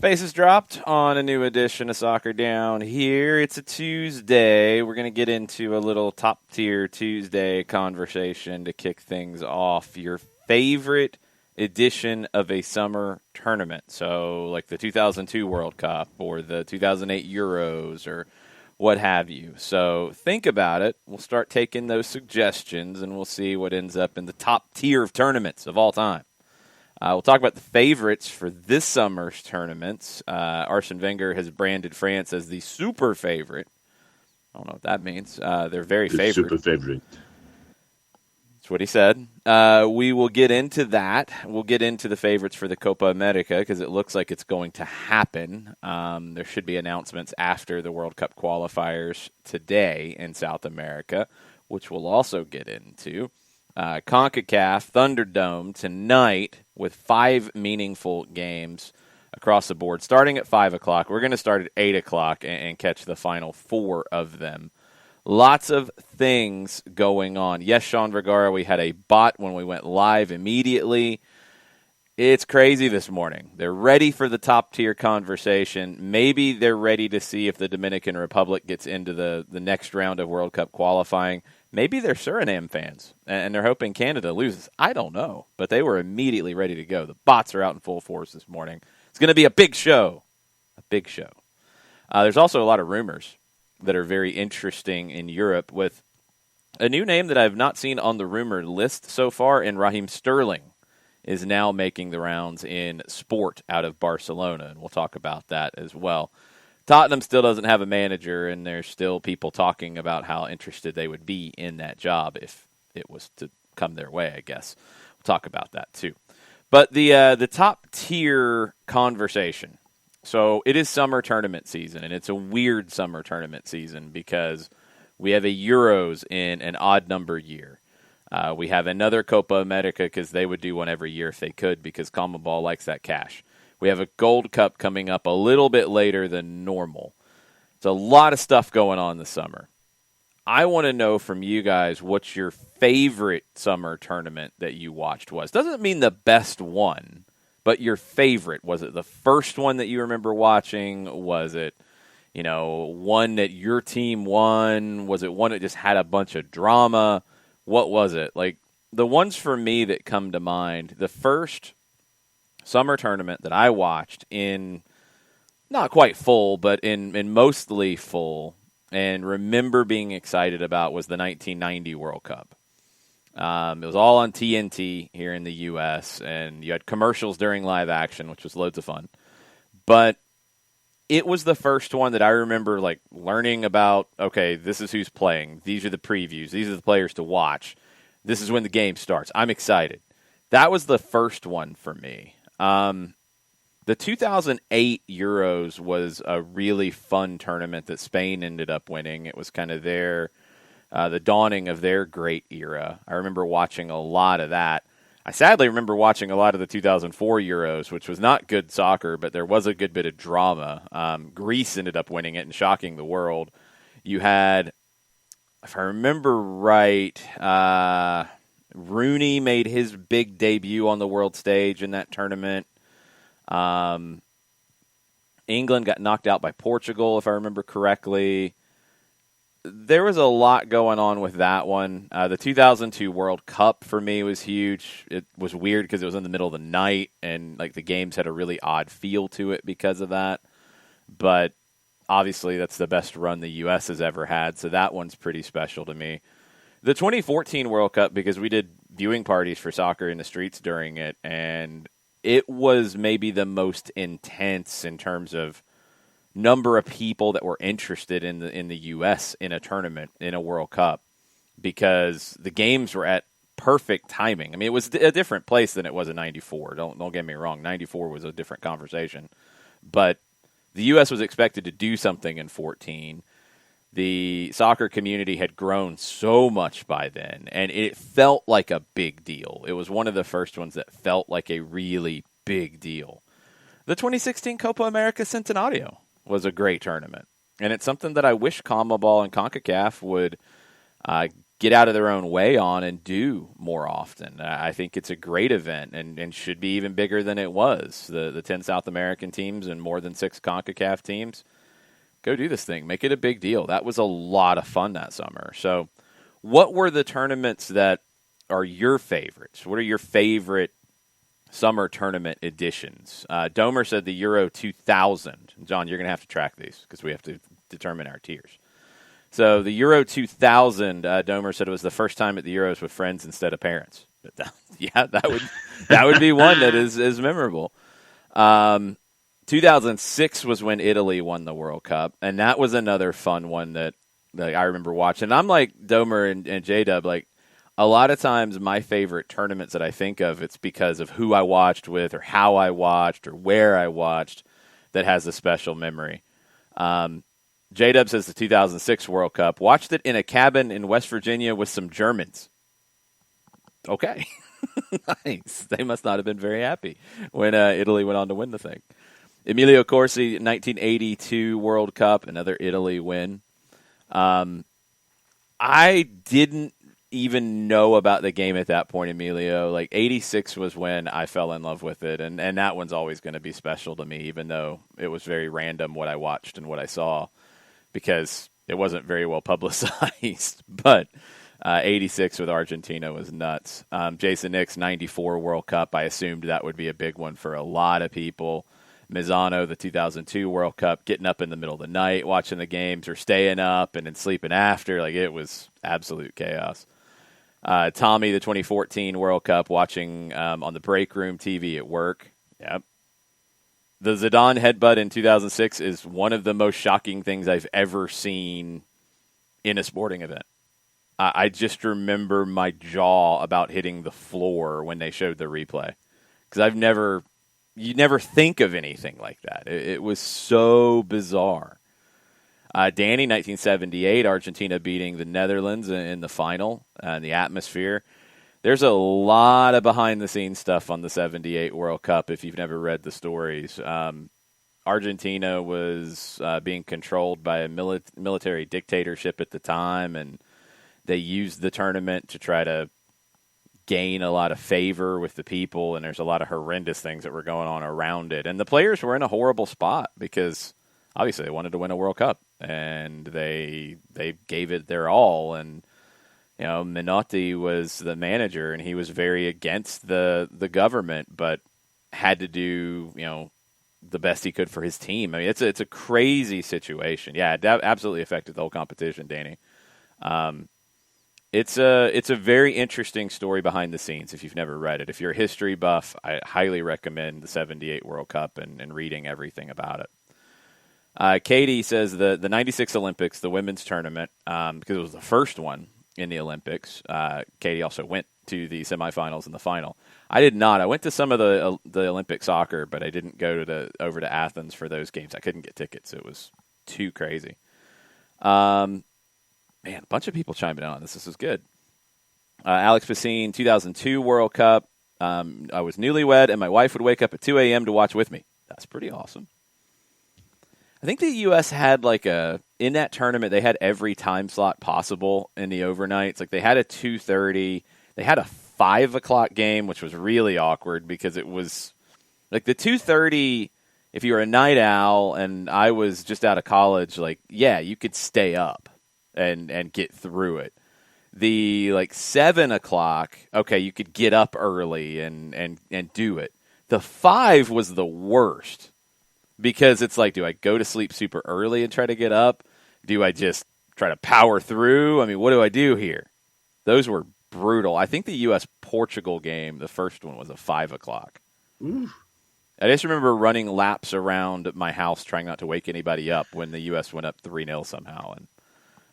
Bases dropped on a new edition of Soccer Down here. It's a Tuesday. We're going to get into a little top-tier Tuesday conversation to kick things off. Your favorite edition of a summer tournament. So like the 2002 World Cup or the 2008 Euros or what have you. So think about it. We'll start taking those suggestions and we'll see what ends up in the top tier of tournaments of all time. We'll talk about the favorites for this summer's tournaments. Arsene Wenger has branded France as the super favorite. I don't know what that means. They're very favored. Super favorite. That's what he said. We will get into that. We'll get into the favorites for the Copa America because it looks like it's going to happen. There should be announcements after the World Cup qualifiers today in South America, which we'll also get into. CONCACAF Thunderdome tonight with 5 meaningful games across the board, starting at 5 o'clock. We're going to start at 8 o'clock and catch the final 4 of them. Lots of things going on. Yes, Sean Vergara, we had a bot when we went live immediately. It's crazy this morning. They're ready for the top-tier conversation. Maybe they're ready to see if the Dominican Republic gets into the next round of World Cup qualifying. Maybe they're Suriname fans, and they're hoping Canada loses. I don't know, but they were immediately ready to go. The bots are out in full force this morning. It's going to be a big show, a big show. There's also a lot of rumors that are very interesting in Europe with a new name that I've not seen on the rumor list so far, and Raheem Sterling is now making the rounds in sport out of Barcelona, and we'll talk about that as well. Tottenham still doesn't have a manager, and there's still people talking about how interested they would be in that job if it was to come their way, I guess. We'll talk about that, too. But the top-tier conversation. So it is summer tournament season, and it's a weird summer tournament season because we have a Euros in an odd-number year. We have another Copa America because they would do one every year if they could because CONMEBOL likes that cash. We have a Gold Cup coming up a little bit later than normal. It's a lot of stuff going on this summer. I want to know from you guys what your favorite summer tournament that you watched was. Doesn't mean the best one, but your favorite. Was it the first one that you remember watching? Was it, one that your team won? Was it one that just had a bunch of drama? What was it? Like, the ones for me that come to mind, the first summer tournament that I watched in not quite full, but in mostly full, and remember being excited about was the 1990 World Cup. It was all on TNT here in the U.S., and you had commercials during live action, which was loads of fun. But it was the first one that I remember learning about, okay, this is who's playing. These are the previews. These are the players to watch. This is when the game starts. I'm excited. That was the first one for me. The 2008 Euros was a really fun tournament that Spain ended up winning. It was kind of the dawning of their great era. I remember watching a lot of that. I sadly remember watching a lot of the 2004 Euros, which was not good soccer, but there was a good bit of drama. Greece ended up winning it and shocking the world. You had, if I remember right, Rooney made his big debut on the world stage in that tournament. England got knocked out by Portugal, if I remember correctly. There was a lot going on with that one. The 2002 World Cup for me was huge. It was weird because it was in the middle of the night, and the games had a really odd feel to it because of that. But obviously, that's the best run the U.S. has ever had, so that one's pretty special to me. The 2014 World Cup, because we did viewing parties for soccer in the streets during it, and it was maybe the most intense in terms of number of people that were interested in the U.S. in a tournament, in a World Cup, because the games were at perfect timing. I mean, it was a different place than it was in 94. Don't get me wrong. 94 was a different conversation. But the U.S. was expected to do something in 14. The soccer community had grown so much by then, and it felt like a big deal. It was one of the first ones that felt like a really big deal. The 2016 Copa America Centenario was a great tournament, and it's something that I wish CONMEBOL and CONCACAF would get out of their own way on and do more often. I think it's a great event and should be even bigger than it was. The 10 South American teams and more than 6 CONCACAF teams. Go do this thing. Make it a big deal. That was a lot of fun that summer. So what were the tournaments that are your favorites? What are your favorite summer tournament editions? Domer said the Euro 2000. John, you're going to have to track these because we have to determine our tiers. So the Euro 2000, Domer said it was the first time at the Euros with friends instead of parents. Yeah, that would be one that is memorable. 2006 was when Italy won the World Cup, and that was another fun one that I remember watching. I'm like Domer and J-Dub, like a lot of times my favorite tournaments that I think of, it's because of who I watched with or how I watched or where I watched that has a special memory. J-Dub says the 2006 World Cup. Watched it in a cabin in West Virginia with some Germans. Okay. Nice. They must not have been very happy when Italy went on to win the thing. Emilio Corsi, 1982 World Cup, another Italy win. I didn't even know about the game at that point, Emilio. Like 86 was when I fell in love with it, and that one's always going to be special to me, even though it was very random what I watched and what I saw, because it wasn't very well publicized. But 86 with Argentina was nuts. Jason Nix, 94 World Cup. I assumed that would be a big one for a lot of people. Mizano, the 2002 World Cup, getting up in the middle of the night, watching the games, or staying up and then sleeping after. Like, it was absolute chaos. Tommy, the 2014 World Cup, watching on the break room TV at work. Yep. The Zidane headbutt in 2006 is one of the most shocking things I've ever seen in a sporting event. I just remember my jaw about hitting the floor when they showed the replay. Because you never think of anything like that. It was so bizarre. Danny, 1978, Argentina beating the Netherlands in the final, the atmosphere. There's a lot of behind-the-scenes stuff on the 78 World Cup if you've never read the stories. Argentina was being controlled by a military dictatorship at the time, and they used the tournament to try to gain a lot of favor with the people, and there's a lot of horrendous things that were going on around it. And the players were in a horrible spot because obviously they wanted to win a World Cup, and they gave it their all. And you know, Menotti was the manager, and he was very against the government, but had to do, you know, the best he could for his team. I mean, it's a crazy situation. Yeah, it absolutely affected the whole competition, Danny. It's a very interesting story behind the scenes if you've never read it. If you're a history buff, I highly recommend the 78 World Cup and reading everything about it. Katie says the 96 Olympics, the women's tournament, because it was the first one in the Olympics. Katie also went to the semifinals and the final. I did not. I went to some of the Olympic soccer, but I didn't go over to Athens for those games. I couldn't get tickets. It was too crazy. Man, a bunch of people chiming in on this. This is good. Alex Passine, 2002 World Cup. I was newlywed, and my wife would wake up at 2 a.m. to watch with me. That's pretty awesome. I think the U.S. had in that tournament, they had every time slot possible in the overnights. Like, they had a 2:30. They had a 5 o'clock game, which was really awkward because it was like the 2:30. If you were a night owl and I was just out of college, yeah, you could stay up and get through it. The 7 o'clock, okay, you could get up early and do it. The 5 was the worst because it's like, do I go to sleep super early and try to get up? Do I just try to power through? I mean, what do I do here? Those were brutal. I think the U.S.-Portugal game, the first one, was a 5 o'clock. Ooh. I just remember running laps around my house trying not to wake anybody up when the U.S. went up 3-0 somehow, and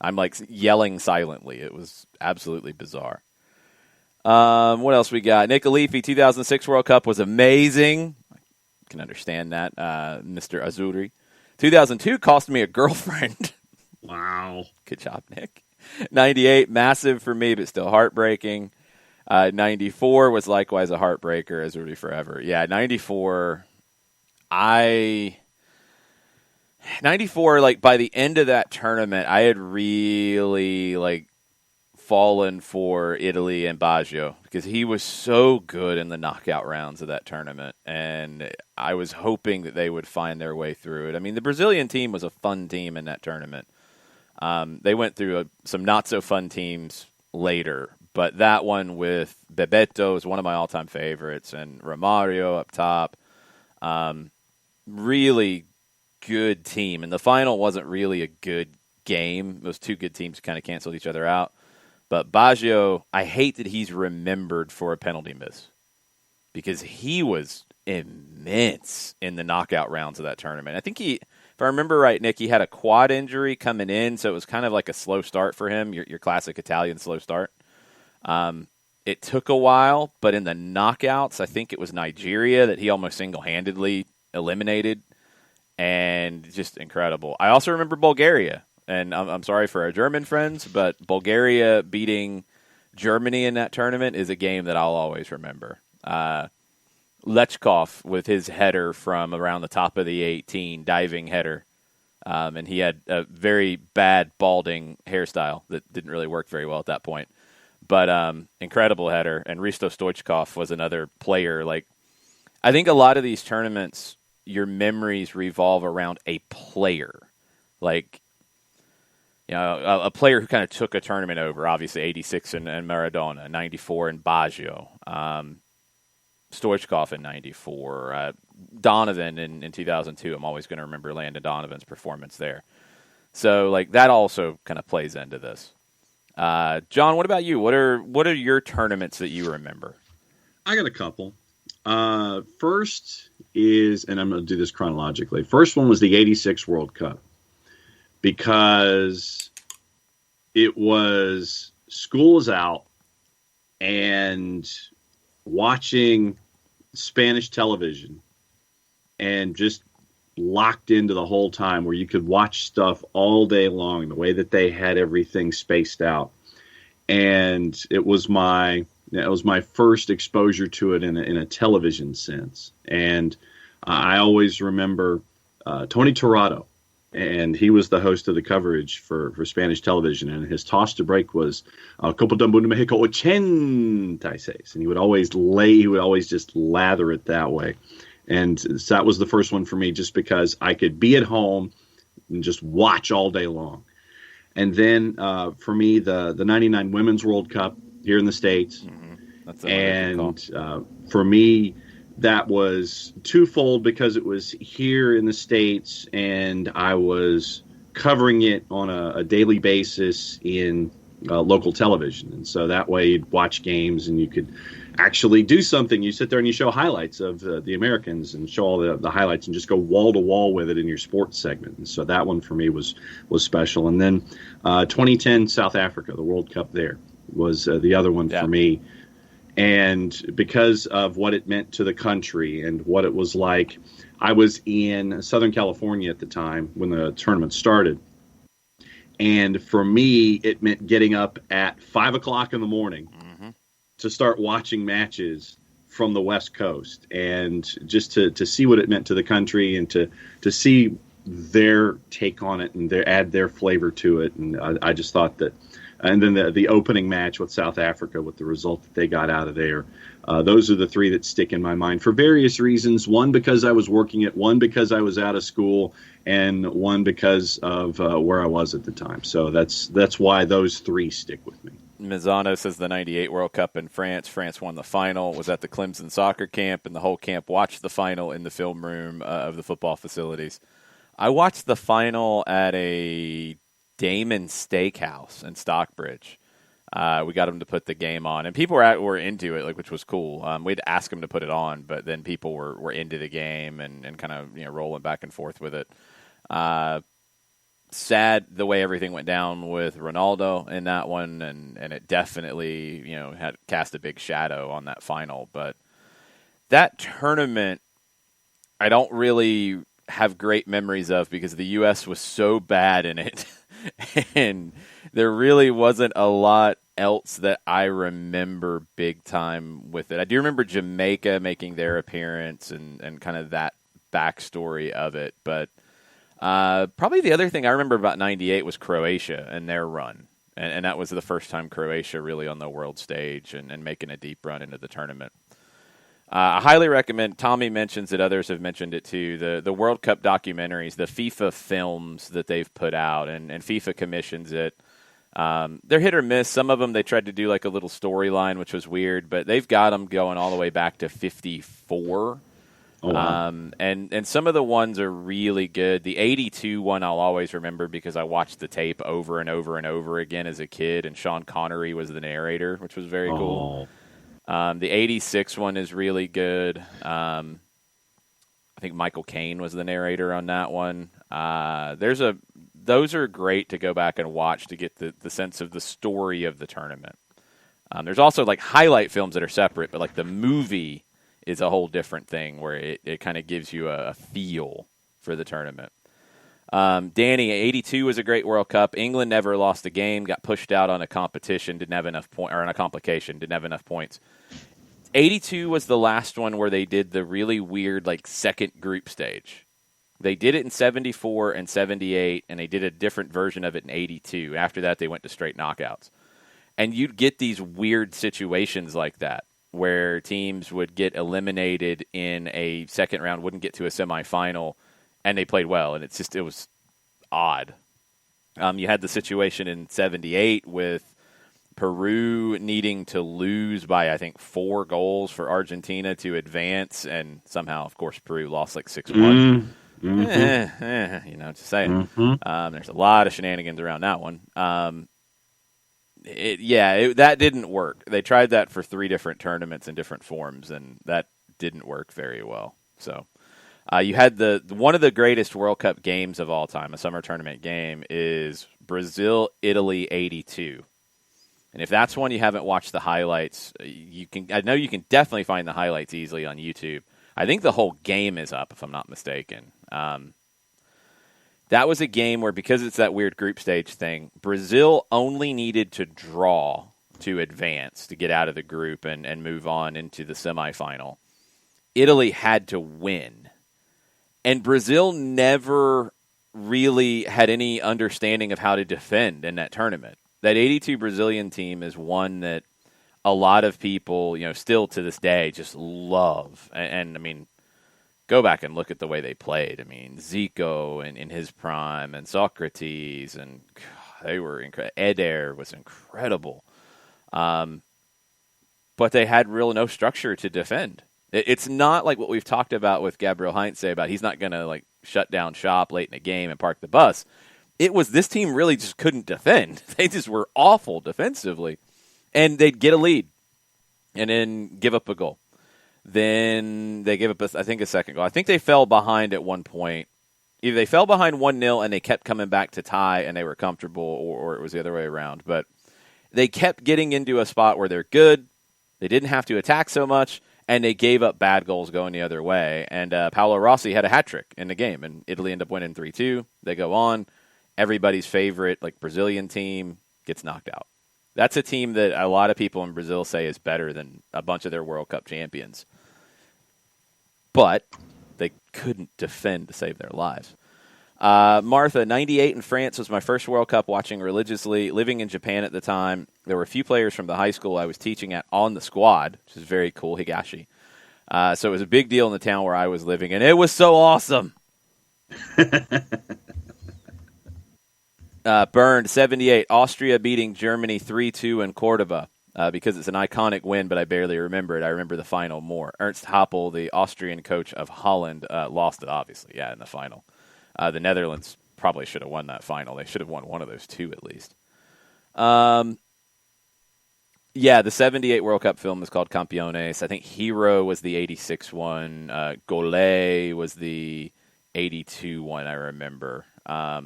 I'm yelling silently. It was absolutely bizarre. What else we got? Nick Alifi, 2006 World Cup was amazing. I can understand that, Mr. Azzurri. 2002 cost me a girlfriend. Wow. Good job, Nick. 98, massive for me, but still heartbreaking. 94 was likewise a heartbreaker, Azzurri forever. Yeah, 94, 94, by the end of that tournament, I had really, fallen for Italy and Baggio because he was so good in the knockout rounds of that tournament, and I was hoping that they would find their way through it. I mean, the Brazilian team was a fun team in that tournament. They went through some not-so-fun teams later, but that one with Bebeto is one of my all-time favorites, and Romario up top. Really good team. And the final wasn't really a good game. Those two good teams kind of canceled each other out. But Baggio, I hate that he's remembered for a penalty miss because he was immense in the knockout rounds of that tournament. I think if I remember right, Nick, he had a quad injury coming in, so it was kind of like a slow start for him, your classic Italian slow start. It took a while, but in the knockouts, I think it was Nigeria that he almost single-handedly eliminated, and just incredible. I also remember Bulgaria, and I'm sorry for our German friends, but Bulgaria beating Germany in that tournament is a game that I'll always remember. Lechkov with his header from around the top of the 18, diving header, and he had a very bad balding hairstyle that didn't really work very well at that point. But incredible header, and Risto Stoichkov was another player. Like, I think a lot of these tournaments, your memories revolve around a player. Like, you know, a player who kind of took a tournament over, obviously 86 and Maradona, 94 and Baggio, Stoichkov in 94, Donovan in 2002. I'm always going to remember Landon Donovan's performance there. So, like, that also kind of plays into this. John, what about you? What are your tournaments that you remember? I got a couple. First is, and I'm going to do this chronologically. First one was the 86 World Cup because it was school was out and watching Spanish television and just locked into the whole time where you could watch stuff all day long, the way that they had everything spaced out. And it was my first exposure to it in a television sense. And I always remember Tony Tirado, and he was the host of the coverage for Spanish television. And his toss to break was Copa del Mundo Mexico 86. And he would always just lather it that way. And so that was the first one for me, just because I could be at home and just watch all day long. And then for me, the 99 Women's World Cup here in the States. Mm-hmm. That's for me, that was twofold because it was here in the States and I was covering it on a daily basis in local television. And so that way you'd watch games and you could actually do something. You sit there and you show highlights of the Americans and show all the highlights and just go wall to wall with it in your sports segment. And so that one for me was special. And then 2010 South Africa, the World Cup there was the other one for me. And because of what it meant to the country and what it was like, I was in Southern California at the time when the tournament started. And for me, it meant getting up at 5 o'clock in the morning to start watching matches from the West Coast, and just to see what it meant to the country and to see their take on it and add their flavor to it. And I just thought that, and then the opening match with South Africa, with the result that they got out of there, those are the three that stick in my mind for various reasons. One, because I was working it, one, because I was out of school, and one because of where I was at the time. So that's why those three stick with me. Mizano says the 98 World Cup in France. France won the final, was at the Clemson soccer camp, and the whole camp watched the final in the film room of the football facilities. I watched the final at a Damon Steakhouse in Stockbridge. We got them to put the game on, and people were into it, which was cool. We'd ask them to put it on, but then people were into the game and kind of rolling back and forth with it. Sad the way everything went down with Ronaldo in that one, and it definitely had cast a big shadow on that final. But that tournament, I don't really have great memories of because the U.S. was so bad in it, and there really wasn't a lot else that I remember big time with it. I do remember Jamaica making their appearance and kind of that backstory of it, but probably the other thing I remember about 98 was Croatia and their run. and that was the first time Croatia really on the world stage and making a deep run into the tournament. I highly recommend, Tommy mentions it, others have mentioned it too, the World Cup documentaries, the FIFA films that they've put out, and FIFA commissions it. They're hit or miss. Some of them they tried to do like a little storyline, which was weird, but they've got them going all the way back to 54. Oh, wow. And some of the ones are really good. The 82 one I'll always remember because I watched the tape over and over and over again as a kid, and Sean Connery was the narrator, which was very cool. The 86 one is really good. I think Michael Caine was the narrator on that one. Those are great to go back and watch to get the sense of the story of the tournament. There's also like highlight films that are separate, but like the movie is a whole different thing where it kind of gives you a feel for the tournament. Danny, 82 was a great World Cup. England never lost a game, got pushed out on a competition, didn't have enough point, or on a complication, didn't have enough points. 82 was the last one where they did the really weird like second group stage. They did it in 74 and 78, and they did a different version of it in 82. After that, they went to straight knockouts. And you'd get these weird situations like that, where teams would get eliminated in a second round, wouldn't get to a semifinal, and they played well. And it was odd. You had the situation in 78 with Peru needing to lose by, I think, 4 goals for Argentina to advance, and somehow, of course, Peru lost like 6-1. Just saying. There's a lot of shenanigans around that one. That didn't work. They tried that for 3 different tournaments in different forms, and that didn't work very well. So you had one of the greatest World Cup games of all time, a summer tournament game, is Brazil-Italy 82. And if that's one you haven't watched the highlights, I know you can definitely find the highlights easily on YouTube. I think the whole game is up, if I'm not mistaken. That was a game where, because it's that weird group stage thing, Brazil only needed to draw to advance, to get out of the group and move on into the semifinal. Italy had to win. And Brazil never really had any understanding of how to defend in that tournament. That 82 Brazilian team is one that a lot of people, still to this day just love. And I mean, go back and look at the way they played. I mean, Zico in his prime, and Socrates, and they were incredible. Eder was incredible. But they had no structure to defend. It's not like what we've talked about with Gabriel Heinze about he's not going to like shut down shop late in a game and park the bus. It was this team really just couldn't defend. They just were awful defensively. And they'd get a lead and then give up a goal. Then they gave up, a second goal. I think they fell behind at one point. Either they fell behind 1-0 and they kept coming back to tie and they were comfortable, or it was the other way around. But they kept getting into a spot where they're good. They didn't have to attack so much, and they gave up bad goals going the other way. And Paolo Rossi had a hat trick in the game, and Italy ended up winning 3-2. They go on. Everybody's favorite Brazilian team gets knocked out. That's a team that a lot of people in Brazil say is better than a bunch of their World Cup champions. But they couldn't defend to save their lives. Martha, 98 in France was my first World Cup, watching religiously. Living in Japan at the time, there were a few players from the high school I was teaching at on the squad, which is very cool, Higashi. So it was a big deal in the town where I was living, and it was so awesome. Burned, 78, Austria beating Germany 3-2 in Cordoba. Because it's an iconic win, but I barely remember it. I remember the final more. Ernst Happel, the Austrian coach of Holland, lost it, obviously, in the final. The Netherlands probably should have won that final. They should have won one of those 2 at least. The 78 World Cup film is called Campeones. I think Hero was the 86 one. Golay was the 82 one, I remember. I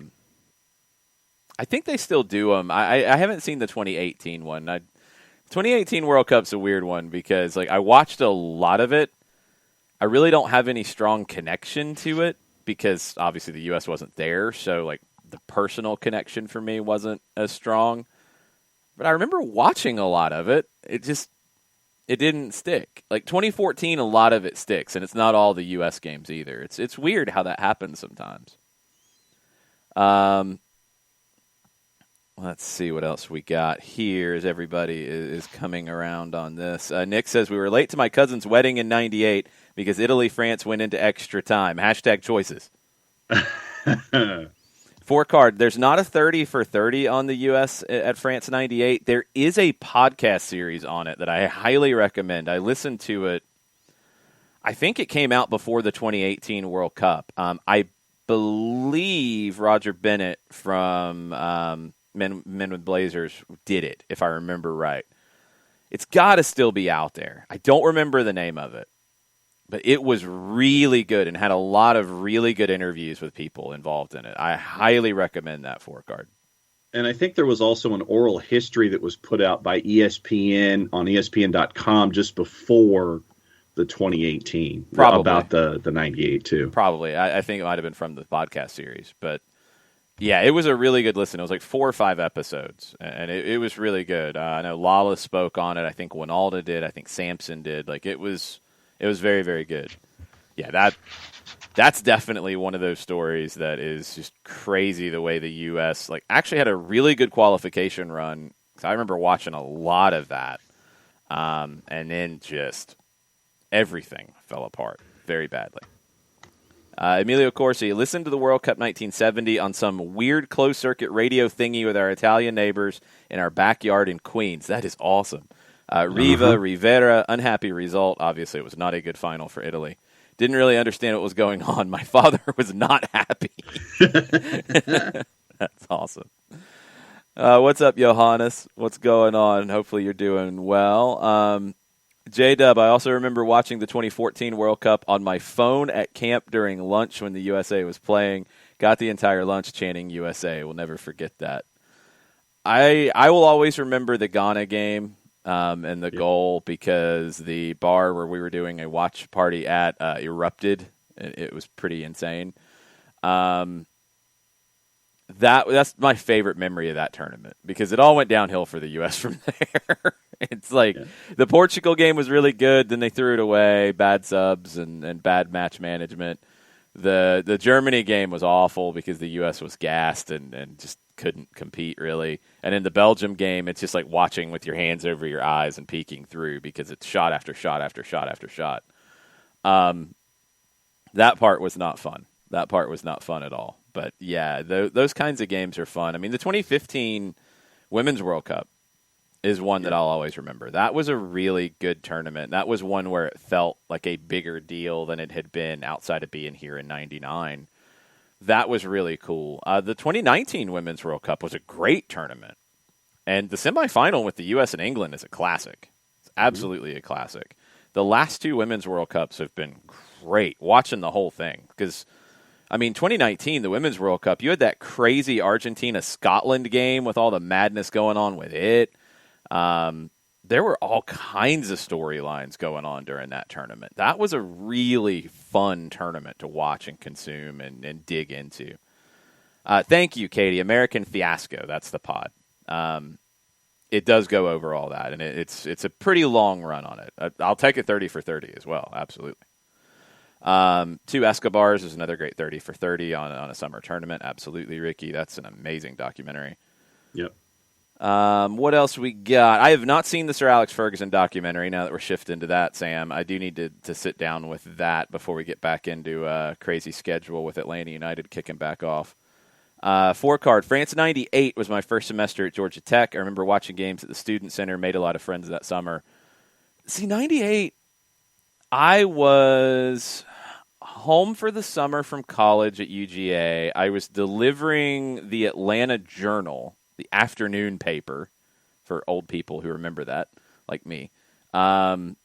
think they still do them. I haven't seen the 2018 one. 2018 World Cup's a weird one because I watched a lot of it. I really don't have any strong connection to it because obviously the U.S. wasn't there, so the personal connection for me wasn't as strong. But I remember watching a lot of it. It didn't stick. 2014, a lot of it sticks, and it's not all the U.S. games either. It's weird how that happens sometimes. Let's see what else we got here as everybody is coming around on this. Nick says, we were late to my cousin's wedding in 98 because Italy, France went into extra time. Hashtag choices. 4-card. There's not a 30 for 30 on the U.S. at France 98. There is a podcast series on it that I highly recommend. I listened to it. I think it came out before the 2018 World Cup. I believe Roger Bennett from Men with Blazers did it, if I remember right. It's got to still be out there. I don't remember the name of it, but it was really good and had a lot of really good interviews with people involved in it. I highly recommend that 4-card. And I think there was also an oral history that was put out by ESPN on ESPN.com just before the 2018. Probably. About the 98 too. Probably. I think it might have been from the podcast series, but yeah, it was a really good listen. It was like 4 or 5 episodes, and it was really good. I know Lala spoke on it. I think Winalda did. I think Sampson did. Like it was very, very good. Yeah, that's definitely one of those stories that is just crazy. The way the U.S. actually had a really good qualification run. I remember watching a lot of that, and then just everything fell apart very badly. Emilio Corsi, listened to the World Cup 1970 on some weird closed-circuit radio thingy with our Italian neighbors in our backyard in Queens. That is awesome. Rivera, unhappy result. Obviously, it was not a good final for Italy. Didn't really understand what was going on. My father was not happy. That's awesome. What's up, Johannes? What's going on? Hopefully you're doing well. J-Dub, I also remember watching the 2014 World Cup on my phone at camp during lunch when the USA was playing. Got the entire lunch chanting USA. We'll never forget that. I will always remember the Ghana game and the goal because the bar where we were doing a watch party at erupted. It was pretty insane. That's my favorite memory of that tournament because it all went downhill for the U.S. from there. It's like the Portugal game was really good, then they threw it away, bad subs and bad match management. The Germany game was awful because the U.S. was gassed and just couldn't compete really. And in the Belgium game, it's just like watching with your hands over your eyes and peeking through because it's shot after shot after shot after shot. That part was not fun. That part was not fun at all. But yeah, those kinds of games are fun. I mean, the 2015 Women's World Cup is one that I'll always remember. That was a really good tournament. That was one where it felt like a bigger deal than it had been outside of being here in 99. That was really cool. The 2019 Women's World Cup was a great tournament. And the semifinal with the U.S. and England is a classic. It's absolutely a classic. The last 2 Women's World Cups have been great, watching the whole thing. Because, I mean, 2019, the Women's World Cup, you had that crazy Argentina-Scotland game with all the madness going on with it. There were all kinds of storylines going on during that tournament. That was a really fun tournament to watch and consume and dig into. Thank you, Katie. American Fiasco, that's the pod. It does go over all that, and it's a pretty long run on it. I'll take a 30 for 30 as well, absolutely. 2 Escobars is another great 30 for 30 on a summer tournament. Absolutely, Ricky. That's an amazing documentary. Yep. What else we got? I have not seen the Sir Alex Ferguson documentary. Now that we're shifting to that, Sam, I do need to sit down with that before we get back into a crazy schedule with Atlanta United kicking back off. 4-card. France 98 was my first semester at Georgia Tech. I remember watching games at the Student Center, made a lot of friends that summer. See, 98, I was home for the summer from college at UGA. I was delivering the Atlanta Journal, the afternoon paper, for old people who remember that, like me. I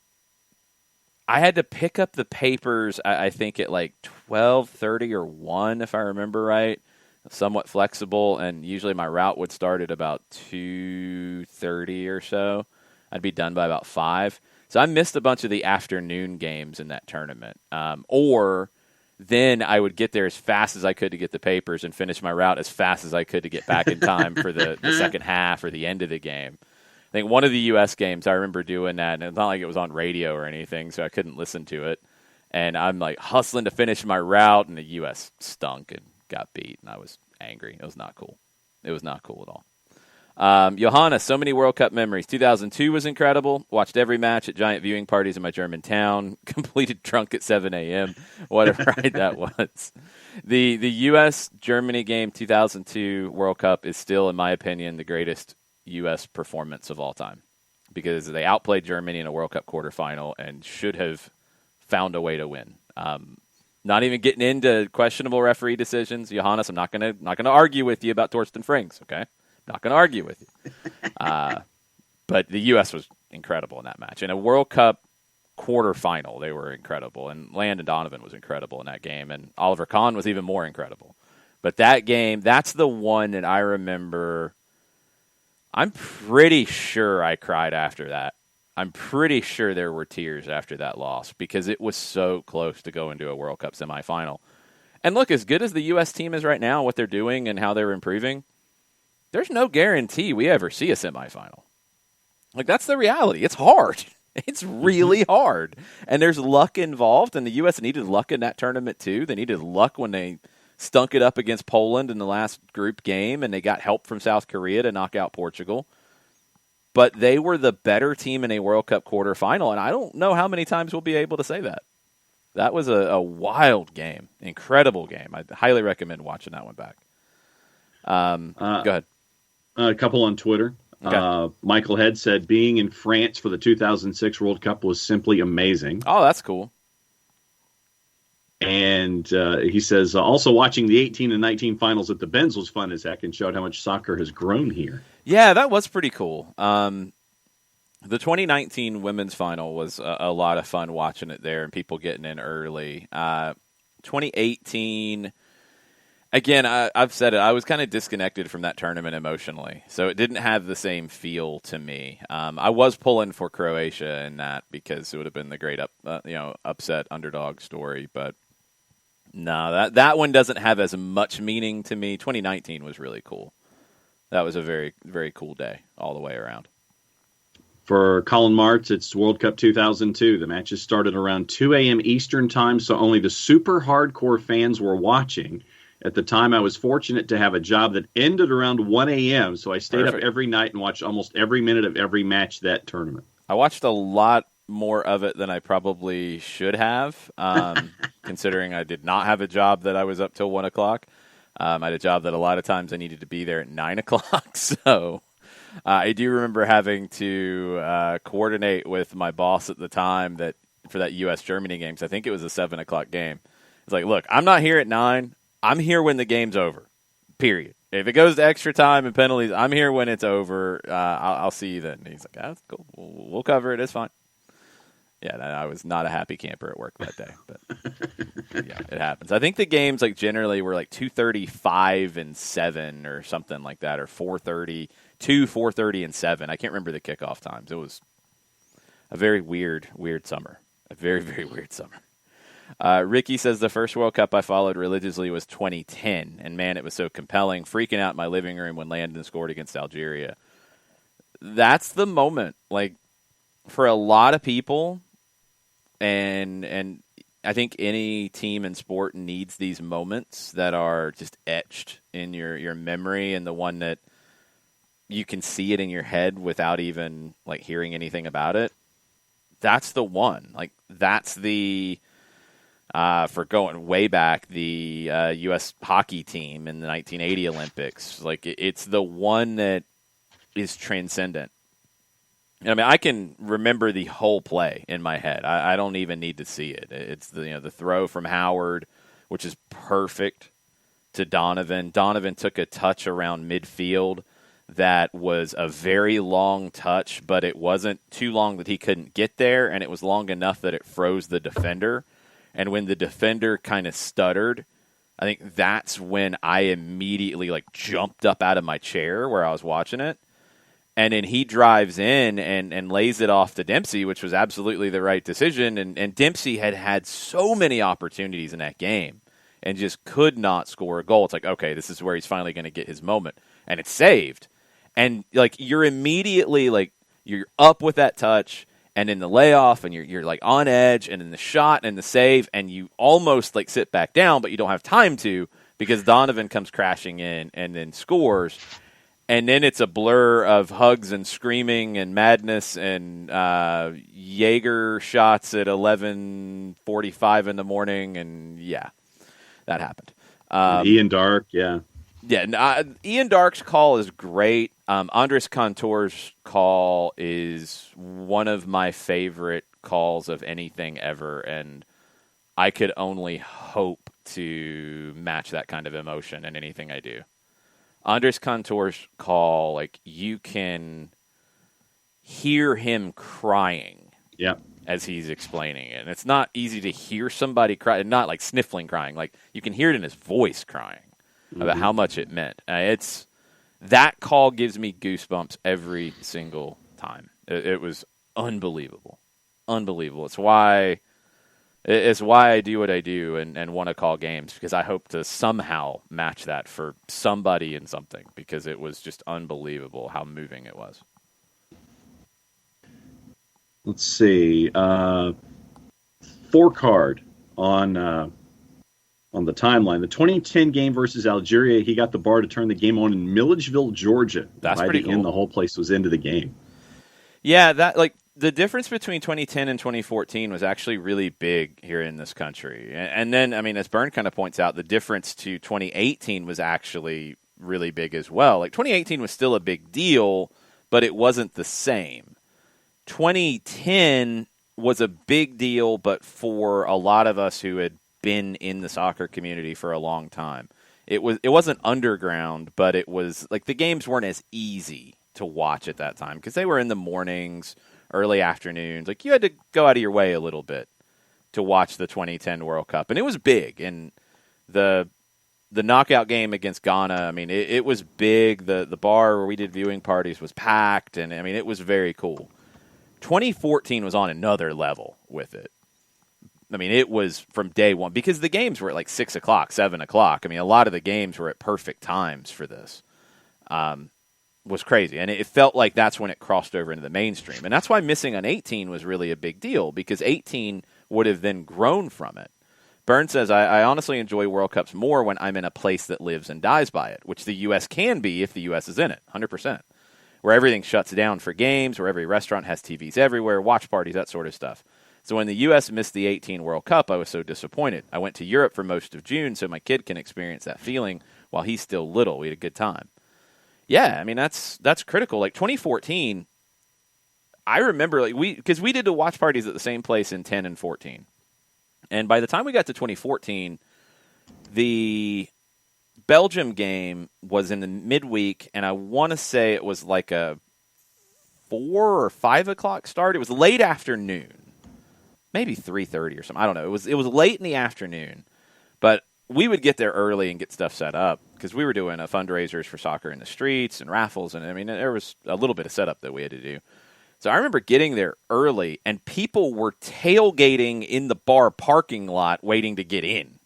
had to pick up the papers, I think, at like 12:30 or 1, if I remember right. Somewhat flexible, and usually my route would start at about 2:30 or so. I'd be done by about 5. So I missed a bunch of the afternoon games in that tournament. Or then I would get there as fast as I could to get the papers and finish my route as fast as I could to get back in time for the second half or the end of the game. I think one of the U.S. games, I remember doing that, and it's not like it was on radio or anything, so I couldn't listen to it. And I'm like hustling to finish my route, and the U.S. stunk and got beat, and I was angry. It was not cool. It was not cool at all. Johanna, so many World Cup memories. 2002 was incredible. Watched every match at giant viewing parties in my German town. Completed drunk at 7 a.m. What a ride that was. The U.S.-Germany game 2002 World Cup is still, in my opinion, the greatest U.S. performance of all time because they outplayed Germany in a World Cup quarterfinal and should have found a way to win. Not even getting into questionable referee decisions. Johannes, I'm not gonna argue with you about Torsten Frings, okay? Not going to argue with you. But the U.S. was incredible in that match. In a World Cup quarterfinal, they were incredible. And Landon Donovan was incredible in that game. And Oliver Kahn was even more incredible. But that game, that's the one that I remember. I'm pretty sure I cried after that. I'm pretty sure there were tears after that loss because it was so close to going to a World Cup semifinal. And look, as good as the U.S. team is right now, what they're doing and how they're improving, there's no guarantee we ever see a semifinal. Like, that's the reality. It's hard. It's really hard. And there's luck involved, and the U.S. needed luck in that tournament, too. They needed luck when they stunk it up against Poland in the last group game, and they got help from South Korea to knock out Portugal. But they were the better team in a World Cup quarterfinal, and I don't know how many times we'll be able to say that. That was a wild game, incredible game. I highly recommend watching that one back. Go ahead. A couple on Twitter. Okay. Michael Head said, being in France for the 2006 World Cup was simply amazing. Oh, that's cool. And he says, also watching the 18 and 19 finals at the Benz was fun as heck and showed how much soccer has grown here. Yeah, that was pretty cool. The 2019 women's final was a lot of fun watching it there and people getting in early. 2018... Again, I've said it. I was kind of disconnected from that tournament emotionally, so it didn't have the same feel to me. I was pulling for Croatia in that because it would have been the great upset underdog story, but no, that one doesn't have as much meaning to me. 2019 was really cool. That was a very, very cool day all the way around. For Colin Martz, it's World Cup 2002. The matches started around 2 a.m. Eastern time, so only the super hardcore fans were watching. At the time, I was fortunate to have a job that ended around 1 a.m., so I stayed up every night and watched almost every minute of every match that tournament. I watched a lot more of it than I probably should have, considering I did not have a job that I was up till 1 o'clock. I had a job that a lot of times I needed to be there at 9 o'clock, so I do remember having to coordinate with my boss at the time that for that U.S.-Germany game, because I think it was a 7 o'clock game. It's like, look, I'm not here at 9. I'm here when the game's over, period. If it goes to extra time and penalties, I'm here when it's over. I'll see you then. And he's like, that's cool. We'll cover it. It's fine. Yeah, I was not a happy camper at work that day. But yeah, it happens. I think the games generally were 2:35 and 7 or something like that, or 4:30, 4:30 and 7. I can't remember the kickoff times. It was a very weird summer. A very, very weird summer. Ricky says the first World Cup I followed religiously was 2010, and man, it was so compelling. Freaking out in my living room when Landon scored against Algeria. That's the moment, for a lot of people, and I think any team in sport needs these moments that are just etched in your memory, and the one that you can see it in your head without even hearing anything about it. That's the one. That's the. For going way back, the U.S. hockey team in the 1980 Olympics. It's the one that is transcendent. I mean, I can remember the whole play in my head. I don't even need to see it. It's the throw from Howard, which is perfect, to Donovan. Donovan took a touch around midfield that was a very long touch, but it wasn't too long that he couldn't get there, and it was long enough that it froze the defender. And when the defender kind of stuttered, I think that's when I immediately jumped up out of my chair where I was watching it. And then he drives in and lays it off to Dempsey, which was absolutely the right decision. And Dempsey had so many opportunities in that game and just could not score a goal. It's okay, this is where he's finally going to get his moment. And it's saved. And you're immediately you're up with that touch. And in the layoff, and you're on edge, and in the shot and the save, and you almost sit back down, but you don't have time to because Donovan comes crashing in and then scores. And then it's a blur of hugs and screaming and madness and Jaeger shots at 11:45 in the morning, and yeah, that happened. And Ian Dark, yeah. Yeah, Ian Dark's call is great. Andres Cantor's call is one of my favorite calls of anything ever, and I could only hope to match that kind of emotion in anything I do. Andres Cantor's call, like, you can hear him crying as he's explaining it. And it's not easy to hear somebody cry, not like sniffling crying. Like, you can hear it in his voice crying about how much it meant. That call gives me goosebumps every single time. It was unbelievable. Unbelievable. It's why I do what I do and want to call games, because I hope to somehow match that for somebody in something, because it was just unbelievable how moving it was. Let's see. 4-card on the timeline. The 2010 game versus Algeria, he got the bar to turn the game on in Milledgeville, Georgia. That's By pretty the cool. end, the whole place was into the game. Yeah, the difference between 2010 and 2014 was actually really big here in this country. And then, I mean, as Byrne kind of points out, the difference to 2018 was actually really big as well. Like, 2018 was still a big deal, but it wasn't the same. 2010 was a big deal, but for a lot of us who had been in the soccer community for a long time, it wasn't underground, but it was like the games weren't as easy to watch at that time because they were in the mornings, early afternoons. Like, you had to go out of your way a little bit to watch the 2010 World Cup, and it was big. And the knockout game against Ghana, I mean, it was big. The bar where we did viewing parties was packed, and I mean, it was very cool. 2014 was on another level with it. I mean, it was from day one, because the games were at like 6 o'clock, 7 o'clock. I mean, a lot of the games were at perfect times for this. Was crazy. And it felt like that's when it crossed over into the mainstream. And that's why missing on 18 was really a big deal, because 18 would have then grown from it. Byrne says, I honestly enjoy World Cups more when I'm in a place that lives and dies by it, which the U.S. can be if the U.S. is in it, 100%. Where everything shuts down for games, where every restaurant has TVs everywhere, watch parties, that sort of stuff. So when the U.S. missed the 18 World Cup, I was so disappointed. I went to Europe for most of June so my kid can experience that feeling while he's still little. We had a good time. Yeah, I mean, that's critical. Like, 2014, I remember, like, because we did the watch parties at the same place in 10 and 14. And by the time we got to 2014, the Belgium game was in the midweek, and I want to say it was like a 4 or 5 o'clock start. It was late afternoon, maybe 3:30 or something. I don't know. It was late in the afternoon, but we would get there early and get stuff set up because we were doing fundraisers for soccer in the streets and raffles, and I mean, there was a little bit of setup that we had to do. So I remember getting there early, and people were tailgating in the bar parking lot waiting to get in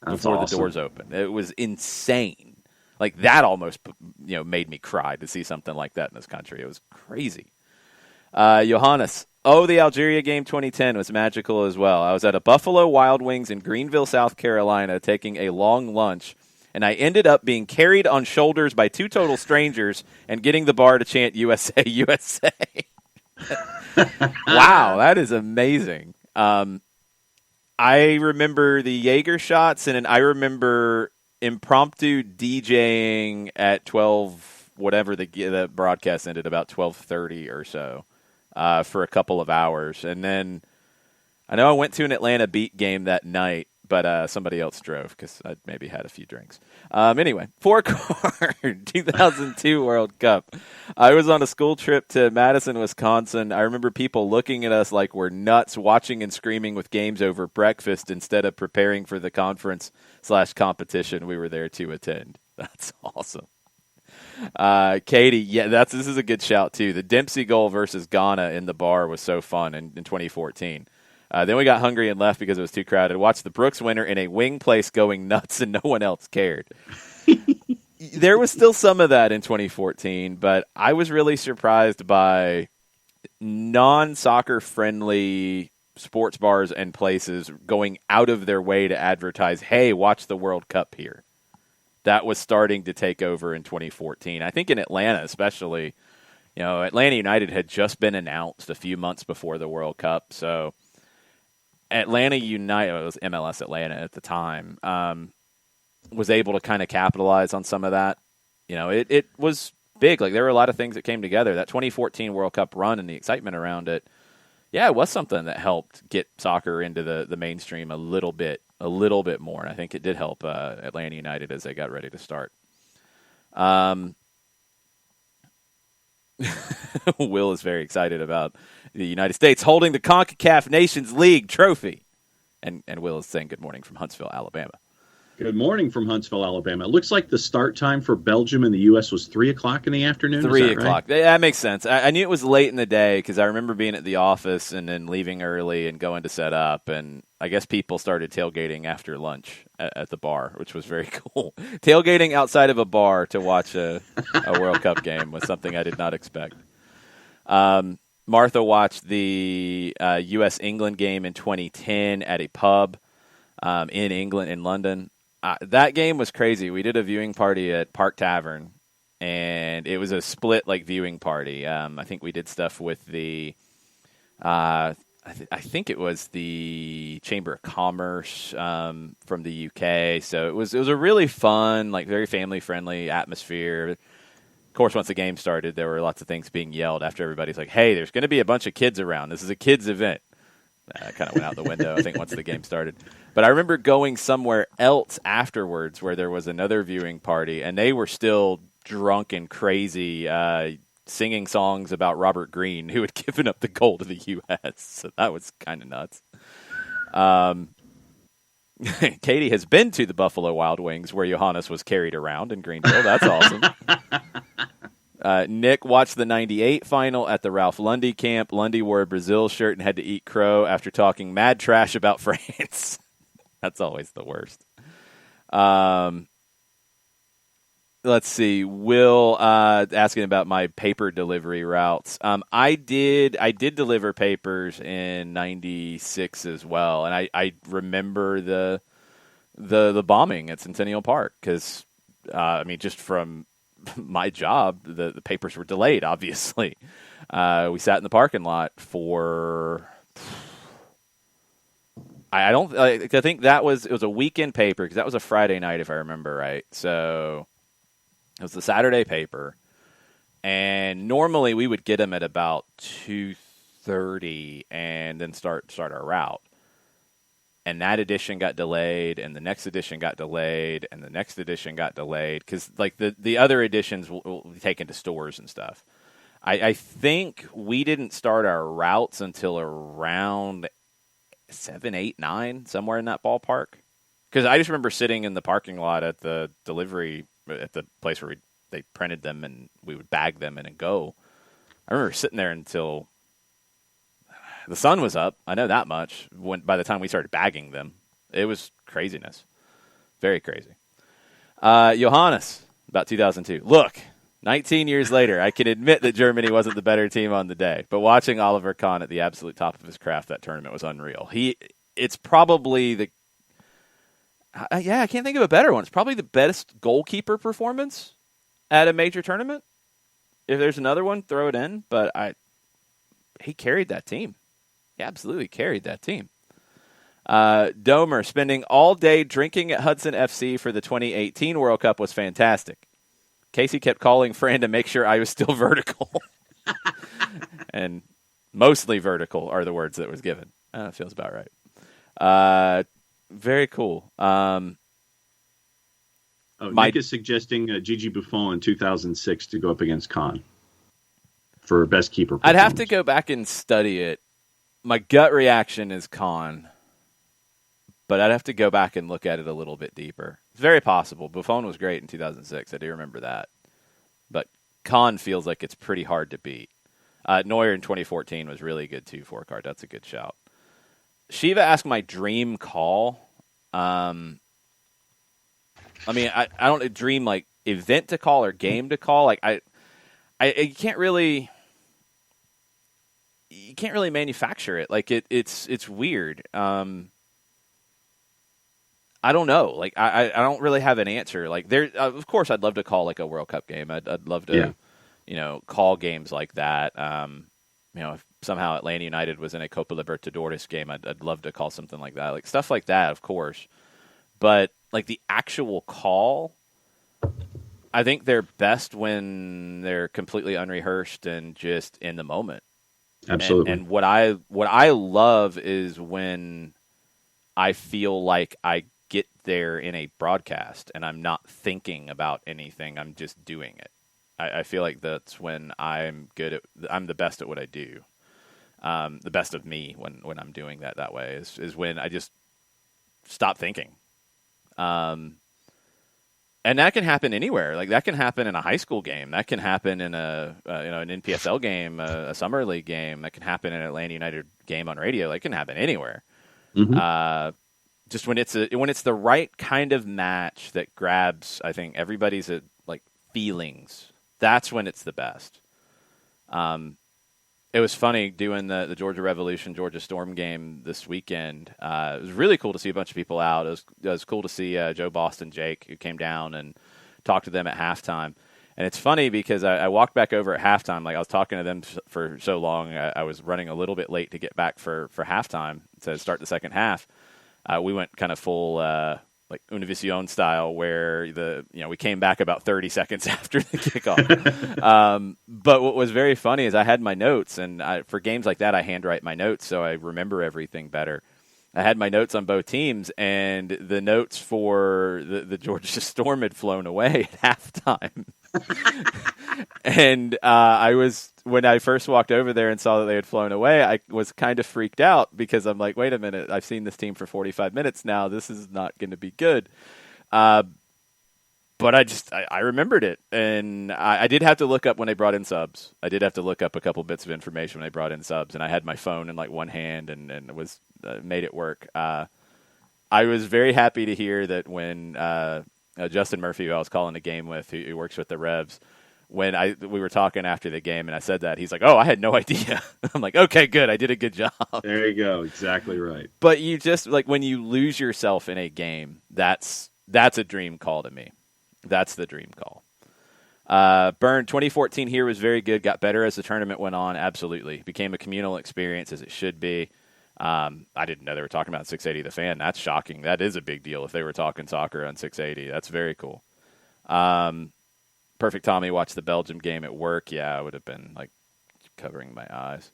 before the doors opened. It was insane. Like, that almost, made me cry to see something like that in this country. It was crazy. Johannes, the Algeria game 2010 was magical as well. I was at a Buffalo Wild Wings in Greenville, South Carolina, taking a long lunch, and I ended up being carried on shoulders by 2 total strangers and getting the bar to chant USA, USA. Wow, that is amazing. I remember the Jaeger shots, and I remember impromptu DJing at 12, whatever the broadcast ended, about 12:30 or so, for a couple of hours. And then I know I went to an Atlanta Beat game that night, but somebody else drove because I maybe had a few drinks. Anyway, 4-card 2002 World Cup. I was on a school trip to Madison, Wisconsin. I remember people looking at us like we're nuts, watching and screaming with games over breakfast instead of preparing for the conference/competition we were there to attend. That's awesome. Katie, yeah, this is a good shout too. The Dempsey goal versus Ghana in the bar was so fun in 2014. Then we got hungry and left because it was too crowded. Watched the Brooks winner in a wing place going nuts, and no one else cared. There was still some of that in 2014, but I was really surprised by non-soccer friendly sports bars and places going out of their way to advertise, hey, watch the World Cup here. that was starting to take over in 2014. I think in Atlanta especially, Atlanta United had just been announced a few months before the World Cup. So Atlanta United, it was MLS Atlanta at the time, was able to kind of capitalize on some of that. It was big. Like, there were a lot of things that came together. That 2014 World Cup run and the excitement around it, yeah, it was something that helped get soccer into the mainstream a little bit more. And I think it did help Atlanta United as they got ready to start. Will is very excited about the United States holding the CONCACAF Nations League trophy. And Will is saying good morning from Huntsville, Alabama. Good morning from Huntsville, Alabama. It looks like the start time for Belgium and the U.S. was 3 o'clock in the afternoon. 3 o'clock. Right? That makes sense. I knew it was late in the day because I remember being at the office and then leaving early and going to set up. And I guess people started tailgating after lunch at the bar, which was very cool. Tailgating outside of a bar to watch a World Cup game was something I did not expect. Martha watched the U.S.-England game in 2010 at a pub in England, in London. That game was crazy. We did a viewing party at Park Tavern, and it was a split viewing party. I think we did stuff with the, I think it was the Chamber of Commerce from the UK. So it was a really fun, very family friendly atmosphere. Of course, once the game started, there were lots of things being yelled after everybody's like, "Hey, there's going to be a bunch of kids around. This is a kids event." Kind of went out the window, I think, once the game started. But I remember going somewhere else afterwards where there was another viewing party, and they were still drunk and crazy, singing songs about Robert Greene, who had given up the goal to the U.S. So that was kind of nuts. Katie has been to the Buffalo Wild Wings where Johannes was carried around in Greenville. That's awesome. Nick watched the 98 final at the Ralph Lundy camp. Lundy wore a Brazil shirt and had to eat crow after talking mad trash about France. That's always the worst. Let's see. Will asking about my paper delivery routes. I did deliver papers in '96 as well, and I remember the bombing at Centennial Park because just from my job, the papers were delayed. Obviously, we sat in the parking lot for. I think it was a weekend paper because that was a Friday night if I remember right. So it was the Saturday paper, and normally we would get them at about 2:30 and then start our route. And that edition got delayed, and the next edition got delayed, and the next edition got delayed because the other editions will be taken to stores and stuff. I think we didn't start our routes until around 7, 8, 9, somewhere in that ballpark. Because I just remember sitting in the parking lot at the delivery at the place where they printed them and we would bag them and then go. I remember sitting there until the sun was up. I know that much. By the time we started bagging them, it was craziness, very crazy. Johannes, about 2002. Look, 19 years later, I can admit that Germany wasn't the better team on the day, but watching Oliver Kahn at the absolute top of his craft that tournament was unreal. It's probably I can't think of a better one. It's probably the best goalkeeper performance at a major tournament. If there's another one, throw it in. But he carried that team. He absolutely carried that team. Domer, spending all day drinking at Hudson FC for the 2018 World Cup was fantastic. Casey kept calling Fran to make sure I was still vertical. And mostly vertical are the words that was given. Feels about right. Very cool. Nick is suggesting Gigi Buffon in 2006 to go up against Kahn for best keeper performance. I'd have to go back and study it. My gut reaction is Kahn, but I'd have to go back and look at it a little bit deeper. It's very possible. Buffon was great in 2006. I do remember that. But Kahn feels like it's pretty hard to beat. Neuer in 2014 was really good too, 4-card. That's a good shout. Shiva asked my dream call. I don't dream like event to call or game to call. I can't really manufacture it. Like it's weird. I don't know. Like I don't really have an answer. Like there, of course, I'd love to call like a World Cup game. I'd love to, Yeah. call games like that. If somehow Atlanta United was in a Copa Libertadores game, I'd love to call something like that. Like stuff like that, of course. But like the actual call, I think they're best when they're completely unrehearsed and just in the moment. Absolutely. And what I love is when I feel like I get there in a broadcast and I'm not thinking about anything. I'm just doing it. I feel like that's when I'm the best at what I do. The best of me when I'm doing that way is when I just stop thinking. And that can happen anywhere. Like that can happen in a high school game. That can happen in an NPSL game, a summer league game. That can happen in an Atlanta United game on radio. It can happen anywhere. Mm-hmm. Just when it's the right kind of match that grabs, I think everybody's feelings. That's when it's the best. It was funny doing the Georgia Revolution, Georgia Storm game this weekend. It was really cool to see a bunch of people out. It was cool to see Joe Boston Jake, who came down and talked to them at halftime. And it's funny because I walked back over at halftime. Like I was talking to them for so long, I was running a little bit late to get back for halftime to start the second half. We went kind of full Univision style, where we came back about 30 seconds after the kickoff. But what was very funny is I had my notes, and for games like that, I handwrite my notes so I remember everything better. I had my notes on both teams, and the notes for the Georgia Storm had flown away at halftime. And when I first walked over there and saw that they had flown away, I was kind of freaked out because I'm like, wait a minute, I've seen this team for 45 minutes now. This is not going to be good. But I remembered it, and I did have to look up when they brought in subs. I did have to look up a couple bits of information when they brought in subs, and I had my phone in one hand and it was made it work. I was very happy to hear that when Justin Murphy, who I was calling the game with, who works with the Revs, when we were talking after the game and I said that, he's like, "Oh, I had no idea." I'm like, "Okay, good. I did a good job." There you go. Exactly right. But you just when you lose yourself in a game, that's a dream call to me. That's the dream call. Burn 2014 here was very good. Got better as the tournament went on. Absolutely. Became a communal experience as it should be. I didn't know they were talking about 680 The Fan. That's shocking. That is a big deal if they were talking soccer on 680. That's very cool. Perfect Tommy watched the Belgium game at work. Yeah, I would have been covering my eyes.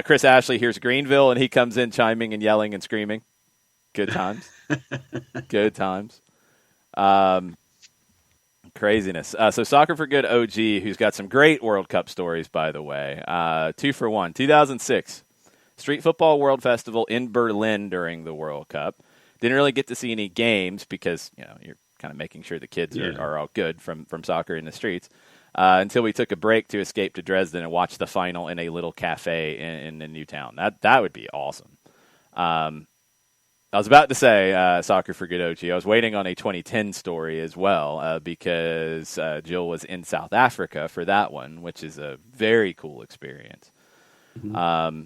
Chris Ashley here's Greenville, and he comes in chiming and yelling and screaming. Good times. Good times. Craziness. So Soccer for Good OG, who's got some great World Cup stories, by the way. 2 for 1. 2006. Street Football World Festival in Berlin during the World Cup. Didn't really get to see any games because, you're kind of making sure the kids are all good from soccer in the streets until we took a break to escape to Dresden and watch the final in a little cafe in the new town. That would be awesome. I was about to say Soccer for Good OG. I was waiting on a 2010 story as well because Jill was in South Africa for that one, which is a very cool experience. Mm-hmm.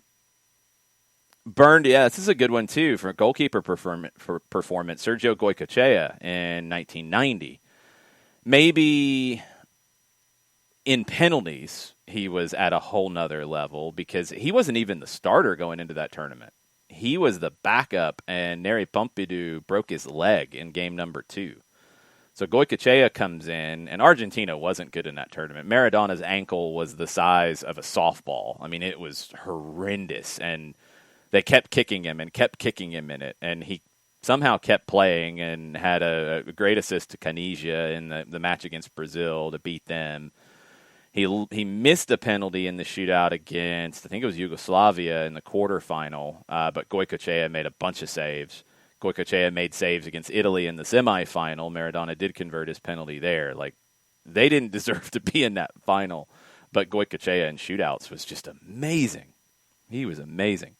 Burned, yeah, this is a good one too for goalkeeper performance. Sergio Goycochea in 1990. Maybe in penalties he was at a whole nother level because he wasn't even the starter going into that tournament. He was the backup, and Neri Pompidou broke his leg in game number 2. So Goycochea comes in, and Argentina wasn't good in that tournament. Maradona's ankle was the size of a softball. I mean, it was horrendous, and they kept kicking him in it, and he somehow kept playing and had a great assist to Canija in the match against Brazil to beat them. He missed a penalty in the shootout against, I think it was Yugoslavia in the quarterfinal, but Goycochea made a bunch of saves. Goycochea made saves against Italy in the semifinal. Maradona did convert his penalty there. They didn't deserve to be in that final, but Goycochea in shootouts was just amazing. He was amazing.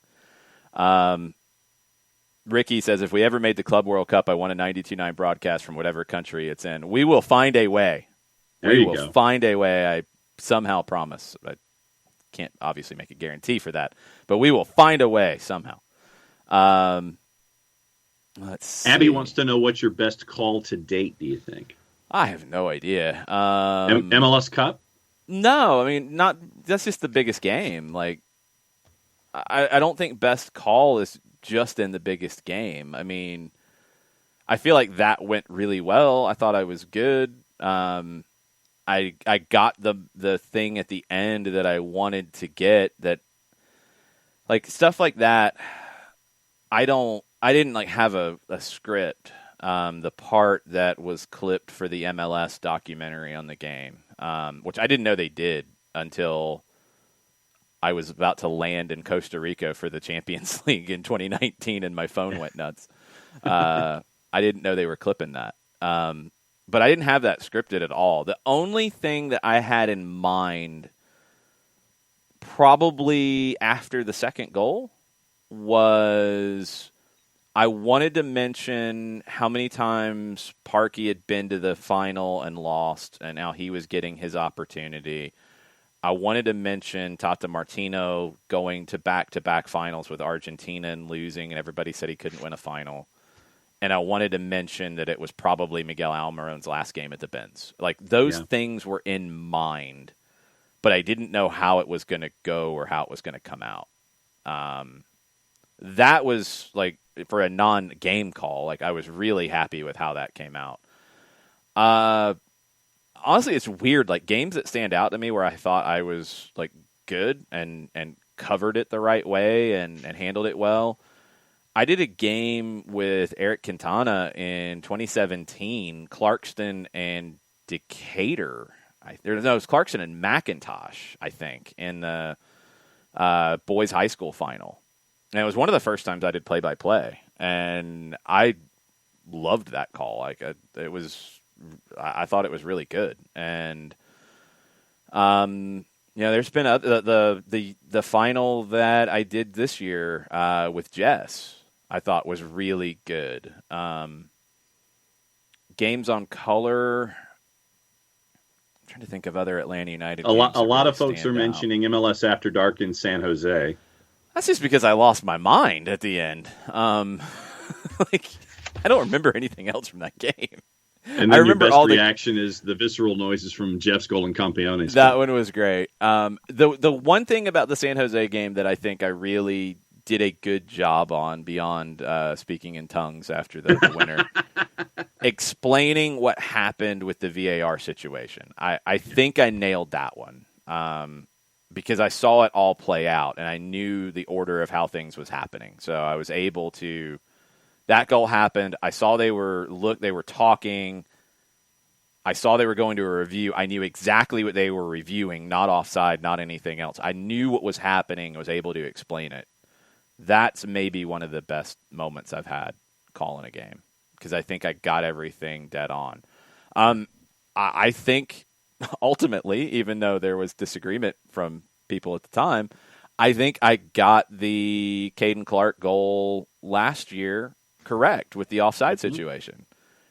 Ricky says, if we ever made the Club World Cup, I want a 92.9 broadcast from whatever country it's in. We will find a way. We will find a way. I somehow promise. I can't obviously make a guarantee for that, but we will find a way somehow. Let's Abby see. wants to know what's your best call to date, do you think? I have no idea. MLS Cup? No, I mean, not. That's just the biggest game. Like, I don't think best call is just in the biggest game. I mean, I feel like that went really well. I thought I was good. I got the thing at the end that I wanted to get. That, like, stuff like that. I didn't like have a script. The part that was clipped for the MLS documentary on the game, which I didn't know they did until I was about to land in Costa Rica for the Champions League in 2019, and my phone went nuts. I didn't know they were clipping that. But I didn't have that scripted at all. The only thing that I had in mind, probably after the second goal, was I wanted to mention how many times Parkey had been to the final and lost, and now he was getting his opportunity. I wanted to mention Tata Martino going to back-to-back finals with Argentina and losing, and everybody said he couldn't win a final. And I wanted to mention that it was probably Miguel Almiron's last game at the Benz. Like, those things were in mind, but I didn't know how it was going to go or how it was going to come out. That was, like, for a non-game call, like, I was really happy with how that came out. Honestly, it's weird. Like, games that stand out to me where I thought I was, like, good and covered it the right way and handled it well. I did a game with Eric Quintana in 2017, Clarkston and Decatur. It was Clarkston and McIntosh, I think, in the boys' high school final. And it was one of the first times I did play-by-play, and I loved that call. Like, I thought it was really good, and there's been the final that I did this year with Jess. I thought was really good. Games on color. I'm trying to think of other Atlanta United games. A lot really of folks are mentioning MLS After Dark in San Jose. That's just because I lost my mind at the end. Like, I don't remember anything else from that game. And then your best reaction is the visceral noises from Jeff's Golden Campeones. That one was great. The one thing about the San Jose game that I think I really did a good job on, beyond speaking in tongues after the winner, explaining what happened with the VAR situation. I think I nailed that one because I saw it all play out, and I knew the order of how things was happening. So I was able to. That goal happened. I saw they were talking. I saw they were going to a review. I knew exactly what they were reviewing, not offside, not anything else. I knew what was happening. I was able to explain it. That's maybe one of the best moments I've had calling a game because I think I got everything dead on. I think ultimately, even though there was disagreement from people at the time, I think I got the Caden Clark goal last year correct with the offside situation.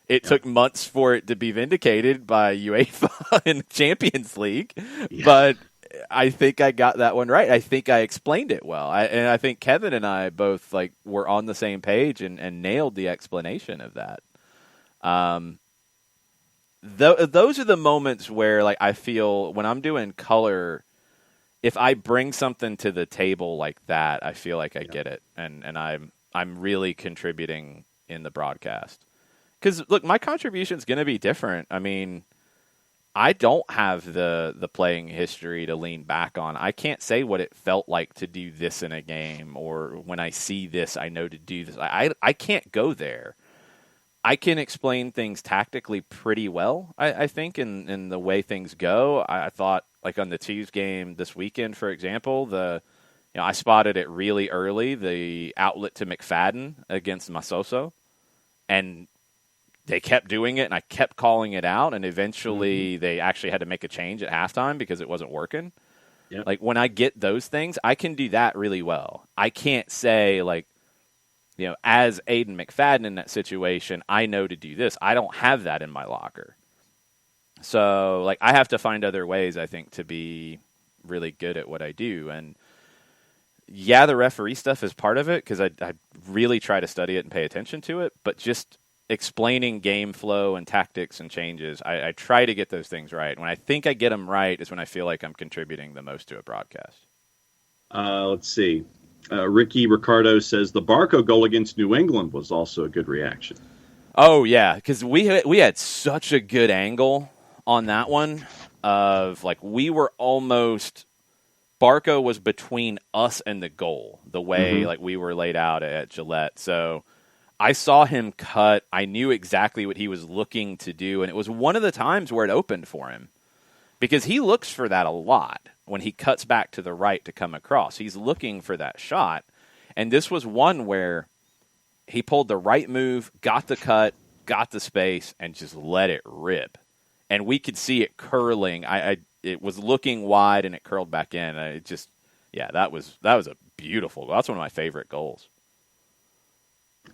It took months for it to be vindicated by UEFA in the Champions League, but I think I got that one right. I think I explained it well. And I think Kevin and I both were on the same page and nailed the explanation of that. Those are the moments where I feel when I'm doing color, if I bring something to the table like that, I feel like I get it, and I'm really contributing in the broadcast. Because look, my contribution is going to be different. I mean, I don't have the playing history to lean back on. I can't say what it felt like to do this in a game, or when I see this, I know to do this. I can't go there. I can explain things tactically pretty well, I think, in the way things go. I thought, on the Chiefs game this weekend, for example, I spotted it really early, the outlet to McFadden against Masoso, and they kept doing it, and I kept calling it out, and eventually they actually had to make a change at halftime because it wasn't working. Yep. When I get those things, I can do that really well. I can't say, as Aiden McFadden in that situation, I know to do this. I don't have that in my locker. So, I have to find other ways, I think, to be really good at what I do. And Yeah, the referee stuff is part of it because I really try to study it and pay attention to it, but just explaining game flow and tactics and changes, I try to get those things right. When I think I get them right is when I feel like I'm contributing the most to a broadcast. Let's see. Ricky Ricardo says the Barco goal against New England was also a good reaction. Oh, yeah, because we had such a good angle on that one of, like, we were almost – Barco was between us and the goal, the way, like, we were laid out at Gillette. So I saw him cut. I knew exactly what he was looking to do, and it was one of the times where it opened for him because he looks for that a lot when he cuts back to the right to come across. He's looking for that shot, and this was one where – he pulled the right move, got the cut, got the space, and just let it rip. And we could see it curling. It was looking wide, and it curled back in. That was a beautiful goal. That's one of my favorite goals.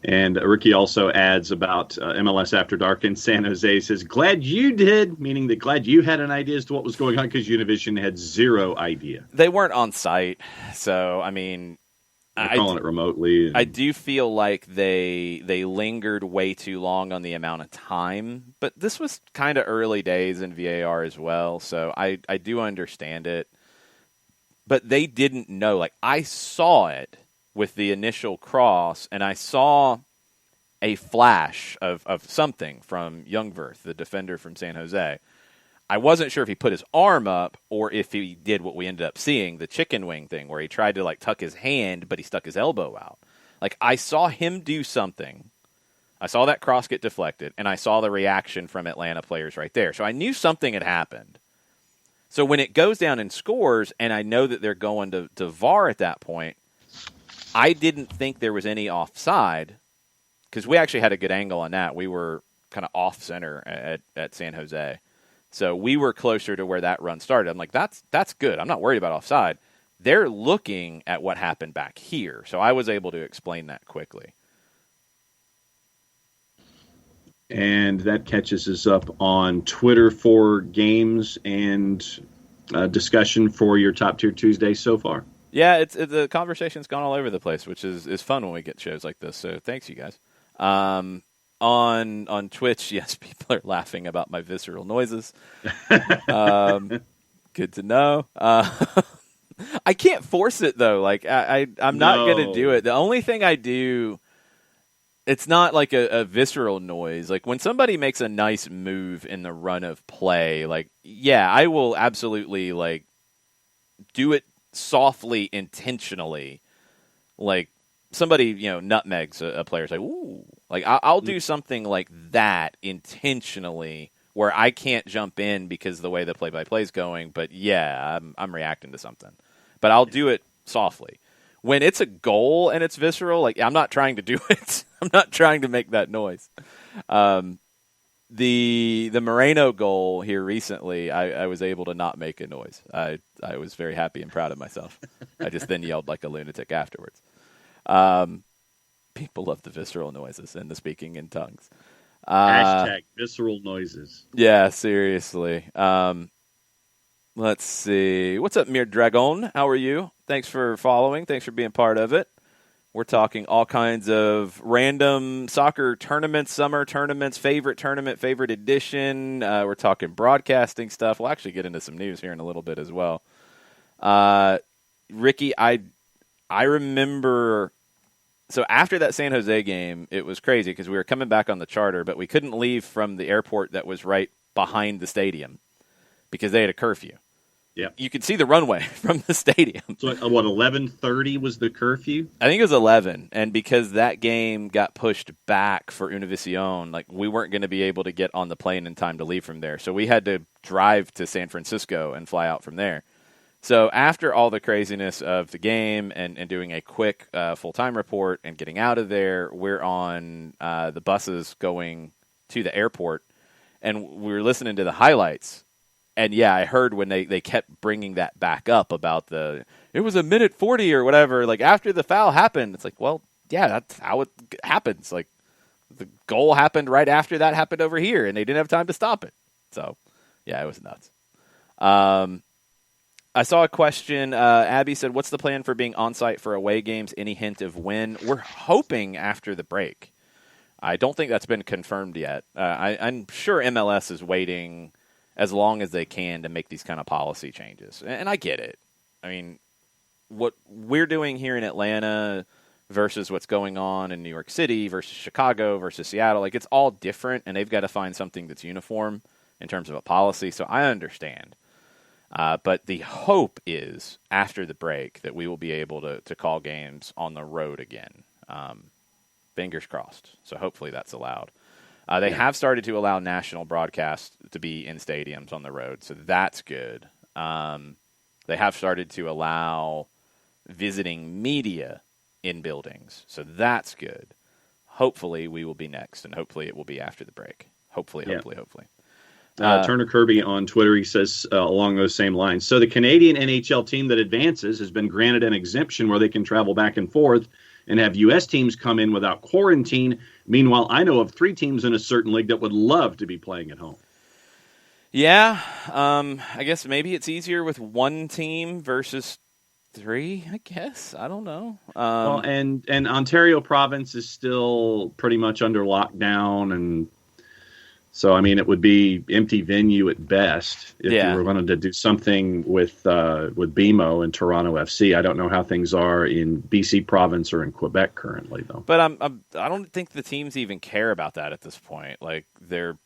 And Ricky also adds about MLS After Dark in San Jose. He says, glad you did, meaning that glad you had an idea as to what was going on because Univision had zero idea. They weren't on site, so, I mean... They're calling it remotely. I do feel like they lingered way too long on the amount of time, but this was kind of early days in VAR as well, so I do understand it. But they didn't know. Like, I saw it with the initial cross, and I saw a flash of something from Youngverth, the defender from San Jose. I wasn't sure if he put his arm up or if he did what we ended up seeing, the chicken wing thing, where he tried to, like, tuck his hand, but he stuck his elbow out. Like, I saw him do something. I saw that cross get deflected, and I saw the reaction from Atlanta players right there. So I knew something had happened. So when it goes down and scores, and I know that they're going to VAR at that point, I didn't think there was any offside because we actually had a good angle on that. We were kind of off-center at San Jose. So we were closer to where that run started. I'm like, that's good. I'm not worried about offside. They're looking at what happened back here. So I was able to explain that quickly. And that catches us up on Twitter for games and discussion for your Top Tier Tuesday so far. Yeah, the conversation's gone all over the place, which is fun when we get shows like this. So thanks, you guys. On Twitch, yes, people are laughing about my visceral noises. Good to know. I can't force it, though. Like, I'm not going to do it. The only thing I do, it's not like a visceral noise. Like, when somebody makes a nice move in the run of play, like, yeah, I will absolutely, like, do it softly, intentionally. Like, somebody, nutmegs a player, like, ooh. Like, I'll do something like that intentionally where I can't jump in because of the way the play-by-play is going. But, yeah, I'm reacting to something. But I'll do it softly. When it's a goal and it's visceral, like, I'm not trying to do it. I'm not trying to make that noise. The Moreno goal here recently, I was able to not make a noise. I was very happy and proud of myself. I just then yelled like a lunatic afterwards. People love the visceral noises and the speaking in tongues. Hashtag visceral noises. Yeah, seriously. Let's see. What's up, Mir Dragon? How are you? Thanks for following. Thanks for being part of it. We're talking all kinds of random soccer tournaments, summer tournaments, favorite edition. We're talking broadcasting stuff. We'll actually get into some news here in a little bit as well. Ricky, I remember... So after that San Jose game, it was crazy because we were coming back on the charter, but we couldn't leave from the airport that was right behind the stadium because they had a curfew. Yeah, you could see the runway from the stadium. So what, 11:30 was the curfew? I think it was 11, and because that game got pushed back for Univision, like we weren't going to be able to get on the plane in time to leave from there. So we had to drive to San Francisco and fly out from there. So after all the craziness of the game and doing a quick full-time report and getting out of there, we're on the buses going to the airport, and we were listening to the highlights. And, yeah, I heard when they kept bringing that back up about it was a minute 40 or whatever. Like, after the foul happened, it's like, well, yeah, that's how it happens. Like, the goal happened right after that happened over here, and they didn't have time to stop it. So, yeah, it was nuts. I saw a question. Abby said, what's the plan for being on-site for away games? Any hint of when? We're hoping after the break. I don't think that's been confirmed yet. I'm sure MLS is waiting as long as they can to make these kind of policy changes. And I get it. I mean, what we're doing here in Atlanta versus what's going on in New York City versus Chicago versus Seattle, like, it's all different, and they've got to find something that's uniform in terms of a policy. So I understand. But the hope is, after the break, that we will be able to call games on the road again. Fingers crossed. So hopefully that's allowed. They have started to allow national broadcasts to be in stadiums on the road, so that's good. They have started to allow visiting media in buildings, so that's good. Hopefully we will be next, and hopefully it will be after the break. Hopefully. Turner Kirby on Twitter, he says along those same lines. So the Canadian NHL team that advances has been granted an exemption where they can travel back and forth and have U.S. teams come in without quarantine. Meanwhile, I know of 3 teams in a certain league that would love to be playing at home. Yeah, I guess maybe it's easier with 1 team versus 3, I guess. I don't know. Well, and Ontario province is still pretty much under lockdown, and so, I mean, it would be empty venue at best if you were going to do something with BMO and Toronto FC. I don't know how things are in BC province or in Quebec currently, though. But I don't think the teams even care about that at this point. Like, they're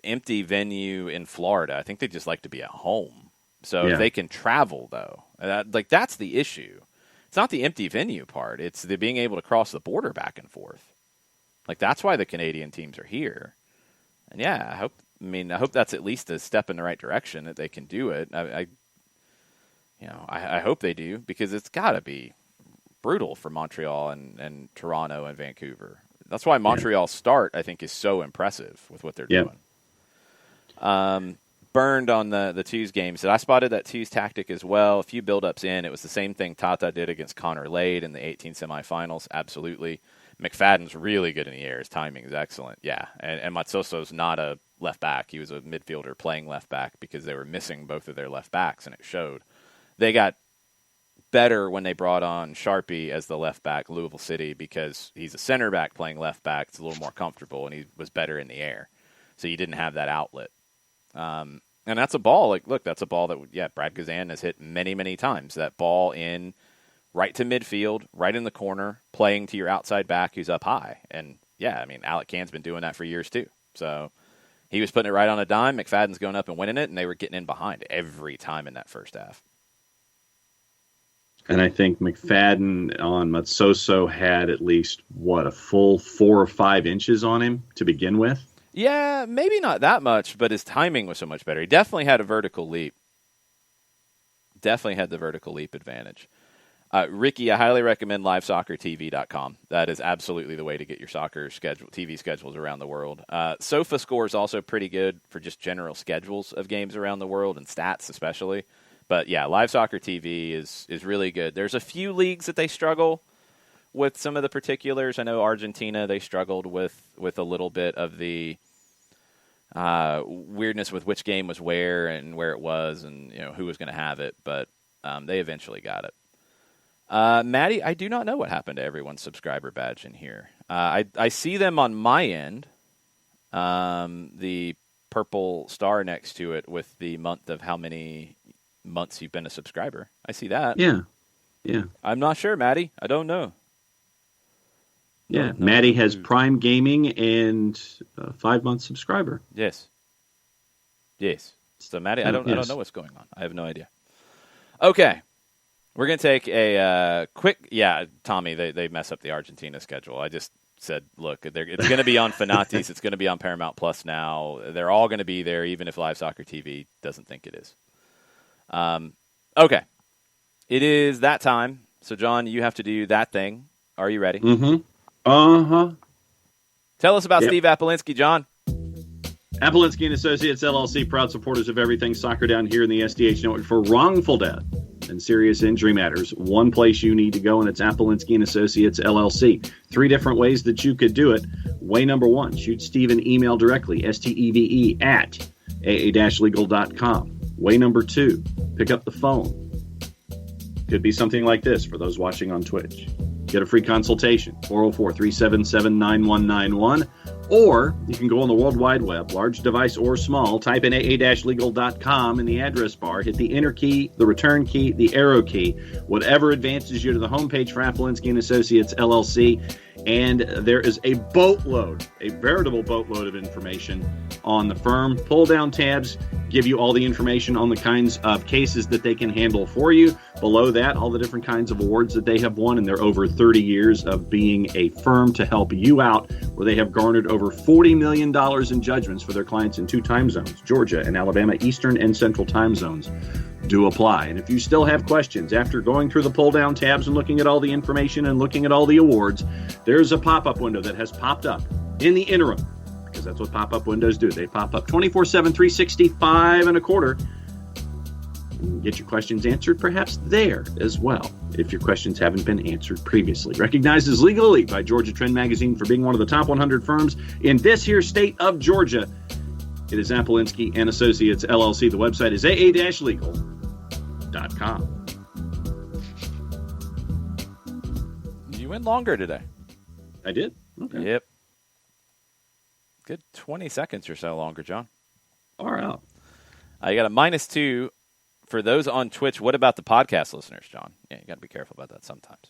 empty venue in Florida. I think they just like to be at home. So if they can travel, though, that's the issue. It's not the empty venue part. It's the being able to cross the border back and forth. Like, that's why the Canadian teams are here. And yeah, I hope that's at least a step in the right direction that they can do it. I hope they do, because it's got to be brutal for Montreal and Toronto and Vancouver. That's why Montreal's start, I think, is so impressive with what they're doing. Burned on the Twos game said, I spotted that Twos tactic as well. A few build-ups in. It was the same thing Tata did against Connor Lade in the 18 semifinals. Absolutely. McFadden's really good in the air. His timing is excellent. Yeah, and Matsoso's not a left back. He was a midfielder playing left back because they were missing both of their left backs, and it showed. They got better when they brought on Sharpie as the left back, Louisville City, because he's a center back playing left back. It's a little more comfortable, and he was better in the air. So you didn't have that outlet. And that's a ball. Like, look, that's a ball that, Brad Kazan has hit many, many times. That ball in right to midfield, right in the corner, playing to your outside back who's up high. And, Alec Cann's been doing that for years too. So he was putting it right on a dime. McFadden's going up and winning it, and they were getting in behind every time in that first half. And I think McFadden on Matsoso had at least, a full 4 or 5 inches on him to begin with? Yeah, maybe not that much, but his timing was so much better. He definitely had a vertical leap. Definitely had the vertical leap advantage. Ricky, I highly recommend livesoccertv.com. That is absolutely the way to get your soccer TV schedules around the world. SofaScore is also pretty good for just general schedules of games around the world and stats especially. But yeah, Live Soccer TV is really good. There's a few leagues that they struggle with some of the particulars. I know Argentina, they struggled with a little bit of the weirdness with which game was where and where it was and who was going to have it. But they eventually got it. Maddie, I do not know what happened to everyone's subscriber badge in here. I see them on my end, the purple star next to it with the month of how many months you've been a subscriber. I see that. Yeah. I'm not sure, Maddie. I don't know. Yeah, no, Maddie has Prime Gaming and a 5-month subscriber. Yes. So, Maddie, I don't know what's going on. I have no idea. Okay. We're going to take a quick... Yeah, Tommy, they mess up the Argentina schedule. I just said, look, it's going to be on Fanati's. It's going to be on Paramount Plus now. They're all going to be there, even if Live Soccer TV doesn't think it is. Okay. It is that time. So, John, you have to do that thing. Are you ready? Mm-hmm. Uh-huh. Tell us about Steve Apolinski, John. Apolinski and Associates, LLC, proud supporters of everything soccer down here in the SDH network for wrongful death and serious injury matters. One place you need to go, and it's Apolinski and Associates, LLC. 3 different ways that you could do it. Way number 1, shoot Steve an email directly, steve@aa-legal.com. Way number 2, Pick up the phone. Could be something like this for those watching on Twitch. Get a free consultation, 404-377-9191. Or you can go on the World Wide Web, large device or small, type in aa-legal.com in the address bar, hit the enter key, the return key, the arrow key, whatever advances you to the homepage for Appolinsky & Associates, LLC. And there is a boatload, a veritable boatload of information on the firm. Pull-down tabs give you all the information on the kinds of cases that they can handle for you. Below that, all the different kinds of awards that they have won in their over 30 years of being a firm to help you out, where they have garnered over $40 million in judgments for their clients in 2 time zones, Georgia and Alabama, Eastern and Central time zones. Do apply. And if you still have questions after going through the pull-down tabs and looking at all the information and looking at all the awards, there's a pop-up window that has popped up in the interim, because that's what pop-up windows do. They pop up 24/7, 365 and a quarter. Get your questions answered perhaps there as well, if your questions haven't been answered previously. Recognized as Legal Elite by Georgia Trend Magazine for being one of the top 100 firms in this here state of Georgia. It is Appolinsky & Associates, LLC. The website is aa-legal.com. You went longer today. I did? Okay. Yep. Good 20 seconds or so longer, John. Far out. You got a -2 for those on Twitch. What about the podcast listeners, John? Yeah, you got to be careful about that sometimes.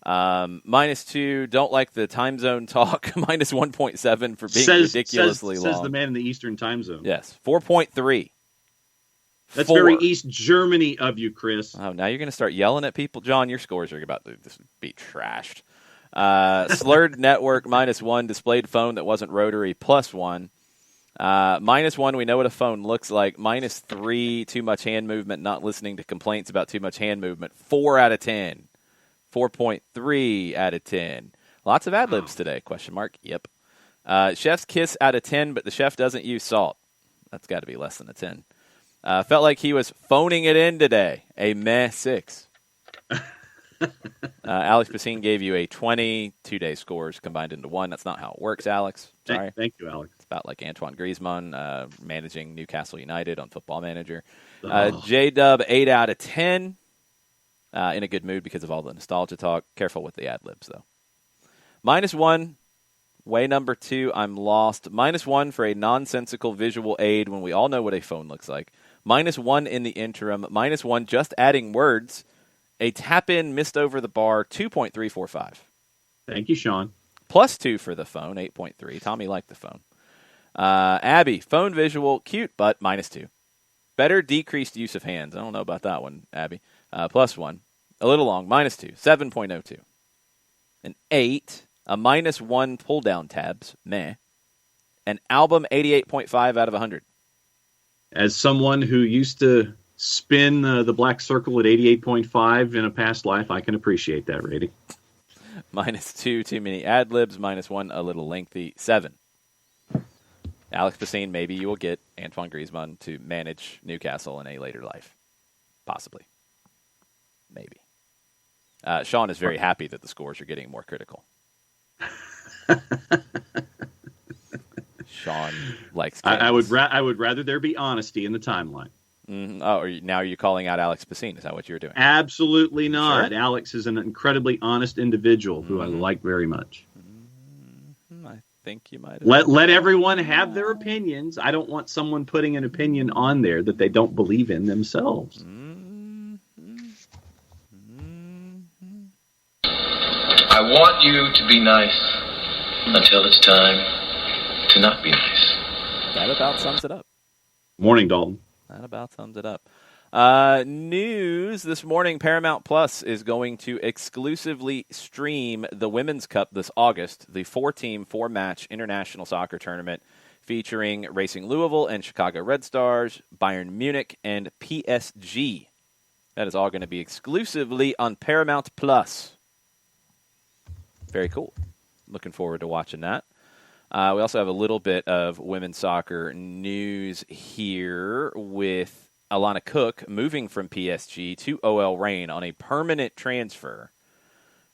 -2, don't like the time zone talk. -1.7 for being ridiculously long. Says the man in the Eastern time zone. Yes. 4.3. That's 4. Very East Germany of you, Chris. Oh, now you're going to start yelling at people? John, your scores are about to be trashed. Slurred network, -1. Displayed phone that wasn't rotary, +1. -1, we know what a phone looks like. -3, too much hand movement, not listening to complaints about too much hand movement. 4 out of 10. 4.3 out of 10. Lots of ad-libs today, question mark. Yep. Chef's kiss out of 10, but the chef doesn't use salt. That's got to be less than a 10. Felt like he was phoning it in today. A meh 6. Alex Bassine gave you a 20. 2-day scores combined into 1. That's not how it works, Alex. Sorry. Thank you, Alex. It's about like Antoine Griezmann managing Newcastle United on Football Manager. J-Dub, 8 out of 10. In a good mood because of all the nostalgia talk. Careful with the ad-libs, though. -1, way number 2, I'm lost. -1 for a nonsensical visual aid when we all know what a phone looks like. -1 in the interim. -1 just adding words. A tap-in missed over the bar, 2.345. Thank you, Sean. +2 for the phone, 8.3. Tommy liked the phone. Abby, phone visual, cute, but -2. Better decreased use of hands. I don't know about that one, Abby. +1. A little long, -2. 7.02. An 8. A -1 pull-down tabs. Meh. An album, 88.5 out of 100. As someone who used to spin the black circle at 88.5 in a past life, I can appreciate that rating. -2, too many ad-libs. -1, a little lengthy. 7. Alex Bassine, maybe you will get Antoine Griezmann to manage Newcastle in a later life. Possibly. Maybe. Sean is very happy that the scores are getting more critical. Sean likes chaos. I would rather there be honesty in the timeline. Mm-hmm. Oh, now are you calling out Alex Bassine? Is that what you're doing? Absolutely not. Sure. Alex is an incredibly honest individual who I like very much. I think you might have. Let everyone have their opinions. I don't want someone putting an opinion on there that they don't believe in themselves. I want you to be nice until it's time to not be nice. That about sums it up. Morning, Dalton. That about sums it up. News this morning, Paramount Plus is going to exclusively stream the Women's Cup this August, the 4-team, 4-match international soccer tournament featuring Racing Louisville and Chicago Red Stars, Bayern Munich, and PSG. That is all going to be exclusively on Paramount Plus. Very cool. Looking forward to watching that. We also have a little bit of women's soccer news here with Alana Cook moving from PSG to OL Reign on a permanent transfer.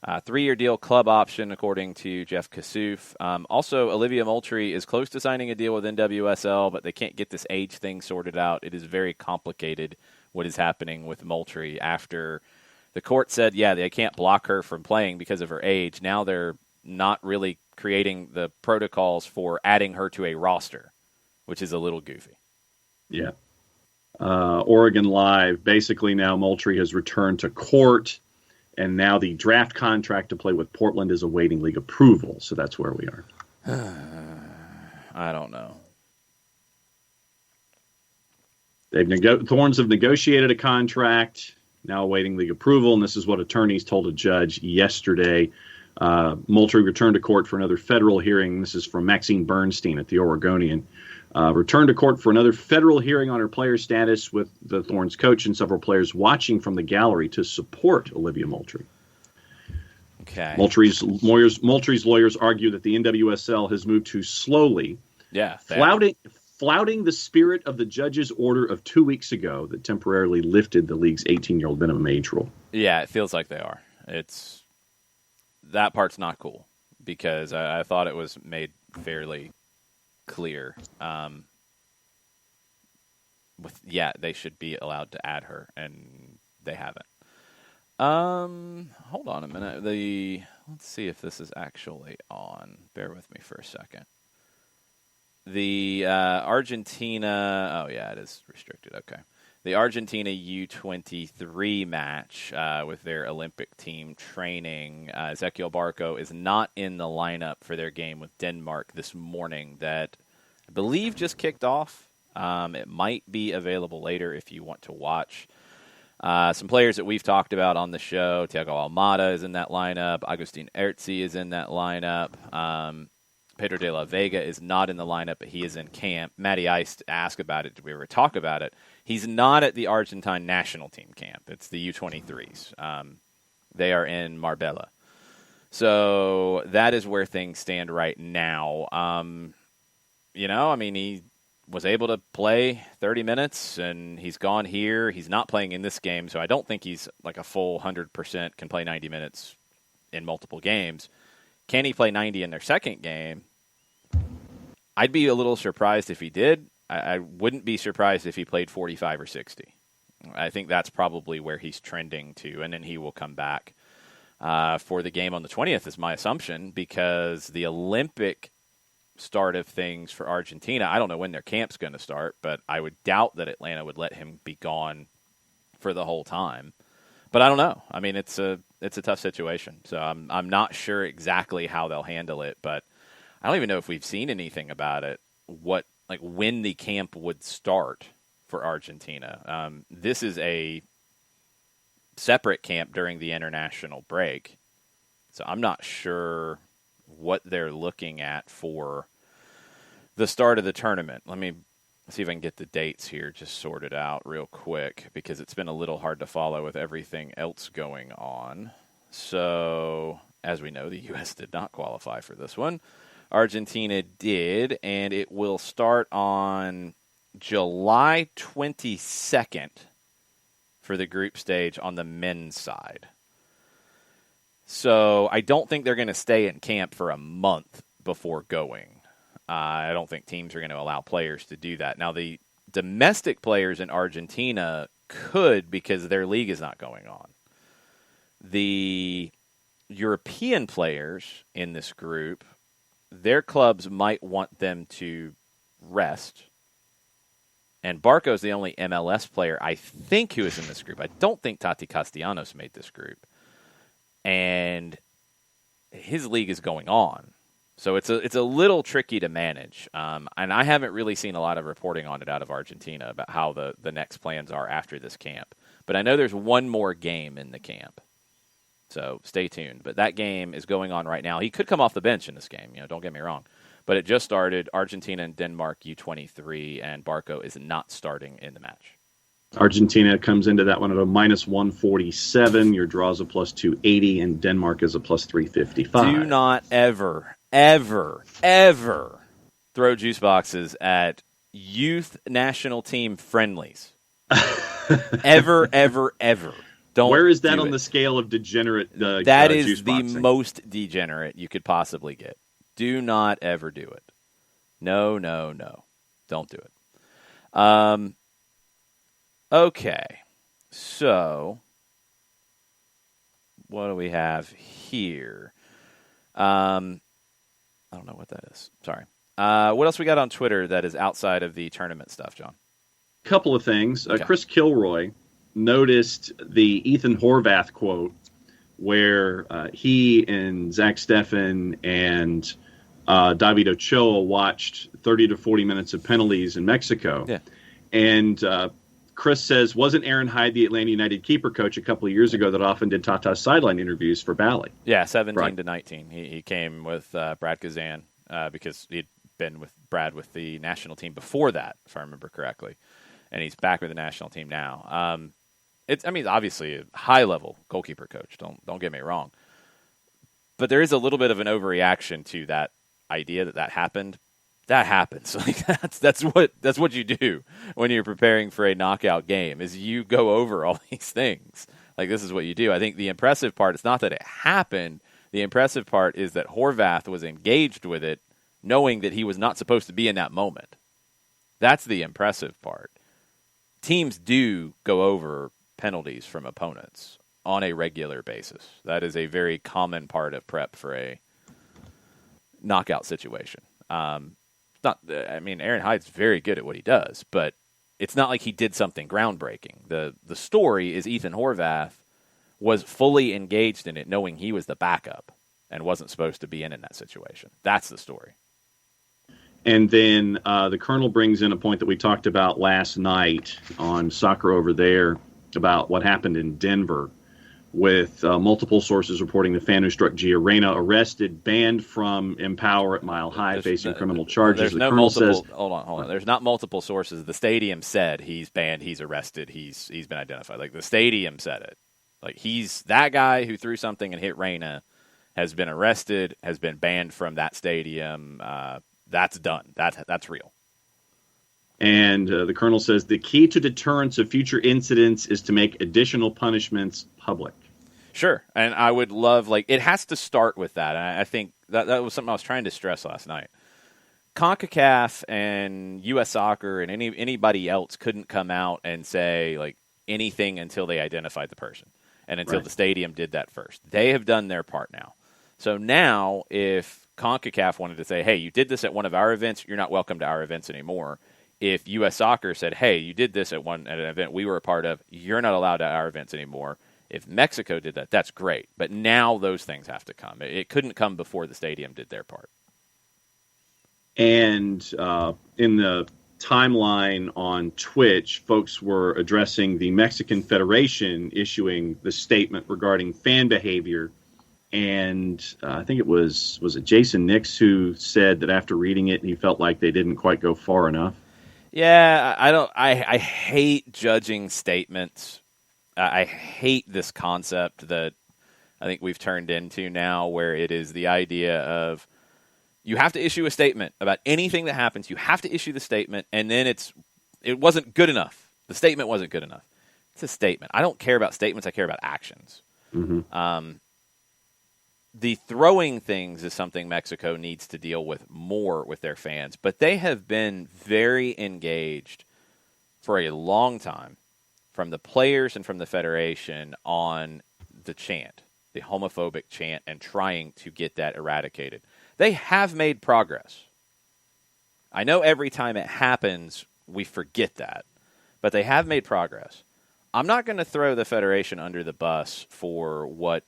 3-year deal, club option, according to Jeff Kassouf. Also, Olivia Moultrie is close to signing a deal with NWSL, but they can't get this age thing sorted out. It is very complicated what is happening with Moultrie after the court said, yeah, they can't block her from playing because of her age. Now they're not really creating the protocols for adding her to a roster, which is a little goofy. Yeah. Oregon Live. Basically, now Moultrie has returned to court, and now the draft contract to play with Portland is awaiting league approval. So that's where we are. I don't know. Thorns have negotiated a contract, now awaiting league approval, and this is what attorneys told a judge yesterday. Moultrie returned to court for another federal hearing. This is from Maxine Bernstein at the Oregonian. Returned to court for another federal hearing on her player status, with the Thorns coach and several players watching from the gallery to support Olivia Moultrie. Okay. Moultrie's lawyers argue that the NWSL has moved too slowly, flouting the spirit of the judge's order of 2 weeks ago that temporarily lifted the league's 18-year-old minimum age rule. Yeah, it feels like they are. That part's not cool, because I thought it was made fairly clear. They should be allowed to add her, and they haven't. Hold on a minute. Let's see if this is actually on. Bear with me for a second. The Argentina. Oh yeah, it is restricted. Okay. The Argentina U23 match with their Olympic team training. Ezequiel Barco is not in the lineup for their game with Denmark this morning that I believe just kicked off. It might be available later if you want to watch. Some players that we've talked about on the show. Thiago Almada is in that lineup. Agustin Ertzi is in that lineup. Pedro de la Vega is not in the lineup, but he is in camp. Matty Ice asked about it. Did we ever talk about it? He's not at the Argentine national team camp. It's the U23s. They are in Marbella. So that is where things stand right now. He was able to play 30 minutes, and he's gone here. He's not playing in this game, so I don't think he's like a full 100%, can play 90 minutes in multiple games. Can he play 90 in their second game? I'd be a little surprised if he did. I wouldn't be surprised if he played 45 or 60. I think that's probably where he's trending to, and then he will come back for the game on the 20th is my assumption, because the Olympic start of things for Argentina, I don't know when their camp's going to start, but I would doubt that Atlanta would let him be gone for the whole time. But I don't know. I mean, it's a tough situation, so I'm not sure exactly how they'll handle it, but I don't even know if we've seen anything about it, when the camp would start for Argentina. This is a separate camp during the international break, so I'm not sure what they're looking at for the start of the tournament. Let me see if I can get the dates here just sorted out real quick, because it's been a little hard to follow with everything else going on. So, as we know, the U.S. did not qualify for this one. Argentina did, and it will start on July 22nd for the group stage on the men's side. So I don't think they're going to stay in camp for a month before going. I don't think teams are going to allow players to do that. Now, the domestic players in Argentina could, because their league is not going on. The European players in this group, their clubs might want them to rest. And Barco's the only MLS player, I think, who is in this group. I don't think Tati Castellanos made this group. And his league is going on. So it's a little tricky to manage. And I haven't really seen a lot of reporting on it out of Argentina about how the next plans are after this camp. But I know there's one more game in the camp. So stay tuned. But that game is going on right now. He could come off the bench in this game, don't get me wrong. But it just started, Argentina and Denmark U23, and Barco is not starting in the match. Argentina comes into that one at a minus 147. Your draw is a plus 280, and Denmark is a plus 355. Do not ever, ever, ever throw juice boxes at youth national team friendlies. Ever, ever, ever. Don't. Where is that on the scale of degenerate? That is juice the boxing? most degenerate you could possibly get. Do not ever do it. No. Don't do it. Okay. So, what do we have here? I don't know what that is. Sorry. What else we got on Twitter that is outside of the tournament stuff, John? Couple of things. Okay. Chris Kilroy noticed the Ethan Horvath quote where he and Zach Steffen and David Ochoa watched 30 to 40 minutes of penalties in Mexico. Yeah. And Chris says, wasn't Aaron Hyde the Atlanta United keeper coach a couple of years ago that often did Tata's sideline interviews for Bally? Yeah, 17 right. to 19. He came with Brad Kazan because he'd been with Brad with the national team before that, if I remember correctly. And he's back with the national team now. It's obviously a high-level goalkeeper coach. Don't get me wrong. But there is a little bit of an overreaction to that idea that happened. That happens. Like that's what you do when you're preparing for a knockout game. Is you go over all these things. Like this is what you do. I think the impressive part is not that it happened. The impressive part is that Horvath was engaged with it, knowing that he was not supposed to be in that moment. That's the impressive part. Teams do go over penalties from opponents on a regular basis. That is a very common part of prep for a knockout situation. Aaron Hyde's very good at what he does, but it's not like he did something groundbreaking. The story is Ethan Horvath was fully engaged in it, knowing he was the backup and wasn't supposed to be in that situation. That's the story. And then the Colonel brings in a point that we talked about last night on Soccer Over There about what happened in Denver with multiple sources reporting the fan who struck Gio Reyna arrested, banned from Empower at Mile High, facing criminal charges. The Colonel says, hold on. There's not multiple sources. The stadium said he's banned, he's arrested, he's been identified. Like the stadium said it. Like he's that guy who threw something and hit Reyna has been arrested, has been banned from that stadium. That's done. That's real. And the Colonel says the key to deterrence of future incidents is to make additional punishments public. Sure. And I would love, it has to start with that. And I think that was something I was trying to stress last night. CONCACAF and U.S. Soccer and anybody else couldn't come out and say, anything until they identified the person and until the stadium did that first. They have done their part now. So now if CONCACAF wanted to say, hey, you did this at one of our events, you're not welcome to our events anymore. If U.S. Soccer said, hey, you did this at an event we were a part of, you're not allowed at our events anymore. If Mexico did that, that's great. But now those things have to come. It couldn't come before the stadium did their part. And in the timeline on Twitch, folks were addressing the Mexican Federation issuing the statement regarding fan behavior. And I think it was it Jason Nix who said that after reading it, he felt like they didn't quite go far enough. Yeah, I hate judging statements. I hate this concept that I think we've turned into now where it is the idea of you have to issue a statement about anything that happens. You have to issue the statement, and then it wasn't good enough. The statement wasn't good enough. It's a statement. I don't care about statements. I care about actions. Mm-hmm. The throwing things is something Mexico needs to deal with more with their fans, but they have been very engaged for a long time from the players and from the federation on the chant, the homophobic chant, and trying to get that eradicated. They have made progress. I know every time it happens, we forget that, but they have made progress. I'm not going to throw the federation under the bus for what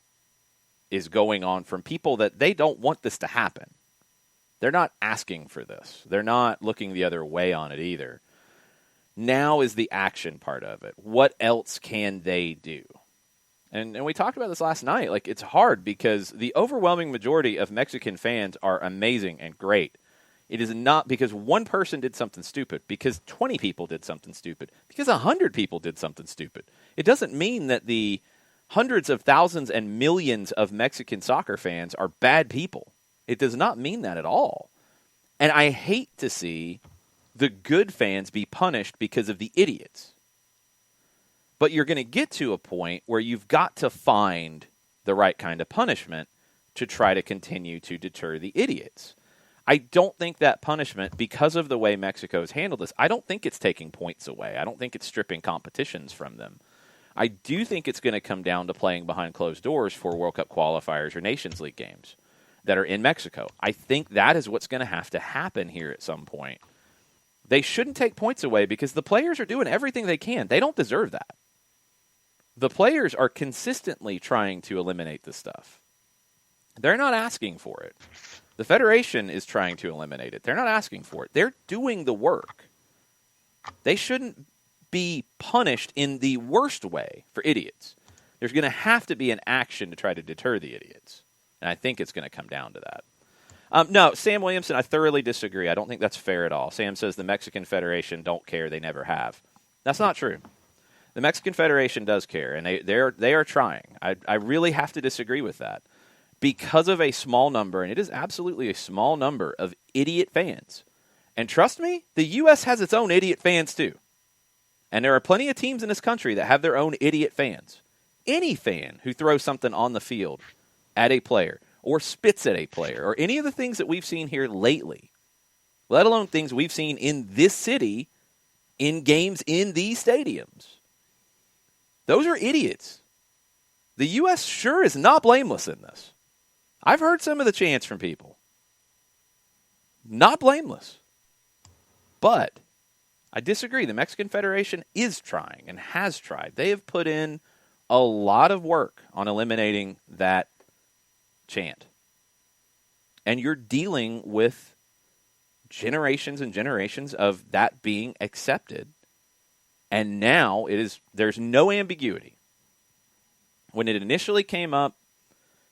is going on from people that they don't want this to happen. They're not asking for this. They're not looking the other way on it either. Now is the action part of it. What else can they do? And we talked about this last night. It's hard because the overwhelming majority of Mexican fans are amazing and great. It is not because one person did something stupid, because 20 people did something stupid, because 100 people did something stupid. It doesn't mean that the hundreds of thousands and millions of Mexican soccer fans are bad people. It does not mean that at all. And I hate to see the good fans be punished because of the idiots. But you're going to get to a point where you've got to find the right kind of punishment to try to continue to deter the idiots. I don't think that punishment, because of the way Mexico's handled this, I don't think it's taking points away. I don't think it's stripping competitions from them. I do think it's going to come down to playing behind closed doors for World Cup qualifiers or Nations League games that are in Mexico. I think that is what's going to happen here at some point. They shouldn't take points away because the players are doing everything they can. They don't deserve that. The players are consistently trying to eliminate this stuff. They're not asking for it. The Federation is trying to eliminate it. They're not asking for it. They're doing the work. They shouldn't be punished in the worst way for idiots. There's going to have to be an action to try to deter the idiots. And I think it's going to come down to that. No, Sam Williamson, I thoroughly disagree. I don't think that's fair at all. Sam says the Mexican Federation don't care. They never have. That's not true. The Mexican Federation does care, and they are trying. I really have to disagree with that. Because of a small number, and it is absolutely a small number of idiot fans. And trust me, the U.S. has its own idiot fans too. And there are plenty of teams in this country that have their own idiot fans. Any fan who throws something on the field at a player or spits at a player or any of the things that we've seen here lately, let alone things we've seen in this city in games in these stadiums, those are idiots. The U.S. sure is not blameless in this. I've heard some of the chants from people. Not blameless. But I disagree. The Mexican Federation is trying and has tried. They have put in a lot of work on eliminating that chant. And you're dealing with generations and generations of that being accepted. And now there's no ambiguity. When it initially came up,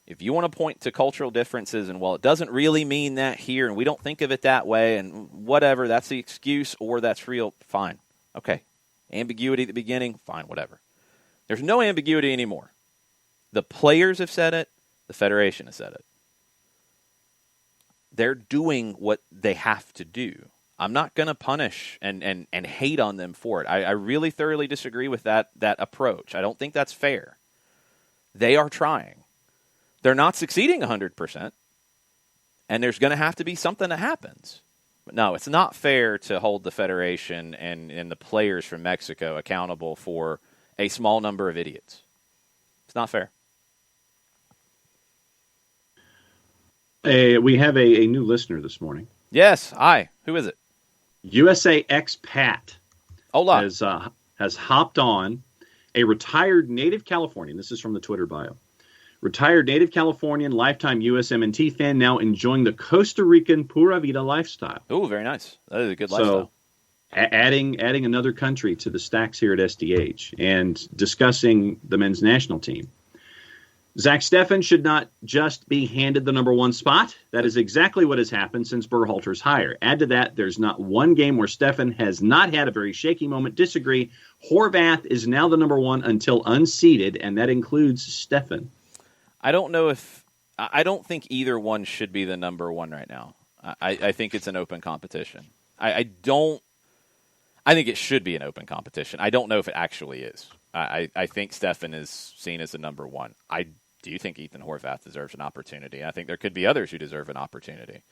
if you want to point to cultural differences and, well, it doesn't really mean that here and we don't think of it that way and whatever, that's the excuse or that's real, fine. Okay. Ambiguity at the beginning, fine, whatever. There's no ambiguity anymore. The players have said it. The Federation has said it. They're doing what they have to do. I'm not going to punish and hate on them for it. I really thoroughly disagree with that approach. I don't think that's fair. They are trying. They're not succeeding 100%, and there's going to have to be something that happens. But no, it's not fair to hold the Federation and the players from Mexico accountable for a small number of idiots. It's not fair. We have a new listener this morning. Yes. Hi. Who is it? USA Expat Hola. has hopped on. A retired native Californian. This is from the Twitter bio. Retired native Californian, lifetime USMNT fan, now enjoying the Costa Rican Pura Vida lifestyle. Oh, very nice. That is a good lifestyle. Adding another country to the stacks here at SDH and discussing the men's national team. Zach Steffen should not just be handed the number one spot. That is exactly what has happened since Berhalter's hire. Add to that, there's not one game where Steffen has not had a very shaky moment. Disagree. Horvath is now the number one until unseated, and that includes Steffen. I don't think either one should be the number one right now. I think it's an open competition. I think it should be an open competition. I don't know if it actually is. I think Steffen is seen as the number one. I do think Ethan Horvath deserves an opportunity. I think there could be others who deserve an opportunity.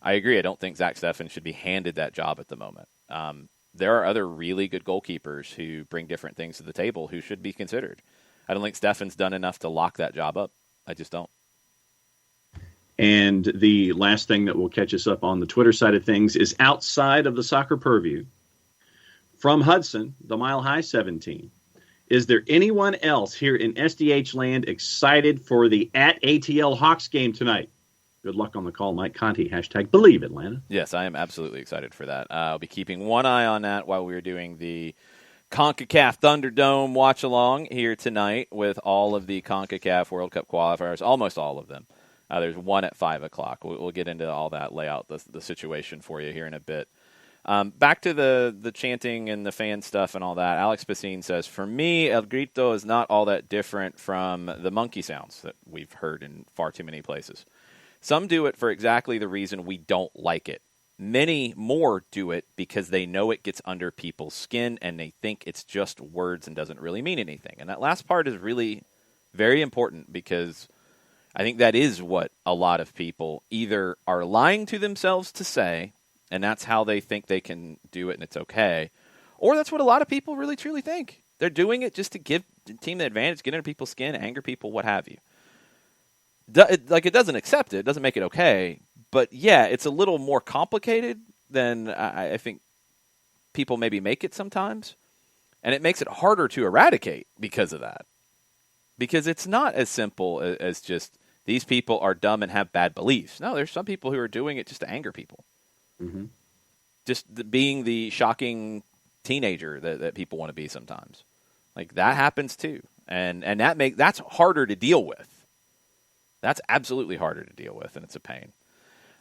I agree. I don't think Zach Steffen should be handed that job at the moment. There are other really good goalkeepers who bring different things to the table who should be considered. I don't think Steffen's done enough to lock that job up. I just don't. And the last thing that will catch us up on the Twitter side of things is outside of the soccer purview. From Hudson, the Mile High 17. Is there anyone else here in SDH land excited for the @ATL Hawks game tonight? Good luck on the call, Mike Conti. #Believe Atlanta. Yes, I am absolutely excited for that. I'll be keeping one eye on that while we're doing the CONCACAF Thunderdome watch-along here tonight with all of the CONCACAF World Cup qualifiers, almost all of them. There's one at 5 o'clock. We'll get into all that, lay out the situation for you here in a bit. Back to the chanting and the fan stuff and all that. Alex Pacine says, for me, El Grito is not all that different from the monkey sounds that we've heard in far too many places. Some do it for exactly the reason we don't like it. Many more do it because they know it gets under people's skin and they think it's just words and doesn't really mean anything. And that last part is really very important because I think that is what a lot of people either are lying to themselves to say, and that's how they think they can do it and it's okay, or that's what a lot of people really truly think. They're doing it just to give the team the advantage, get under people's skin, anger people, what have you. It doesn't accept it. It doesn't make it okay. But, yeah, it's a little more complicated than I think people maybe make it sometimes. And it makes it harder to eradicate because of that. Because it's not as simple as just these people are dumb and have bad beliefs. No, there's some people who are doing it just to anger people. Mm-hmm. Just being the shocking teenager that people want to be sometimes. Like, that happens too. And that's harder to deal with. That's absolutely harder to deal with, and it's a pain.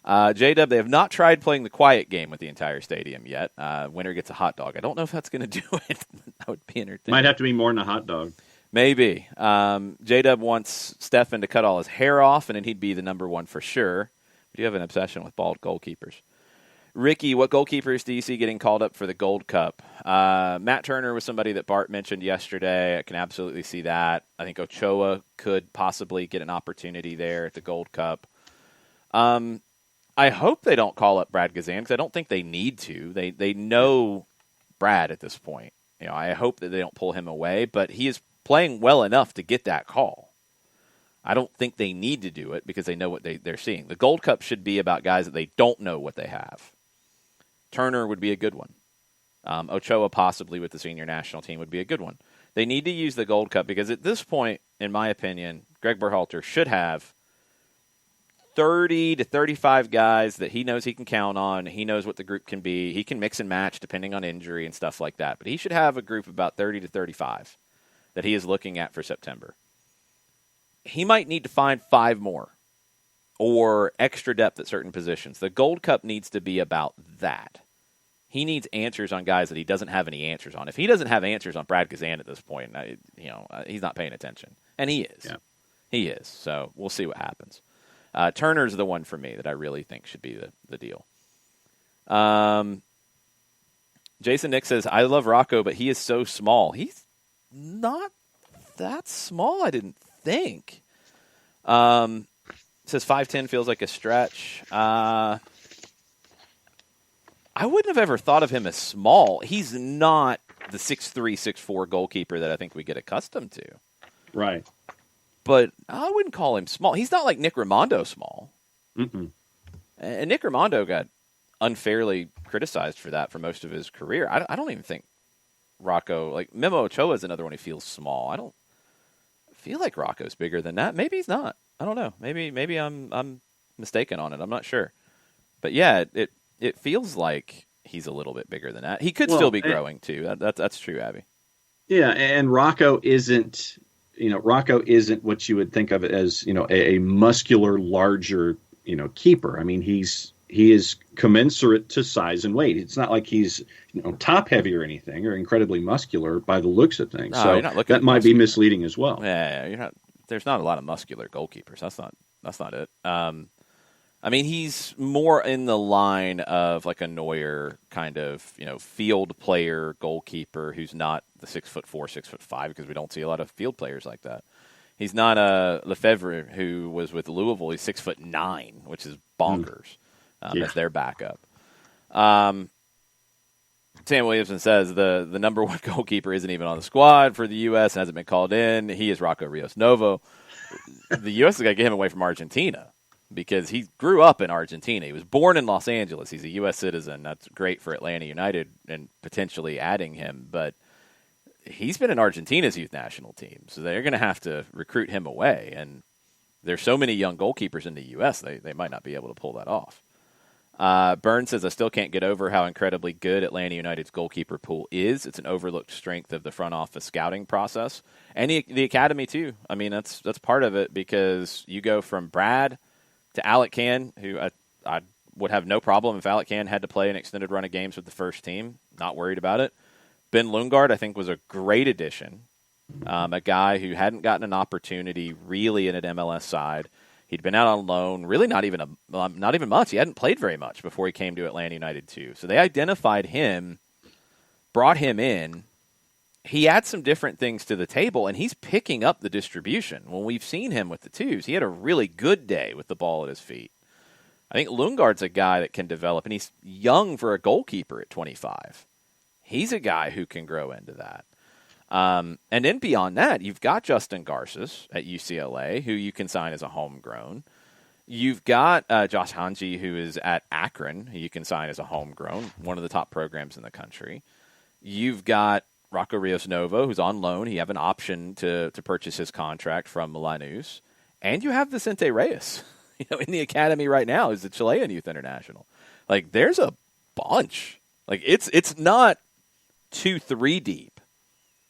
J-Dub, they have not tried playing the quiet game with the entire stadium yet. Winner gets a hot dog. I don't know if that's going to do it. That would be entertaining. Might have to be more than a hot dog. Maybe. J-Dub wants Stefan to cut all his hair off, and then he'd be the number one for sure. We do have an obsession with bald goalkeepers. Ricky, what goalkeepers do you see getting called up for the Gold Cup? Matt Turner was somebody that Bart mentioned yesterday. I can absolutely see that. I think Ochoa could possibly get an opportunity there at the Gold Cup. I hope they don't call up Brad Gazan because I don't think they need to. They know Brad at this point. I hope that they don't pull him away, but he is playing well enough to get that call. I don't think they need to do it because they know what they're seeing. The Gold Cup should be about guys that they don't know what they have. Turner would be a good one. Ochoa possibly with the senior national team would be a good one. They need to use the Gold Cup because at this point, in my opinion, Greg Berhalter should have 30 to 35 guys that he knows he can count on. He knows what the group can be. He can mix and match depending on injury and stuff like that. But he should have a group of about 30 to 35 that he is looking at for September. He might need to find 5 more or extra depth at certain positions. The Gold Cup needs to be about that. He needs answers on guys that he doesn't have any answers on. If he doesn't have answers on Brad Gazan at this point, he's not paying attention. And he is. Yeah. He is. So we'll see what happens. Turner's the one for me that I really think should be the deal. Jason Nick says, I love Rocco, but he is so small. He's not that small, I didn't think. Says 5'10" feels like a stretch. I wouldn't have ever thought of him as small. He's not the 6'3", 6'4" goalkeeper that I think we get accustomed to. Right. But I wouldn't call him small. He's not like Nick Raimondo small. Mm-mm. And Nick Raimondo got unfairly criticized for that for most of his career. I don't even think Rocco, like Memo Ochoa is another one who feels small. I don't feel like Rocco's bigger than that. Maybe he's not. I don't know. Maybe I'm mistaken on it. I'm not sure. But yeah, it feels like he's a little bit bigger than that. He could still be growing too. That's true, Abby. Yeah, and Rocco isn't what you would think of as, a muscular, larger, keeper. I mean, he is commensurate to size and weight. It's not like he's, top heavy or anything or incredibly muscular by the looks of things. No, so that might be misleading as well. Yeah, there's not a lot of muscular goalkeepers. That's not it. I mean, he's more in the line of like a Neuer kind of, field player goalkeeper who's not the 6'4", 6'5", because we don't see a lot of field players like that. He's not a Lefebvre who was with Louisville. He's 6'9", which is bonkers as their backup. Sam Williamson says the number one goalkeeper isn't even on the squad for the U.S. and hasn't been called in. He is Rocco Rios Novo. The U.S. has got to get him away from Argentina, because he grew up in Argentina. He was born in Los Angeles. He's a U.S. citizen. That's great for Atlanta United and potentially adding him. But he's been in Argentina's youth national team, so they're going to have to recruit him away. And there's so many young goalkeepers in the U.S., they might not be able to pull that off. Burns says, I still can't get over how incredibly good Atlanta United's goalkeeper pool is. It's an overlooked strength of the front office scouting process. And the academy, too. I mean, that's part of it, because you go from Brad to Alec Can, who I would have no problem if Alec Can had to play an extended run of games with the first team. Not worried about it. Ben Lundgaard, I think, was a great addition. A guy who hadn't gotten an opportunity really in an MLS side. He'd been out on loan, really not even much. He hadn't played very much before he came to Atlanta United too. So they identified him, brought him in. He adds some different things to the table, and he's picking up the distribution. When we've seen him with the twos, he had a really good day with the ball at his feet. I think Lundgaard's a guy that can develop, and he's young for a goalkeeper at 25. He's a guy who can grow into that. And then beyond that, you've got Justin Garces at UCLA, who you can sign as a homegrown. You've got Josh Hanji, who is at Akron, who you can sign as a homegrown, one of the top programs in the country. You've got Rocco Rios Novo, who's on loan. He have an option to purchase his contract from Lanús. And you have Vicente Reyes, in the academy right now, who's the Chilean Youth International. Like, there's a bunch. Like, it's not 2-3 deep.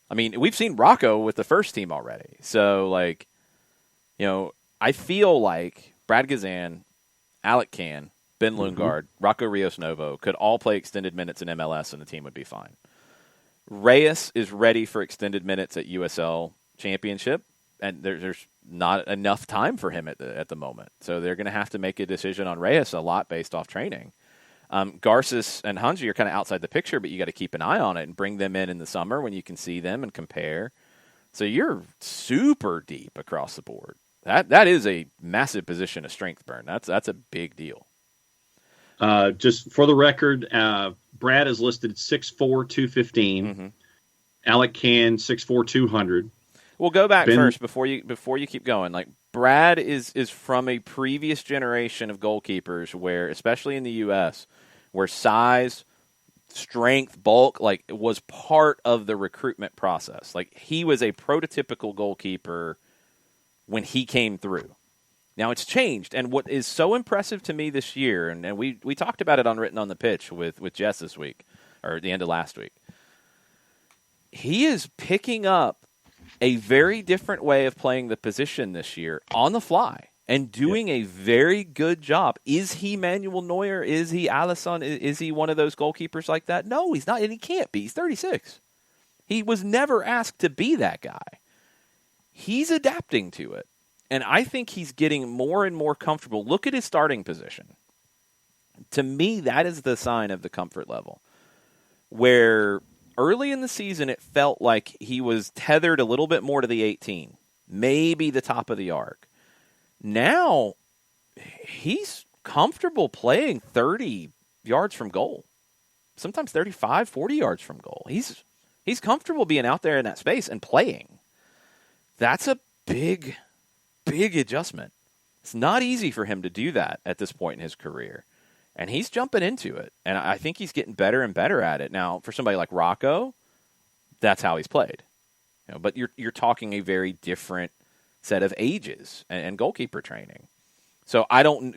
I mean, we've seen Rocco with the first team already. So, like, I feel like Brad Gazan, Alec Can, Ben Lundgaard, Rocco Rios Novo could all play extended minutes in MLS and the team would be fine. Reyes is ready for extended minutes at USL Championship, and there's not enough time for him at the moment. So they're going to have to make a decision on Reyes a lot based off training. Garces and Hanji are kind of outside the picture, but you got to keep an eye on it and bring them in the summer when you can see them and compare. So you're super deep across the board. That is a massive position of strength, Burn. That's a big deal. Just for the record, Brad is listed 6'4", 215. Mm-hmm. Alec Can 6'4", 200. Well, go back first before you keep going. Like, Brad is from a previous generation of goalkeepers where, especially in the U.S., where size, strength, bulk, like, was part of the recruitment process. Like, he was a prototypical goalkeeper when he came through. Now it's changed, and what is so impressive to me this year, and we talked about it on Written on the Pitch with Jess this week, or at the end of last week, he is picking up a very different way of playing the position this year on the fly and doing a very good job. Is he Manuel Neuer? Is he Alisson? Is he one of those goalkeepers like that? No, he's not, and he can't be. He's 36. He was never asked to be that guy. He's adapting to it. And I think he's getting more and more comfortable. Look at his starting position. To me, that is the sign of the comfort level. Where early in the season, it felt like he was tethered a little bit more to the 18. Maybe the top of the arc. Now, he's comfortable playing 30 yards from goal. Sometimes 35, 40 yards from goal. He's comfortable being out there in that space and playing. That's a big adjustment. It's not easy for him to do that at this point in his career. And he's jumping into it. And I think he's getting better and better at it. Now, for somebody like Rocco, that's how he's played. But you're talking a very different set of ages and goalkeeper training. So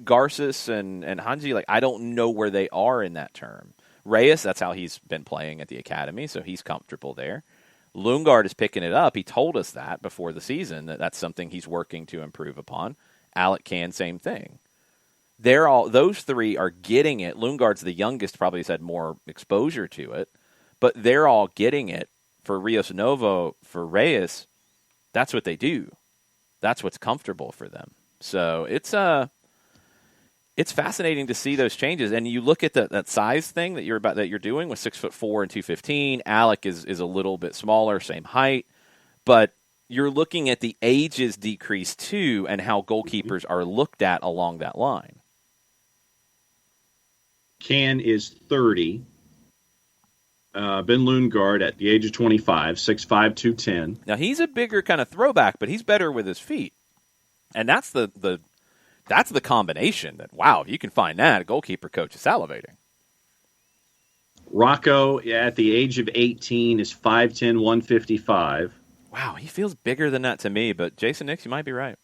Garces and Hanji, like, I don't know where they are in that term. Reyes, that's how he's been playing at the academy, so he's comfortable there. Lundgaard is picking it up. He told us that before the season, that's something he's working to improve upon. Alec Can, same thing. Those three are getting it. Lundgaard's the youngest, probably has had more exposure to it, but they're all getting it. For Rios Novo, for Reyes, that's what they do. That's what's comfortable for them. So it's fascinating to see those changes. And you look at that size thing that you're doing with 6'4" and 215. Alec is a little bit smaller, same height, but you're looking at the ages decrease too, and how goalkeepers are looked at along that line. Can is 30. Ben Lundgaard at the age of 25, 6'5", 210. Now he's a bigger kind of throwback, but he's better with his feet, and that's the combination that, wow, if you can find that, a goalkeeper coach is salivating. Rocco at the age of 18 is 5'10", 155. Wow, he feels bigger than that to me, but Jason Nix, you might be right.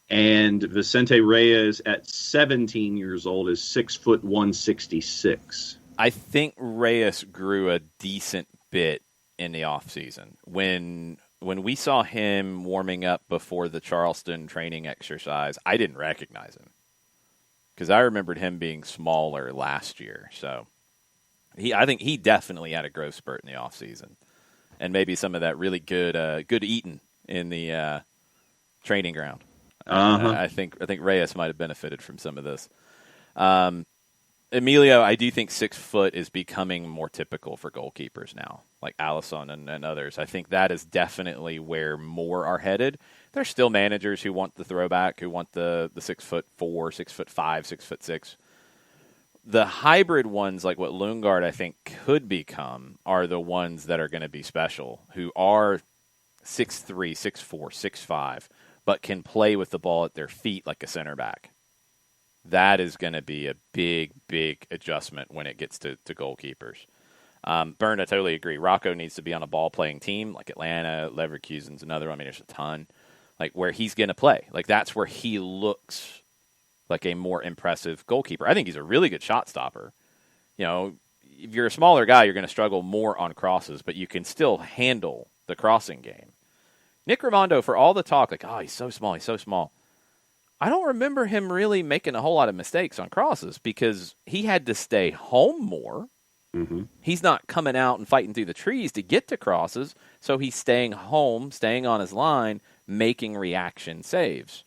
And Vicente Reyes at 17 years old is 6 foot 166. I think Reyes grew a decent bit in the offseason. When we saw him warming up before the Charleston training exercise, I didn't recognize him because I remembered him being smaller last year. So I think he definitely had a growth spurt in the offseason, and maybe some of that really good eating in the training ground. I think Reyes might have benefited from some of this. Emilio, I do think 6 foot is becoming more typical for goalkeepers now, like Alisson and others. I think that is definitely where more are headed. There's still managers who want the throwback, who want the 6'4", 6'5", 6'6". the hybrid ones, like what Lundgaard I think could become, are the ones that are going to be special, who are 6'3", 6'4", 6'5", but can play with the ball at their feet like a center back. That is going to be a big, big adjustment when it gets to goalkeepers. Bernd, I totally agree. Rocco needs to be on a ball-playing team like Atlanta, Leverkusen's another one. I mean, there's a ton. Like, where he's going to play. Like, that's where he looks like a more impressive goalkeeper. I think he's a really good shot stopper. You know, if you're a smaller guy, you're going to struggle more on crosses, but you can still handle the crossing game. Nick Rimando, for all the talk, like, oh, he's so small, he's so small. I don't remember him really making a whole lot of mistakes on crosses because he had to stay home more. Mm-hmm. He's not coming out and fighting through the trees to get to crosses, so he's staying home, staying on his line, making reaction saves.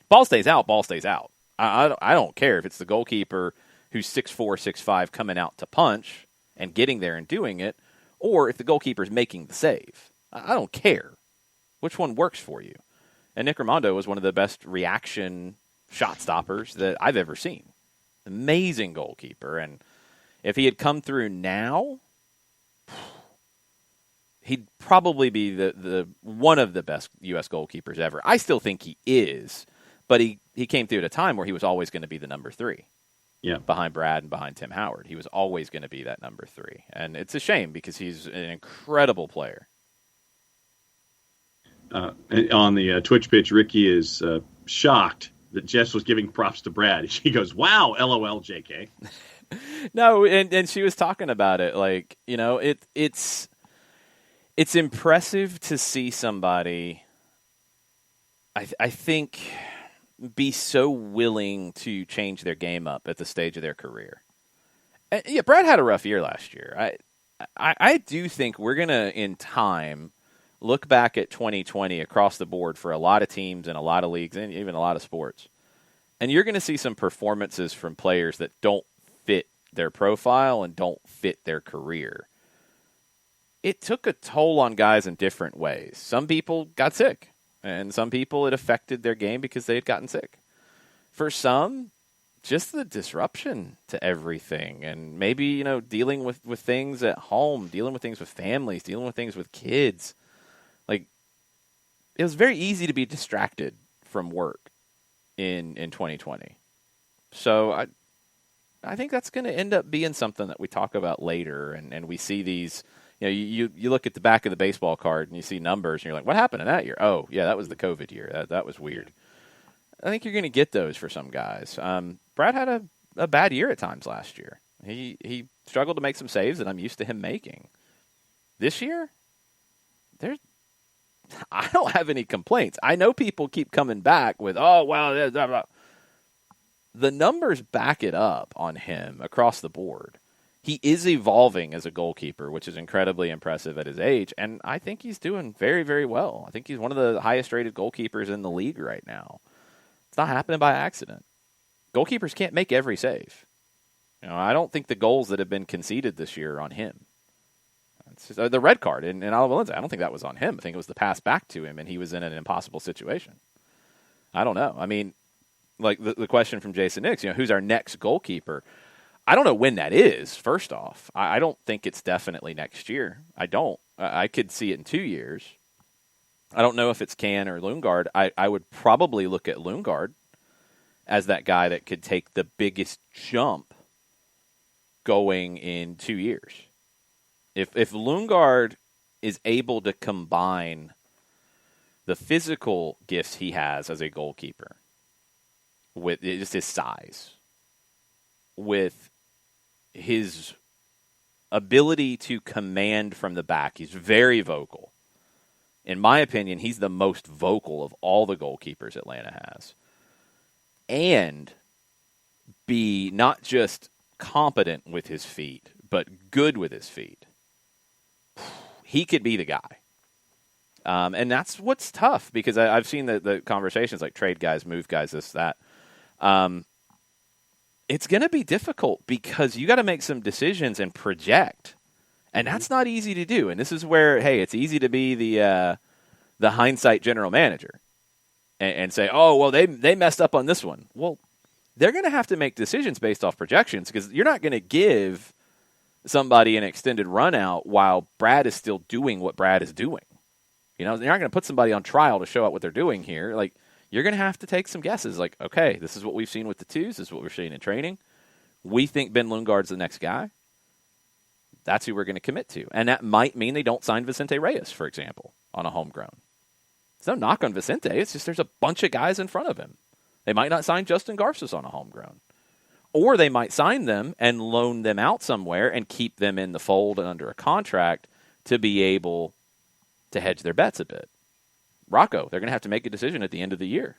Ball stays out, ball stays out. I don't care if it's the goalkeeper who's 6'4", 6'5", coming out to punch and getting there and doing it, or if the goalkeeper's making the save. I don't care. Which one works for you? And Nick Rimando was one of the best reaction shot stoppers that I've ever seen. Amazing goalkeeper, and if he had come through now, he'd probably be the one of the best U.S. goalkeepers ever. I still think he is, but he came through at a time where he was always going to be the number 3. Yeah. Behind Brad and behind Tim Howard. He was always going to be that number 3. And it's a shame because he's an incredible player. On the Twitch pitch, Ricky is shocked that Jess was giving props to Brad. She goes, wow, LOL, JK. No, and she was talking about it. Like, you know, it's impressive to see somebody, I think, be so willing to change their game up at the stage of their career. And, yeah, Brad had a rough year last year. I do think we're going to, in time, look back at 2020 across the board for a lot of teams and a lot of leagues and even a lot of sports. And you're going to see some performances from players that don't fit their profile and don't fit their career. It took a toll on guys in different ways. Some people got sick, and some people it affected their game because they had gotten sick. For some, just the disruption to everything, and maybe, you know, dealing with things at home, dealing with things with families, dealing with things with kids. Like, it was very easy to be distracted from work in 2020. So I think that's going to end up being something that we talk about later, and we see these, you know, you look at the back of the baseball card and you see numbers and you're like, what happened in that year? Oh, yeah, that was the COVID year. That was weird. I think you're going to get those for some guys. Brad had a bad year at times last year. He struggled to make some saves that I'm used to him making. This year, I don't have any complaints. I know people keep coming back with, oh, wow, blah, blah. The numbers back it up on him across the board. He is evolving as a goalkeeper, which is incredibly impressive at his age, and I think he's doing very, very well. I think he's one of the highest-rated goalkeepers in the league right now. It's not happening by accident. Goalkeepers can't make every save. You know, I don't think the goals that have been conceded this year are on him. It's just, the red card in Alba Valencia, I don't think that was on him. I think it was the pass back to him, and he was in an impossible situation. I don't know. I mean, like the question from Jason Nix, you know, who's our next goalkeeper? I don't know when that is, first off. I don't think it's definitely next year. I don't. I could see it in 2 years. I don't know if it's Can or Lundgaard. I would probably look at Lundgaard as that guy that could take the biggest jump going in 2 years. If Lundgaard is able to combine the physical gifts he has as a goalkeeper with just his size, with his ability to command from the back, he's very vocal. In my opinion, he's the most vocal of all the goalkeepers Atlanta has. And be not just competent with his feet, but good with his feet. He could be the guy. And that's what's tough, because I've seen the conversations like trade guys, move guys, this, that. It's going to be difficult because you got to make some decisions and project. And that's not easy to do. And this is where, hey, it's easy to be the hindsight general manager and say, oh, well, they messed up on this one. Well, they're going to have to make decisions based off projections because you're not going to give somebody an extended run out while Brad is still doing what Brad is doing. You're not going to put somebody on trial to show out what they're doing here. Like, you're going to have to take some guesses. Like, okay, this is what we've seen with the twos. This is what we're seeing in training. We think Ben Lundgaard's the next guy. That's who we're going to commit to. And that might mean they don't sign Vicente Reyes, for example, on a homegrown. It's no knock on Vicente. It's just there's a bunch of guys in front of him. They might not sign Justin Garces on a homegrown. Or they might sign them and loan them out somewhere and keep them in the fold and under a contract to be able to hedge their bets a bit. Rocco, they're going to have to make a decision at the end of the year.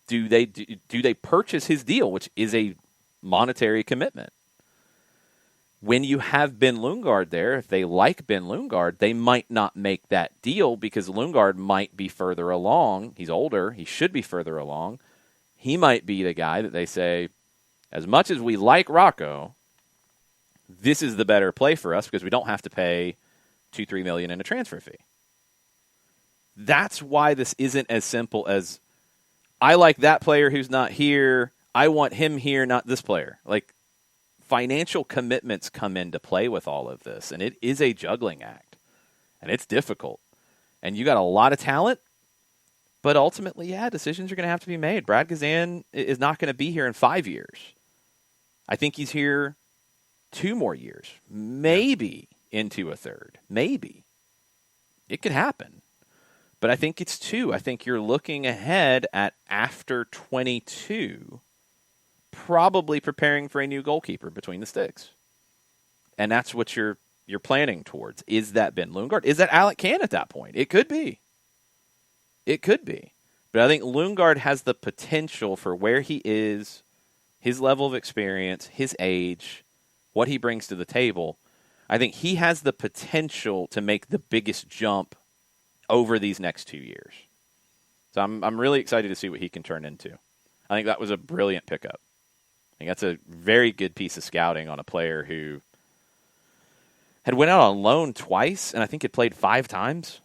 Do they purchase his deal, which is a monetary commitment? When you have Ben Lundgaard there, if they like Ben Lundgaard, they might not make that deal because Lundgaard might be further along. He's older. He should be further along. He might be the guy that they say, as much as we like Rocco, this is the better play for us because we don't have to pay $2-3 million in a transfer fee. That's why this isn't as simple as, I like that player who's not here. I want him here, not this player. Like, financial commitments come into play with all of this, and it is a juggling act, and it's difficult. And you got a lot of talent, but ultimately, yeah, decisions are going to have to be made. Brad Gazan is not going to be here in 5 years. I think he's here 2 more years, maybe into a third, maybe. It could happen. But I think it's 2. I think you're looking ahead at after 22, probably preparing for a new goalkeeper between the sticks. And that's what you're planning towards. Is that Ben Lundgaard? Is that Alec Kann at that point? It could be. It could be. But I think Lundgaard has the potential for where he is, his level of experience, his age, what he brings to the table. I think he has the potential to make the biggest jump over these next 2 years. So I'm really excited to see what he can turn into. I think that was a brilliant pickup. I think that's a very good piece of scouting on a player who had went out on loan twice and I think had played 5 times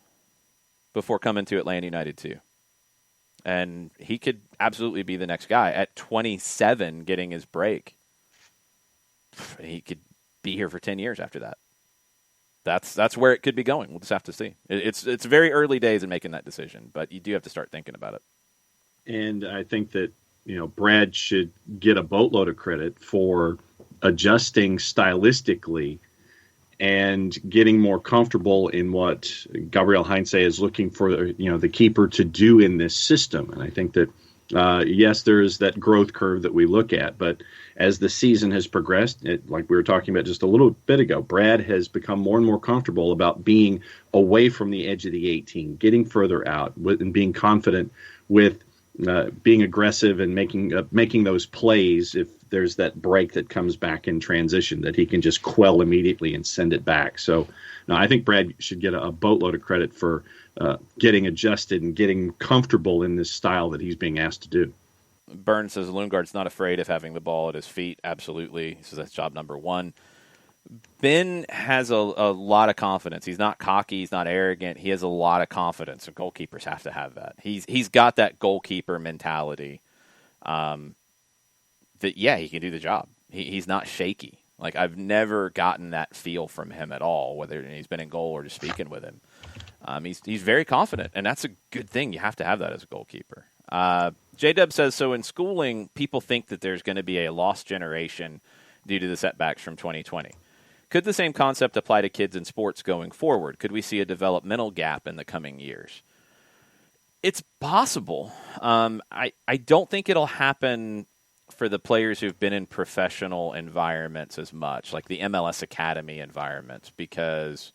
before coming to Atlanta United too. And he could absolutely be the next guy. At 27, getting his break, he could be here for 10 years after that. That's where it could be going. We'll just have to see. It's very early days in making that decision, but you do have to start thinking about it. And I think that, Brad should get a boatload of credit for adjusting stylistically and getting more comfortable in what Gabriel Heinze is looking for, the keeper to do in this system. And I think that, yes, there's that growth curve that we look at, but as the season has progressed, like we were talking about just a little bit ago, Brad has become more and more comfortable about being away from the edge of the 18, getting further out, and being confident with being aggressive and making those plays if there's that break that comes back in transition that he can just quell immediately and send it back. So no, I think Brad should get a boatload of credit for getting adjusted and getting comfortable in this style that he's being asked to do. Burns says Lundgaard's not afraid of having the ball at his feet. Absolutely. He says that's job number 1. Ben has a lot of confidence. He's not cocky. He's not arrogant. He has a lot of confidence, and goalkeepers have to have that. He's got that goalkeeper mentality that, yeah, he can do the job. He's not shaky. Like, I've never gotten that feel from him at all, whether he's been in goal or just speaking with him. He's very confident, and that's a good thing. You have to have that as a goalkeeper. J-Dub says, so in schooling, people think that there's going to be a lost generation due to the setbacks from 2020. Could the same concept apply to kids in sports going forward? Could we see a developmental gap in the coming years? It's possible. I don't think it'll happen for the players who've been in professional environments as much, like the MLS Academy environments, because,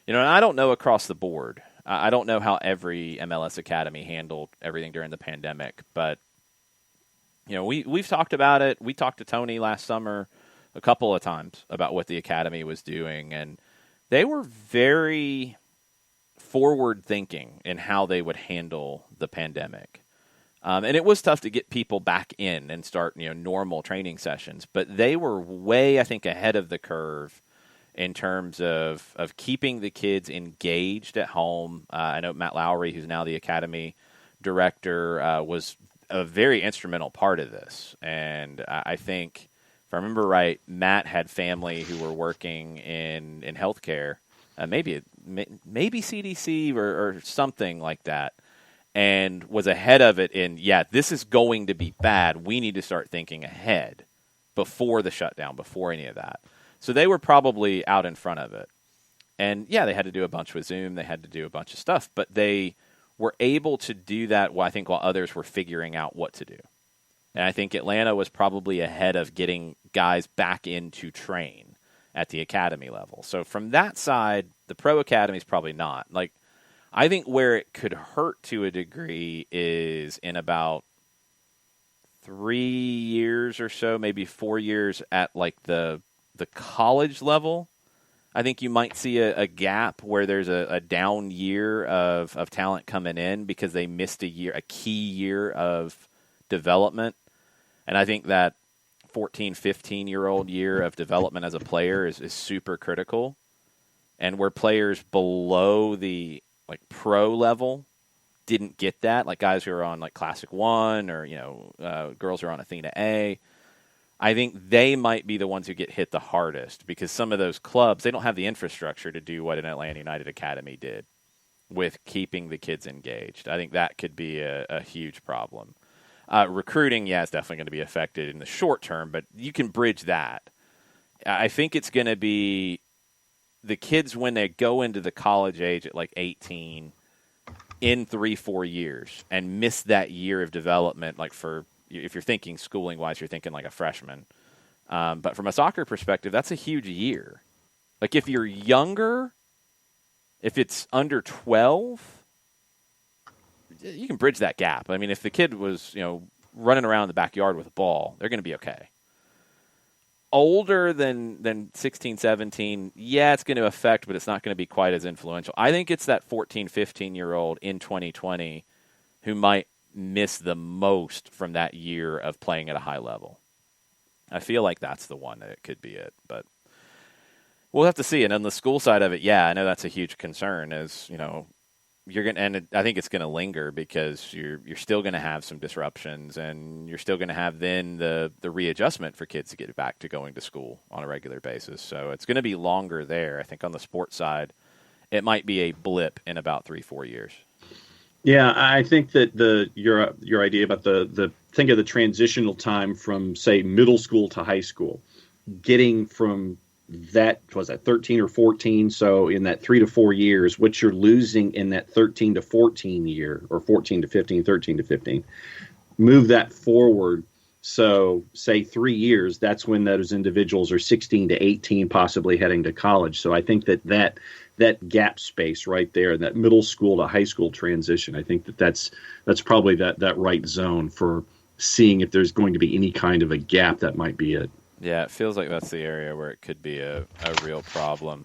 I don't know across the board. I don't know how every MLS Academy handled everything during the pandemic, but, we've talked about it. We talked to Tony last summer a couple of times about what the Academy was doing, and they were very forward-thinking in how they would handle the pandemic. And it was tough to get people back in and start, normal training sessions, but they were way, I think, ahead of the curve in terms of keeping the kids engaged at home. I know Matt Lowry, who's now the Academy director, was a very instrumental part of this. And I think, if I remember right, Matt had family who were working in healthcare, maybe CDC or something like that, and was ahead of it in, this is going to be bad. We need to start thinking ahead before the shutdown, before any of that. So they were probably out in front of it. And, they had to do a bunch with Zoom. They had to do a bunch of stuff. But they were able to do that, I think, while others were figuring out what to do. And I think Atlanta was probably ahead of getting guys back in to train at the academy level. So from that side, the pro academy is probably not. Like, I think where it could hurt to a degree is in about 3 years or so, maybe 4 years at like the college level. I think you might see a gap where there's a down year of talent coming in because they missed a key year of development. And I think that 14, 15-year-old year of development as a player is super critical. And where players below the like pro level didn't get that, like guys who are on like Classic 1 or, girls who are on Athena A, I think they might be the ones who get hit the hardest because some of those clubs, they don't have the infrastructure to do what an Atlanta United Academy did with keeping the kids engaged. I think that could be a huge problem. Recruiting, is definitely going to be affected in the short term, but you can bridge that. I think it's going to be the kids when they go into the college age at like 18 in 3-4 years and miss that year of development, like for if you're thinking schooling-wise, you're thinking like a freshman. But from a soccer perspective, that's a huge year. Like if you're younger, if it's under 12, you can bridge that gap. I mean, if the kid was, running around in the backyard with a ball, they're going to be okay. Older than 16, 17, it's going to affect, but it's not going to be quite as influential. I think it's that 14, 15-year-old in 2020 who might miss the most from that year of playing at a high level. I feel like that's the one that it could be it, but we'll have to see. And on the school side of it, I know that's a huge concern. Is you're going, and I think it's going to linger because you're still going to have some disruptions, and you're still going to have then the readjustment for kids to get back to going to school on a regular basis. So it's going to be longer there. I think on the sports side, it might be a blip in about 3-4 years. Yeah, I think that your idea about think of the transitional time from, say, middle school to high school, getting from that, was that 13 or 14? So in that 3 to 4 years, what you're losing in that 13 to 14 year, or 14 to 15, 13 to 15, move that forward. So say 3 years, that's when those individuals are 16 to 18, possibly heading to college. So I think that gap space right there, that middle school to high school transition, I think that's probably that right zone for seeing if there's going to be any kind of a gap. That might be it. Yeah, it feels like that's the area where it could be a real problem.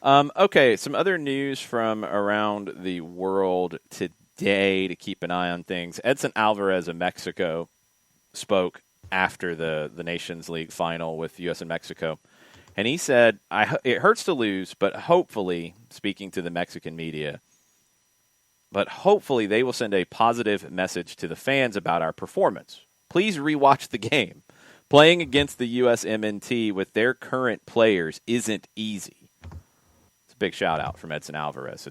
Okay, some other news from around the world today to keep an eye on things. Edson Alvarez of Mexico spoke after the Nations League final with U.S. and Mexico. And he said, it hurts to lose, but hopefully, speaking to the Mexican media, but hopefully they will send a positive message to the fans about our performance. Please rewatch the game. Playing against the USMNT with their current players isn't easy. It's a big shout out from Edson Alvarez.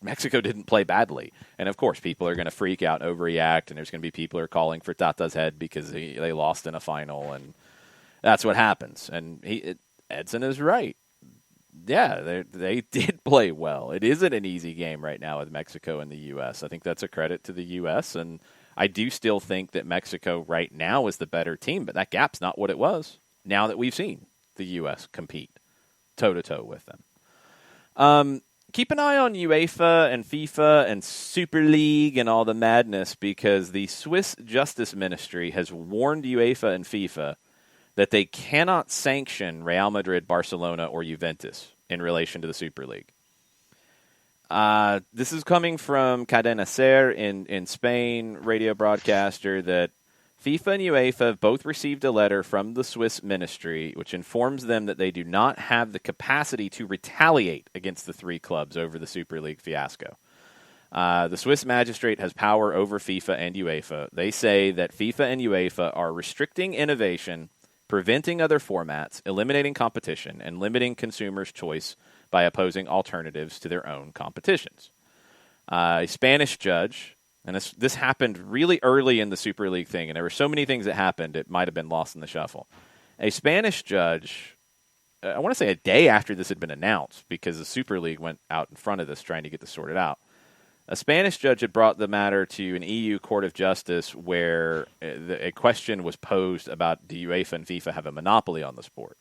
Mexico didn't play badly. And of course, people are going to freak out, overreact, and there's going to be people who are calling for Tata's head because they lost in a final, and that's what happens. And Edson is right. Yeah, they did play well. It isn't an easy game right now with Mexico and the U.S. I think that's a credit to the U.S., and I do still think that Mexico right now is the better team, but that gap's not what it was now that we've seen the U.S. compete toe-to-toe with them. Keep an eye on UEFA and FIFA and Super League and all the madness, because the Swiss Justice Ministry has warned UEFA and FIFA that they cannot sanction Real Madrid, Barcelona, or Juventus in relation to the Super League. This is coming from Cadena Ser in Spain, radio broadcaster, that FIFA and UEFA have both received a letter from the Swiss ministry which informs them that they do not have the capacity to retaliate against the three clubs over the Super League fiasco. The Swiss magistrate has power over FIFA and UEFA. They say that FIFA and UEFA are restricting innovation, preventing other formats, eliminating competition, and limiting consumers' choice by opposing alternatives to their own competitions. A Spanish judge, and this happened really early in the Super League thing, and there were so many things that happened, it might have been lost in the shuffle. A Spanish judge, I want to say a day after this had been announced, because the Super League went out in front of this trying to get this sorted out. A Spanish judge had brought the matter to an EU Court of Justice where a question was posed about do UEFA and FIFA have a monopoly on the sport.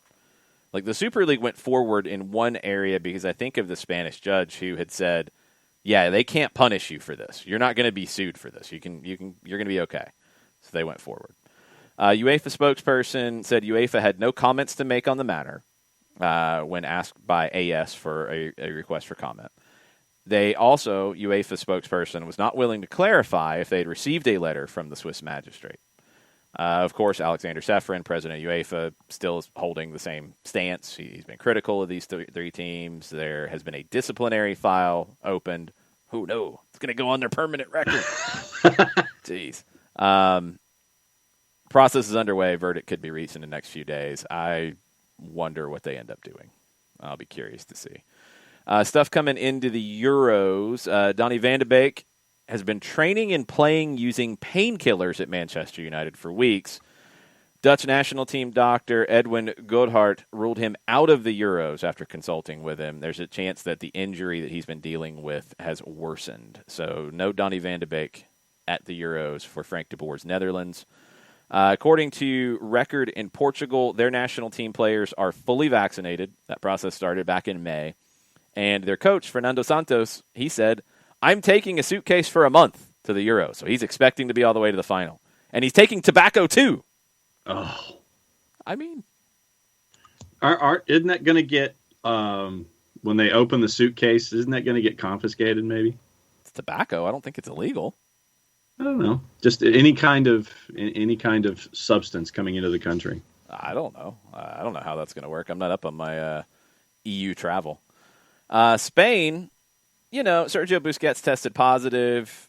Like, the Super League went forward in one area because I think of the Spanish judge who had said, yeah, they can't punish you for this. You're not going to be sued for this. You're going to be okay. So they went forward. UEFA spokesperson said UEFA had no comments to make on the matter when asked by AS for a request for comment. They also, UEFA spokesperson, was not willing to clarify if they had received a letter from the Swiss magistrate. Of course, Alexander Ceferin, president of UEFA, still is holding the same stance. He's been critical of these three teams. There has been a disciplinary file opened. Who knows? It's going to go on their permanent record. Jeez. Process is underway. Verdict could be reached in the next few days. I wonder what they end up doing. I'll be curious to see. Stuff coming into the Euros. Donny van de Beek has been training and playing using painkillers at Manchester United for weeks. Dutch national team doctor Edwin Godhart ruled him out of the Euros after consulting with him. There's a chance that the injury that he's been dealing with has worsened. So no Donny van de Beek at the Euros for Frank de Boer's Netherlands. According to Record in Portugal, their national team players are fully vaccinated. That process started back in May. And their coach, Fernando Santos, he said, I'm taking a suitcase for a month to the Euro. So he's expecting to be all the way to the final. And he's taking tobacco, too. Oh. I mean. Isn't that going to get, when they open the suitcase, isn't that going to get confiscated maybe? It's tobacco. I don't think it's illegal. I don't know. Just any kind of substance coming into the country. I don't know. I don't know how that's going to work. I'm not up on my EU travel. Spain, Sergio Busquets tested positive.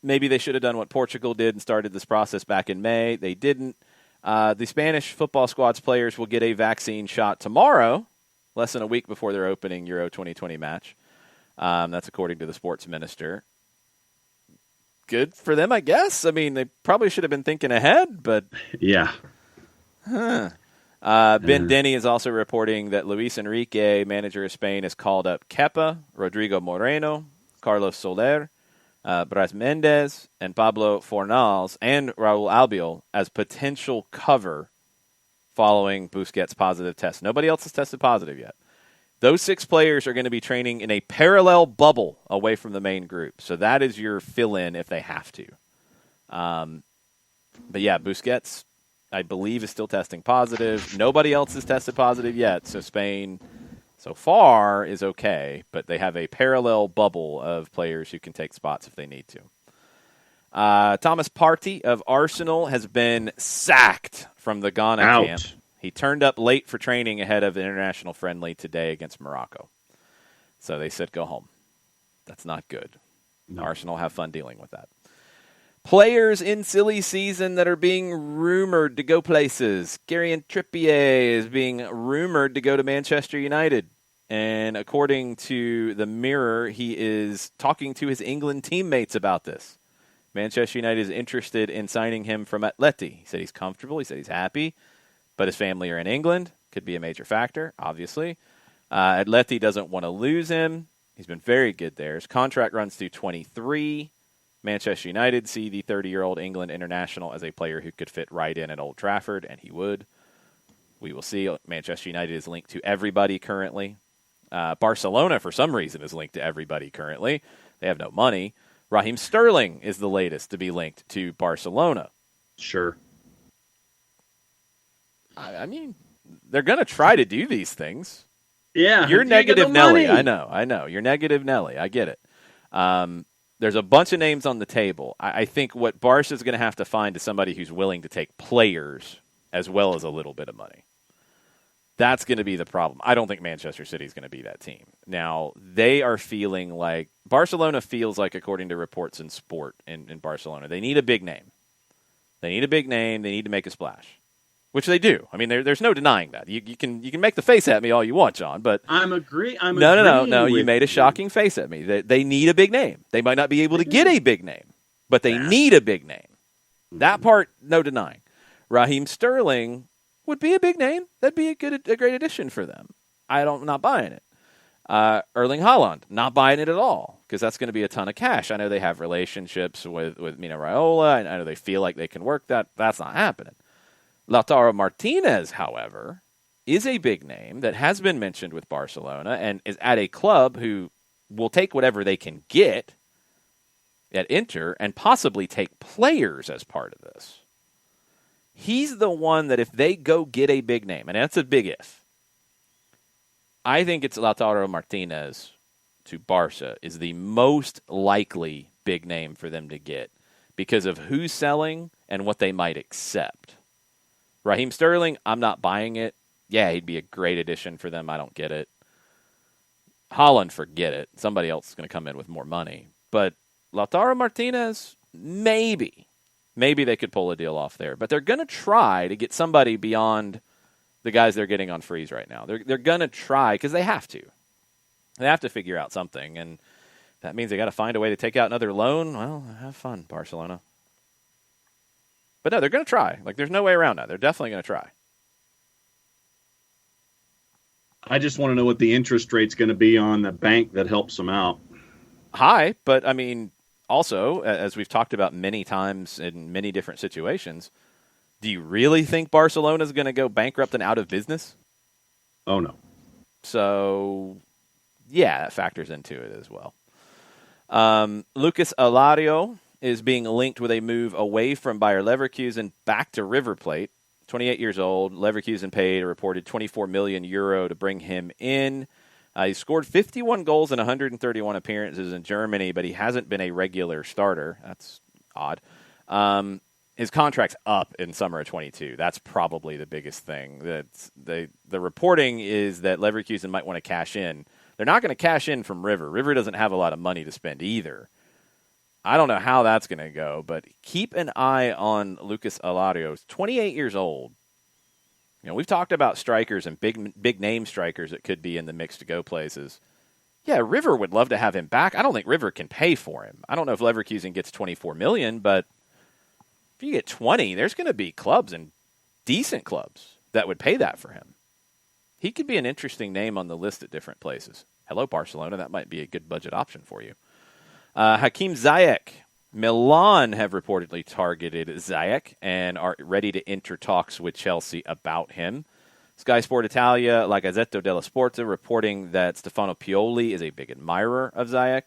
Maybe they should have done what Portugal did and started this process back in May. They didn't. The Spanish football squad's players will get a vaccine shot tomorrow, less than a week before their opening Euro 2020 match. That's according to the sports minister. Good for them, I guess. I mean, they probably should have been thinking ahead, but... Yeah. Ben Denny is also reporting that Luis Enrique, manager of Spain, has called up Kepa, Rodrigo Moreno, Carlos Soler, Bras Mendes, and Pablo Fornals, and Raul Albiol as potential cover following Busquets' positive test. Nobody else has tested positive yet. Those 6 players are going to be training in a parallel bubble away from the main group. So that is your fill-in if they have to. But yeah, Busquets, I believe, is still testing positive. Nobody else has tested positive yet. So Spain, so far, is okay. But they have a parallel bubble of players who can take spots if they need to. Thomas Partey of Arsenal has been sacked from the Ghana camp. He turned up late for training ahead of the international friendly today against Morocco. So they said, go home. That's not good. No. Arsenal have fun dealing with that. Players in silly season that are being rumored to go places. Kieran Trippier is being rumored to go to Manchester United. And according to the Mirror, he is talking to his England teammates about this. Manchester United is interested in signing him from Atleti. He said he's comfortable. He said he's happy. But his family are in England. Could be a major factor, obviously. Atleti doesn't want to lose him. He's been very good there. His contract runs through 23. Manchester United see the 30-year-old England international as a player who could fit right in at Old Trafford, and he would. We will see. Manchester United is linked to everybody currently. Barcelona, for some reason, is linked to everybody currently. They have no money. Raheem Sterling is the latest to be linked to Barcelona. Sure. I mean, they're going to try to do these things. Yeah. You're negative Nelly. I know. You're negative Nelly. I get it. There's a bunch of names on the table. I think what Barca is going to have to find is somebody who's willing to take players as well as a little bit of money. That's going to be the problem. I don't think Manchester City is going to be that team. Now, they are feeling like Barcelona feels like, according to reports in sport in Barcelona, they need a big name. They need a big name. They need to make a splash, which they do. I mean, there's no denying that. You can make the face at me all you want, John, but No. You made a shocking face at me. They need a big name. They might not be able to get a big name, but they need a big name. That part, no denying. Raheem Sterling would be a big name. That'd be a great addition for them. I'm not buying it. Erling Haaland, not buying it at all, because that's going to be a ton of cash. I know they have relationships with Mino Raiola, and I know they feel like they can work that. That's not happening. Lautaro Martinez, however, is a big name that has been mentioned with Barcelona and is at a club who will take whatever they can get at Inter and possibly take players as part of this. He's the one that if they go get a big name, and that's a big if, I think it's Lautaro Martinez to Barca is the most likely big name for them to get because of who's selling and what they might accept. Raheem Sterling, I'm not buying it. Yeah, he'd be a great addition for them. I don't get it. Haaland, forget it. Somebody else is going to come in with more money. But Lautaro Martinez, maybe. Maybe they could pull a deal off there. But they're going to try to get somebody beyond the guys they're getting on freeze right now. They're going to try because they have to. They have to figure out something. And that means they got to find a way to take out another loan. Well, have fun, Barcelona. But no, they're going to try. Like, there's no way around that. They're definitely going to try. I just want to know what the interest rate's going to be on the bank that helps them out. High, but I mean, also, as we've talked about many times in many different situations, do you really think Barcelona's going to go bankrupt and out of business? Oh, no. So, yeah, that factors into it as well. Lucas Alario is being linked with a move away from Bayer Leverkusen back to River Plate. 28 years old. Leverkusen paid a reported €24 million to bring him in. He scored 51 goals in 131 appearances in Germany, but he hasn't been a regular starter. That's odd. His contract's up in summer of 22. That's probably the biggest thing. The reporting is that Leverkusen might want to cash in. They're not going to cash in from River. River doesn't have a lot of money to spend either. I don't know how that's going to go, but keep an eye on Lucas Alario. He's 28 years old. You know, we've talked about strikers and big name strikers that could be in the mix to go places. Yeah, River would love to have him back. I don't think River can pay for him. I don't know if Leverkusen gets $24 million, but if you get 20, there's going to be clubs and decent clubs that would pay that for him. He could be an interesting name on the list at different places. Hello, Barcelona. That might be a good budget option for you. Hakim Ziyech. Milan have reportedly targeted Ziyech and are ready to enter talks with Chelsea about him. Sky Sport Italia, La Gazzetta dello Sport, reporting that Stefano Pioli is a big admirer of Ziyech.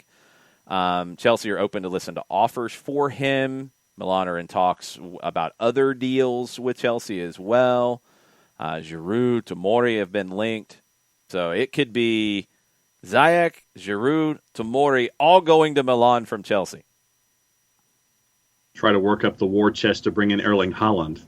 Chelsea are open to listen to offers for him. Milan are in talks about other deals with Chelsea as well. Giroud, Tomori have been linked. So it could be Ziyech, Giroud, Tomori, all going to Milan from Chelsea. Try to work up the war chest to bring in Erling Haaland.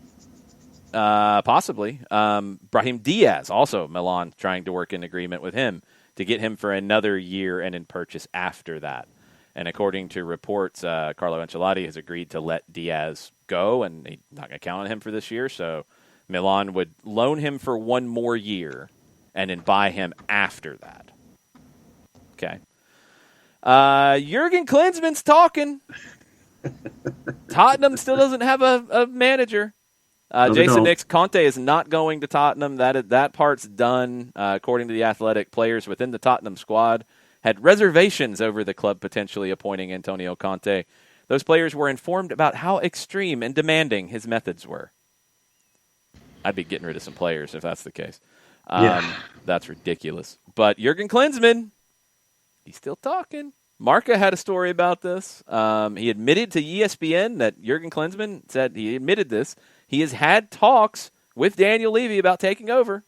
Possibly. Brahim Diaz, also Milan, trying to work in agreement with him to get him for another year and in purchase after that. And according to reports, Carlo Ancelotti has agreed to let Diaz go, and he's not going to count on him for this year. So Milan would loan him for one more year and then buy him after that. Okay. Jurgen Klinsmann's talking. Tottenham still doesn't have a manager. Jason Nix, Conte is not going to Tottenham. That part's done. According to The Athletic, players within the Tottenham squad had reservations over the club potentially appointing Antonio Conte. Those players were informed about how extreme and demanding his methods were. I'd be getting rid of some players if that's the case. That's ridiculous. But Jurgen Klinsmann, he's still talking. Marca had a story about this. He admitted to ESPN that Jurgen Klinsmann said he admitted this. He has had talks with Daniel Levy about taking over.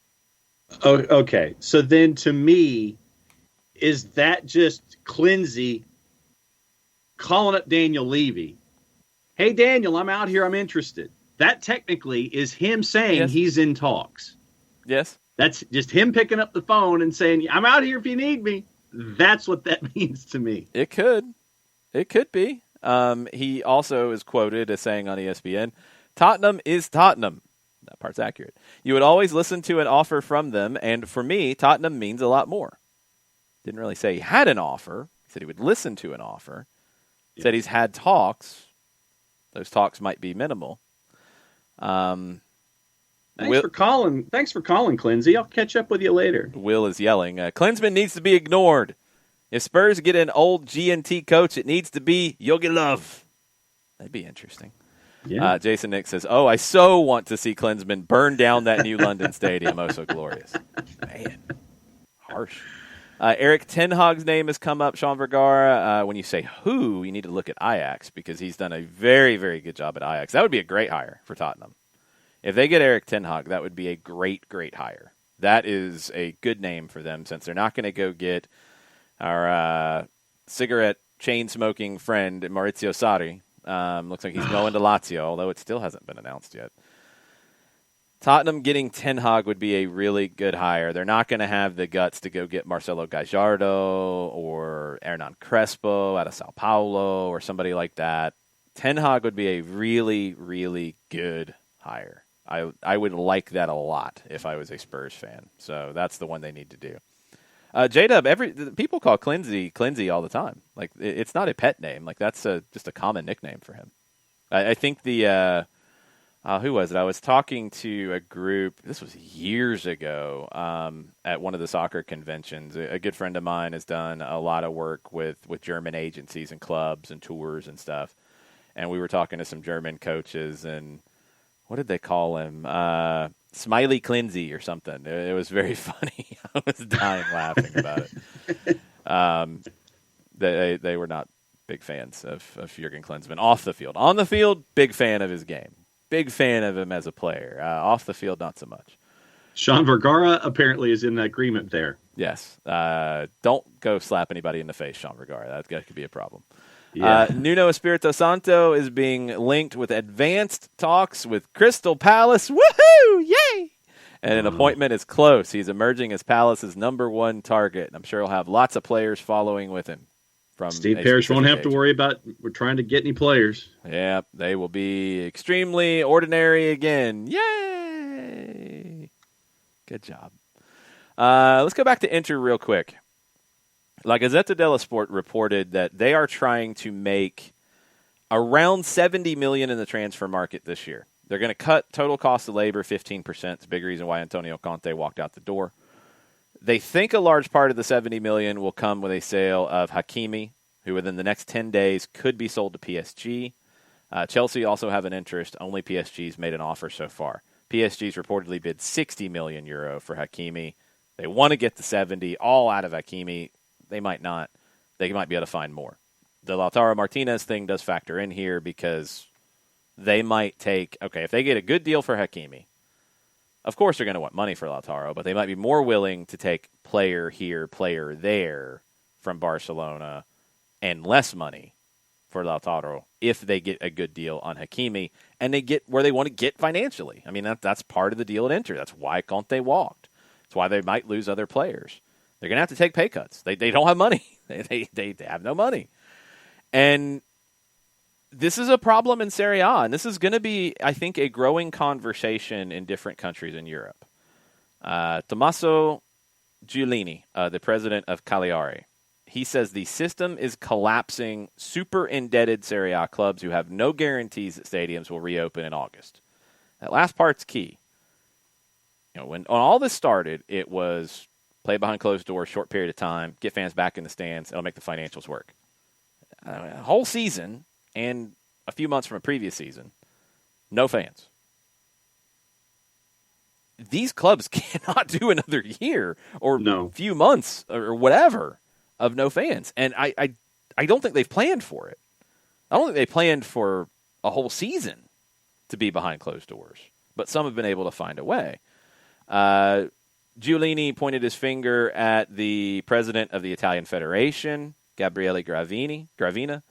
Oh, okay. So then to me, is that just Clinzy calling up Daniel Levy? Hey, Daniel, I'm out here. I'm interested. That technically is him saying he's in talks. Yes. That's just him picking up the phone and saying, "I'm out here if you need me." That's what that means to me. It could be. He also is quoted as saying on ESPN, "Tottenham is Tottenham." That part's accurate. "You would always listen to an offer from them, and for me, Tottenham means a lot more." Didn't really say he had an offer. He said he would listen to an offer. Yeah. Said he's had talks. Those talks might be minimal. Thanks for calling, Clinzy. I'll catch up with you later. Will is yelling, "Klinsmann needs to be ignored. If Spurs get an old G&T coach, it needs to be Yogi Löw." That'd be interesting. Yeah. Jason Nick says, "Oh, I so want to see Klinsmann burn down that new London stadium. Oh, so glorious." Man, harsh. Eric Ten Hag's name has come up, Sean Vergara. When you say who, you need to look at Ajax because he's done a very, very good job at Ajax. That would be a great hire for Tottenham. If they get Eric Ten Hag, that would be a great, great hire. That is a good name for them since they're not going to go get our cigarette chain-smoking friend Maurizio Sarri. Looks like he's going to Lazio, although it still hasn't been announced yet. Tottenham getting Ten Hag would be a really good hire. They're not going to have the guts to go get Marcelo Gallardo or Hernan Crespo out of Sao Paulo or somebody like that. Ten Hag would be a really, really good hire. I would like that a lot if I was a Spurs fan. So that's the one they need to do. J-Dub, people call Clinzy all the time. Like it's not a pet name. Like that's just a common nickname for him. I think who was it? I was talking to a group. This was years ago at one of the soccer conventions. A good friend of mine has done a lot of work with German agencies and clubs and tours and stuff. And we were talking to some German coaches, and what did they call him? Smiley Clinzy or something. It was very funny. I was dying laughing about it. They were not big fans of Jurgen Klinsmann off the field. On the field, big fan of his game. Big fan of him as a player. Off the field, not so much. Sean Vergara apparently is in agreement there. Yes. Don't go slap anybody in the face, Sean Vergara. That could be a problem. Yeah. Nuno Espirito Santo is being linked with advanced talks with Crystal Palace. Woohoo! Yay! And an appointment is close. He's emerging as Palace's number one target. I'm sure he'll have lots of players following with him. Steve Parrish won't have to worry about we're trying to get any players. Yeah, they will be extremely ordinary again. Yay! Good job. Let's go back to Inter real quick. La Gazzetta dello Sport reported that they are trying to make around $70 million in the transfer market this year. They're going to cut total cost of labor 15%. It's a big reason why Antonio Conte walked out the door. They think a large part of the $70 million will come with a sale of Hakimi, who within the next 10 days could be sold to PSG. Chelsea also have an interest. Only PSG's made an offer so far. PSG's reportedly bid €60 million for Hakimi. They want to get the 70 all out of Hakimi. They might not. They might be able to find more. The Lautaro Martinez thing does factor in here because they might take, if they get a good deal for Hakimi, of course they're going to want money for Lautaro, but they might be more willing to take player here, player there from Barcelona and less money for Lautaro if they get a good deal on Hakimi and they get where they want to get financially. I mean, that's part of the deal at Inter. That's why Conte walked. That's why they might lose other players. They're going to have to take pay cuts. They don't have money. They have no money. And this is a problem in Serie A, and this is going to be, I think, a growing conversation in different countries in Europe. Tommaso Giulini, the president of Cagliari, he says the system is collapsing super indebted Serie A clubs who have no guarantees that stadiums will reopen in August. That last part's key. When all this started, it was play behind closed doors, short period of time, get fans back in the stands, it'll make the financials work. A whole season and a few months from a previous season, no fans. These clubs cannot do another year or few months or whatever of no fans. And I don't think they've planned for it. I don't think they planned for a whole season to be behind closed doors. But some have been able to find a way. Giulini pointed his finger at the president of the Italian Federation, Gabriele Gravina,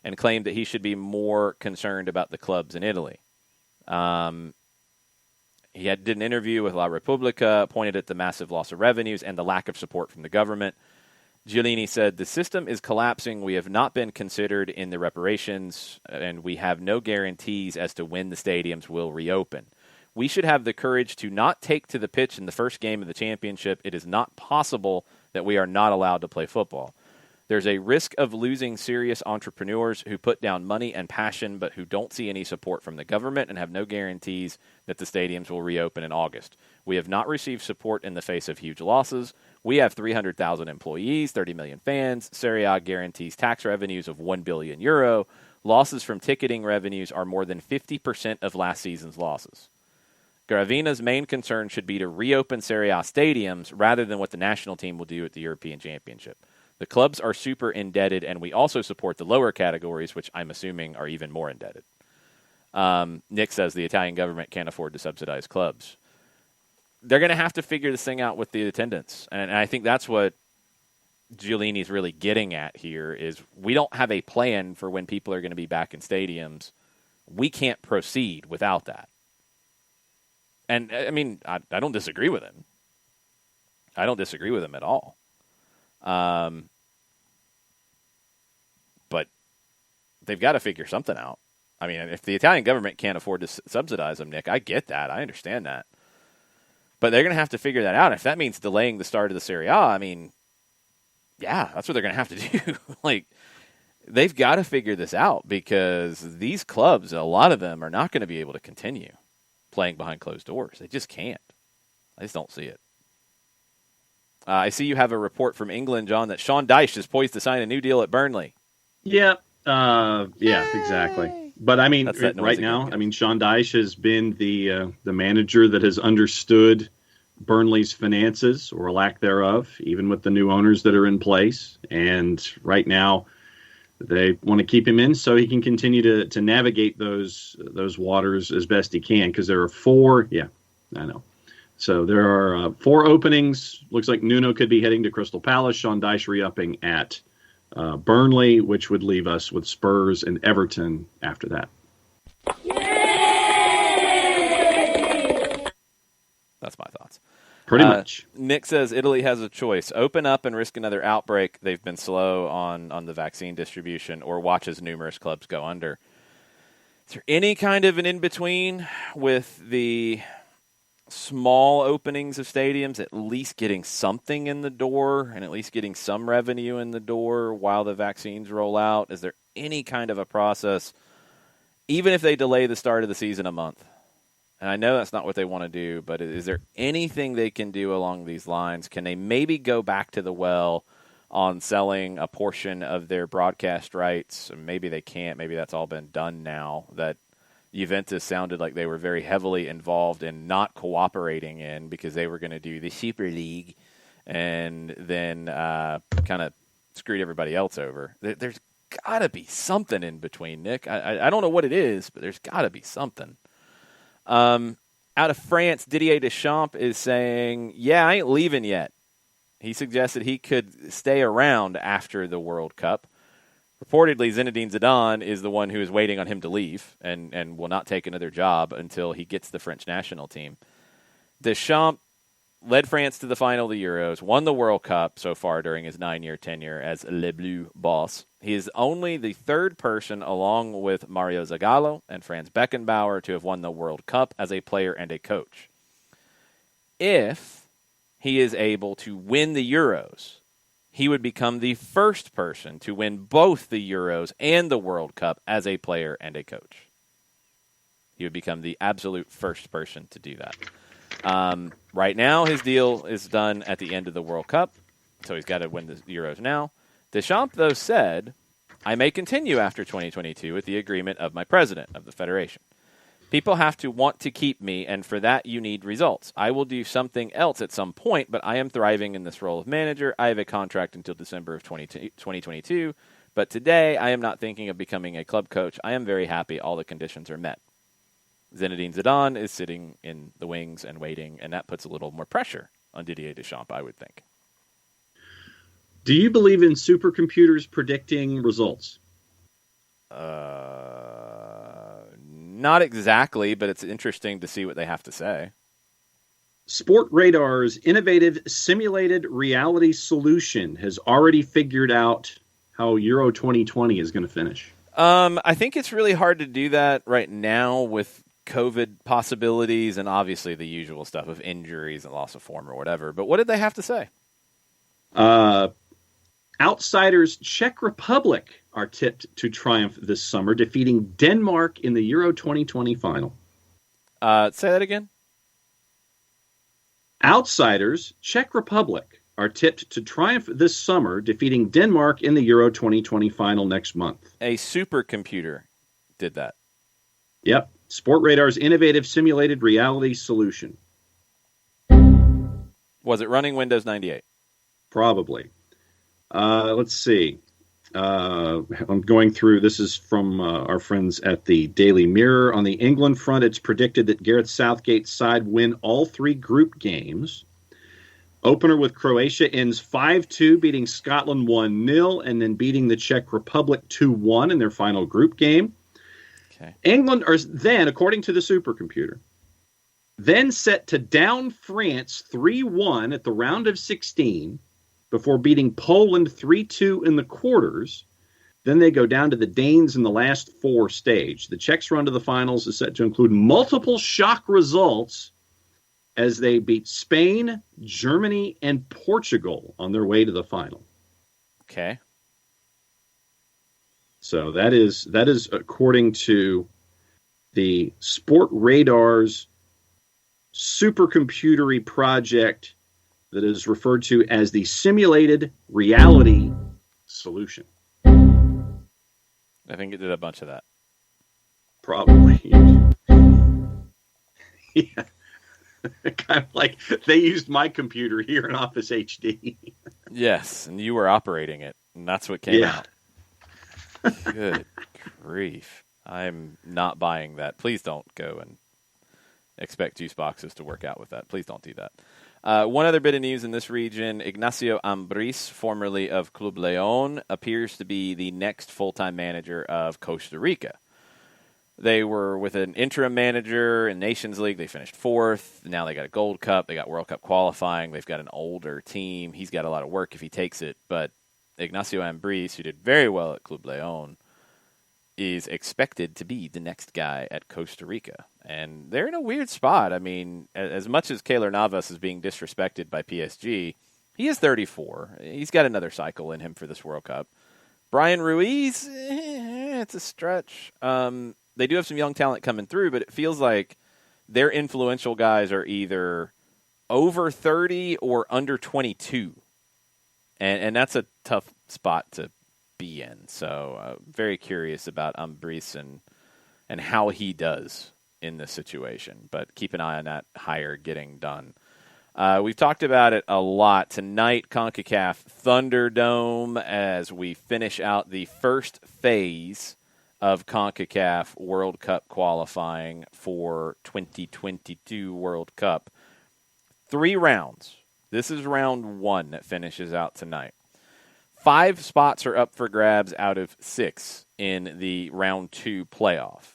and claimed that he should be more concerned about the clubs in Italy. He did an interview with La Repubblica, pointed at the massive loss of revenues and the lack of support from the government. Giulini said, the system is collapsing. We have not been considered in the reparations, and we have no guarantees as to when the stadiums will reopen. We should have the courage to not take to the pitch in the first game of the championship. It is not possible that we are not allowed to play football. There's a risk of losing serious entrepreneurs who put down money and passion, but who don't see any support from the government and have no guarantees that the stadiums will reopen in August. We have not received support in the face of huge losses. We have 300,000 employees, 30 million fans. Serie A guarantees tax revenues of €1 billion. Losses from ticketing revenues are more than 50% of last season's losses. Gravina's main concern should be to reopen Serie A stadiums rather than what the national team will do at the European Championship. The clubs are super indebted, and we also support the lower categories, which I'm assuming are even more indebted. Nick says the Italian government can't afford to subsidize clubs. They're going to have to figure this thing out with the attendance, and I think that's what Giulini's really getting at here is we don't have a plan for when people are going to be back in stadiums. We can't proceed without that. And, I mean, I don't disagree with him. I don't disagree with him at all. But they've got to figure something out. I mean, if the Italian government can't afford to subsidize them, Nick, I get that. I understand that. But they're going to have to figure that out. If that means delaying the start of the Serie A, I mean, yeah, that's what they're going to have to do. Like, they've got to figure this out because these clubs, a lot of them, are not going to be able to continue playing behind closed doors. They just can't. I just don't see it. I see you have a report from England, John, that Sean Dyche is poised to sign a new deal at Burnley. Yeah, exactly. But I mean, right now, I mean, Sean Dyche has been the manager that has understood Burnley's finances or lack thereof, even with the new owners that are in place. And right now, they want to keep him in so he can continue to navigate those waters as best he can. Because there are 4. Yeah, I know. So there are 4 openings. Looks like Nuno could be heading to Crystal Palace. Sean Dyche re-upping at Burnley, which would leave us with Spurs and Everton after that. That's my thoughts. Pretty much. Nick says Italy has a choice. Open up and risk another outbreak. They've been slow on the vaccine distribution, or watch as numerous clubs go under. Is there any kind of an in-between with the small openings of stadiums, at least getting something in the door and at least getting some revenue in the door while the vaccines roll out? Is there any kind of a process, even if they delay the start of the season a month? And I know that's not what they want to do, but is there anything they can do along these lines? Can they maybe go back to the well on selling a portion of their broadcast rights? Maybe they can't. Maybe that's all been done now. That Juventus sounded like they were very heavily involved in not cooperating in because they were going to do the Super League and then kind of screwed everybody else over. There's got to be something in between, Nick. I don't know what it is, but there's got to be something. Out of France, Didier Deschamps is saying, yeah, I ain't leaving yet. He suggested he could stay around after the World Cup. Reportedly, Zinedine Zidane is the one who is waiting on him to leave and will not take another job until he gets the French national team. Deschamps led France to the final of the Euros, won the World Cup so far during his 9-year tenure as Le Bleu boss. He is only the 3rd person, along with Mario Zagallo and Franz Beckenbauer, to have won the World Cup as a player and a coach. If he is able to win the Euros, he would become the first person to win both the Euros and the World Cup as a player and a coach. He would become the absolute first person to do that. Right now, his deal is done at the end of the World Cup, so he's got to win the Euros now. Deschamps, though, said, I may continue after 2022 with the agreement of my president of the federation. People have to want to keep me, and for that you need results. I will do something else at some point, but I am thriving in this role of manager. I have a contract until December of 2022, but today I am not thinking of becoming a club coach. I am very happy all the conditions are met. Zinedine Zidane is sitting in the wings and waiting, and that puts a little more pressure on Didier Deschamps, I would think. Do you believe in supercomputers predicting results? Not exactly, but it's interesting to see what they have to say. Sport Radar's innovative simulated reality solution has already figured out how Euro 2020 is going to finish. I think it's really hard to do that right now with COVID possibilities and obviously the usual stuff of injuries and loss of form or whatever. But what did they have to say? Outsiders Czech Republic are tipped to triumph this summer, defeating Denmark in the Euro 2020 final. Say that again. Outsiders Czech Republic are tipped to triumph this summer, defeating Denmark in the Euro 2020 final next month. A supercomputer did that. Yep. Sport Radar's innovative simulated reality solution. Was it running Windows 98? Probably. Let's see. I'm going through. This is from our friends at the Daily Mirror. On the England front, it's predicted that Gareth Southgate's side win all 3 group games. Opener with Croatia ends 5-2, beating Scotland 1-0, and then beating the Czech Republic 2-1 in their final group game. Okay. England are then, according to the supercomputer, then set to down France 3-1 at the round of 16 before beating Poland 3-2 in the quarters. Then they go down to the Danes in the last 4 stage. The Czechs' run to the finals is set to include multiple shock results as they beat Spain, Germany, and Portugal on their way to the final. Okay. So that is according to the Sport Radar's supercomputery project that is referred to as the simulated reality solution. I think it did a bunch of that. Probably. Yeah. Kind of like they used my computer here in Office HD. Yes, and you were operating it, and that's what came out. Good grief. I'm not buying that. Please don't go and expect juice boxes to work out with that. Please don't do that. One other bit of news in this region, Ignacio Ambriz, formerly of Club León, appears to be the next full-time manager of Costa Rica. They were with an interim manager in Nations League. They finished 4th. Now they got a Gold Cup. They got World Cup qualifying. They've got an older team. He's got a lot of work if he takes it. But Ignacio Ambriz, who did very well at Club León, is expected to be the next guy at Costa Rica. And they're in a weird spot. I mean, as much as Keylor Navas is being disrespected by PSG, he is 34. He's got another cycle in him for this World Cup. Brian Ruiz, it's a stretch. They do have some young talent coming through, but it feels like their influential guys are either over 30 or under 22. And that's a tough spot to be in. So very curious about Ambriz and how he does in this situation. But keep an eye on that hire getting done. We've talked about it a lot. Tonight, CONCACAF Thunderdome as we finish out the first phase of CONCACAF World Cup qualifying for 2022 World Cup. 3 rounds. This is round 1 that finishes out tonight. 5 spots are up for grabs out of 6 in the round 2 playoff.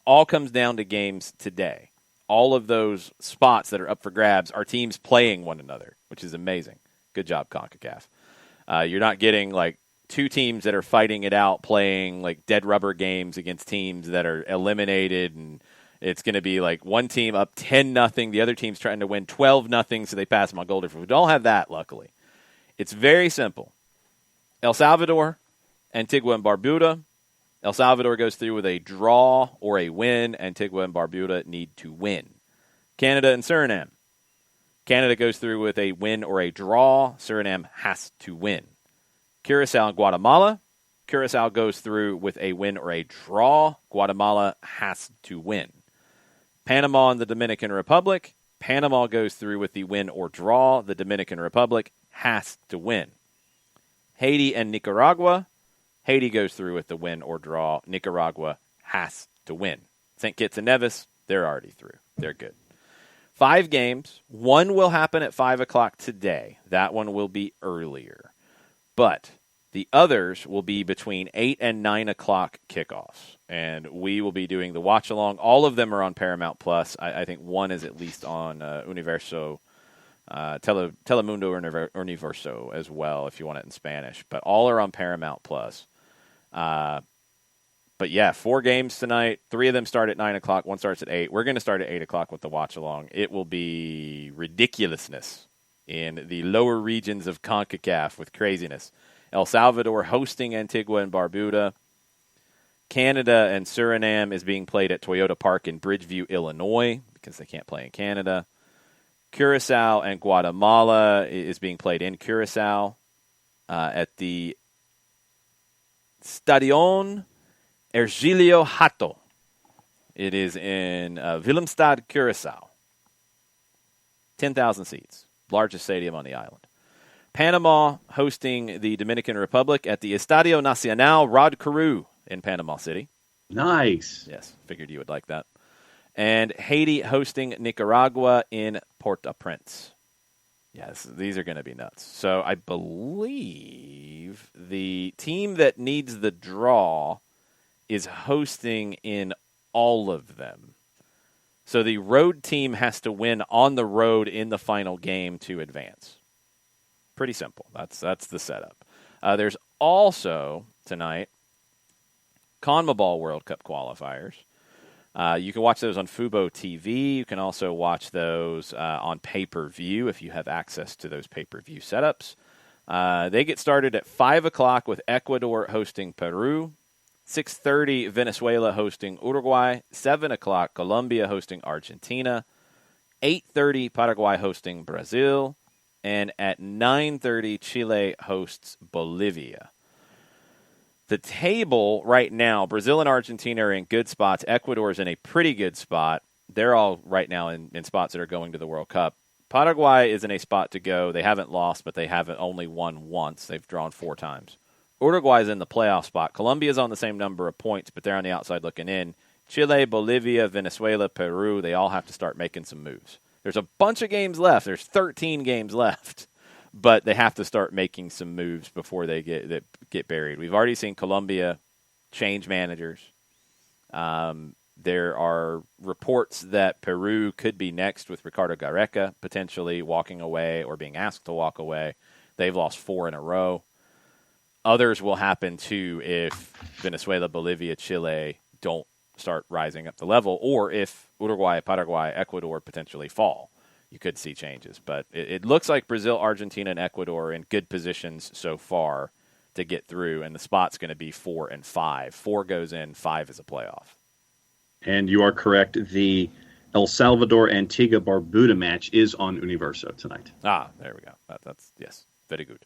All comes down to games today. All of those spots that are up for grabs are teams playing one another, which is amazing. Good job, CONCACAF. You're not getting like 2 teams that are fighting it out playing like dead rubber games against teams that are eliminated, and it's going to be like one team up 10-0, the other team's trying to win 12-0, so they pass them on goal difference. We don't have that, luckily. It's very simple. El Salvador, Antigua and Barbuda. El Salvador goes through with a draw or a win. Antigua and Barbuda need to win. Canada and Suriname. Canada goes through with a win or a draw. Suriname has to win. Curacao and Guatemala. Curacao goes through with a win or a draw. Guatemala has to win. Panama and the Dominican Republic. Panama goes through with the win or draw. The Dominican Republic has to win. Haiti and Nicaragua. Haiti goes through with the win or draw. Nicaragua has to win. St. Kitts and Nevis, they're already through. They're good. 5 games. One will happen at 5 o'clock today. That one will be earlier. But The others will be between 8 and 9 o'clock kickoffs, and we will be doing the watch-along. All of them are on Paramount+. I think one is at least on Universo, Telemundo Universo as well, if you want it in Spanish. But all are on Paramount+. But yeah, 4 games tonight. 3 of them start at 9 o'clock. One starts at 8. We're going to start at 8 o'clock with the watch-along. It will be ridiculousness in the lower regions of CONCACAF with craziness. El Salvador hosting Antigua and Barbuda. Canada and Suriname is being played at Toyota Park in Bridgeview, Illinois, because they can't play in Canada. Curacao and Guatemala is being played in Curacao at the Stadion Ergilio Hato. It is in Willemstad, Curacao. 10,000 seats. Largest stadium on the island. Panama hosting the Dominican Republic at the Estadio Nacional Rod Carew in Panama City. Nice. Yes, figured you would like that. And Haiti hosting Nicaragua in Port-au-Prince. Yes, these are going to be nuts. So I believe the team that needs the draw is hosting in all of them. So the road team has to win on the road in the final game to advance. Pretty simple. That's the setup. There's also, tonight, CONMEBOL World Cup qualifiers. You can watch those on Fubo TV. You can also watch those on pay-per-view if you have access to those pay-per-view setups. They get started at 5 o'clock with Ecuador hosting Peru. 6:30, Venezuela hosting Uruguay. 7 o'clock, Colombia hosting Argentina. 8:30, Paraguay hosting Brazil. And at 9:30, Chile hosts Bolivia. The table right now, Brazil and Argentina are in good spots. Ecuador is in a pretty good spot. They're all right now in spots that are going to the World Cup. Paraguay is in a spot to go. They haven't lost, but they haven't only won once. They've drawn 4 times. Uruguay is in the playoff spot. Colombia is on the same number of points, but they're on the outside looking in. Chile, Bolivia, Venezuela, Peru, they all have to start making some moves. There's a bunch of games left. There's 13 games left, but they have to start making some moves before they get buried. We've already seen Colombia change managers. There are reports that Peru could be next with Ricardo Gareca potentially walking away or being asked to walk away. They've lost 4 in a row. Others will happen, too, if Venezuela, Bolivia, Chile don't start rising up the level, or if Uruguay, Paraguay, Ecuador potentially fall. You could see changes. But it looks like Brazil, Argentina, and Ecuador are in good positions so far to get through, and the spot's going to be 4 and 5. 4 goes in, 5 is a playoff. And you are correct. The El Salvador Antigua Barbuda match is on Universo tonight. There we go. That's yes, very good.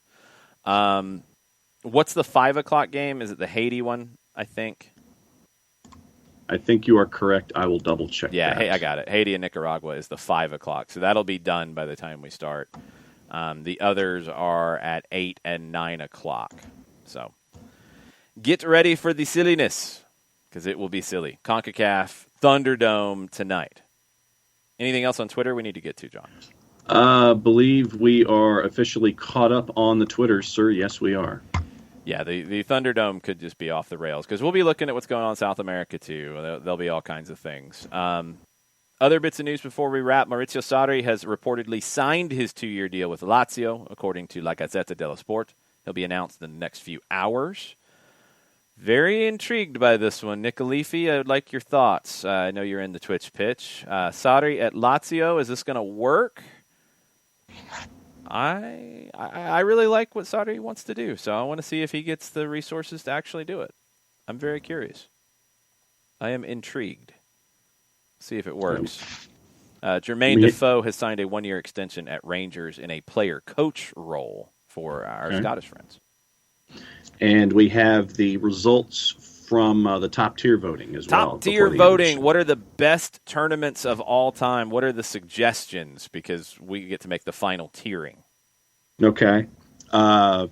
What's the 5 o'clock game? Is it the Haiti one, I think? I think you are correct. I will double check Yeah, that. hey, I got it. Haiti and Nicaragua is the 5 o'clock. So that'll be done by the time we start. The others are at 8 and 9 o'clock. So get ready for the silliness, because it will be silly. CONCACAF Thunderdome tonight. Anything else on Twitter we need to get to, John? Believe we are officially caught up on the Twitter, sir. Yes, we are. Yeah, the Thunderdome could just be off the rails, because we'll be looking at what's going on in South America, too. There'll be all kinds of things. Other bits of news before we wrap. Maurizio Sarri has reportedly signed his 2-year deal with Lazio, according to La Gazzetta dello Sport. He'll be announced in the next few hours. Very intrigued by this one. Nick Alifi, I would like your thoughts. I know you're in the Twitch pitch. Sarri at Lazio, is this going to work? I really like what Sarri wants to do, so I want to see if he gets the resources to actually do it. I'm very curious. I am intrigued. See if it works. Jermaine Defoe has signed a 1-year extension at Rangers in a player-coach role for our Scottish friends. And we have the results from the top-tier voting as well. Top-tier voting. What are the best tournaments of all time? What are the suggestions? Because we get to make the final tiering. Okay. And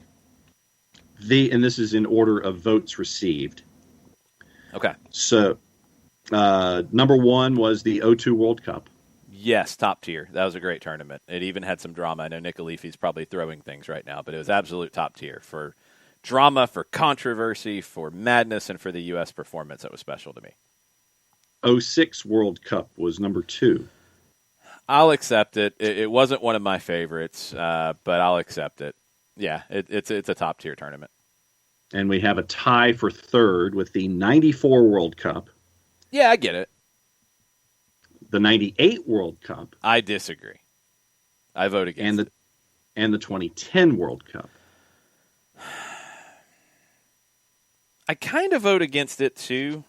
this is in order of votes received. Okay. So, number 1 was the O2 World Cup. Yes, top tier. That was a great tournament. It even had some drama. I know Nick Alifi's probably throwing things right now, but it was absolute top tier for drama, for controversy, for madness, and for the U.S. performance that was special to me. '06 World Cup was number 2. I'll accept it. It wasn't one of my favorites, but I'll accept it. Yeah, it's a top-tier tournament. And we have a tie for third with the '94 World Cup. Yeah, I get it. The '98 World Cup. I disagree. I vote against it. And the 2010 World Cup. I kind of vote against it, too.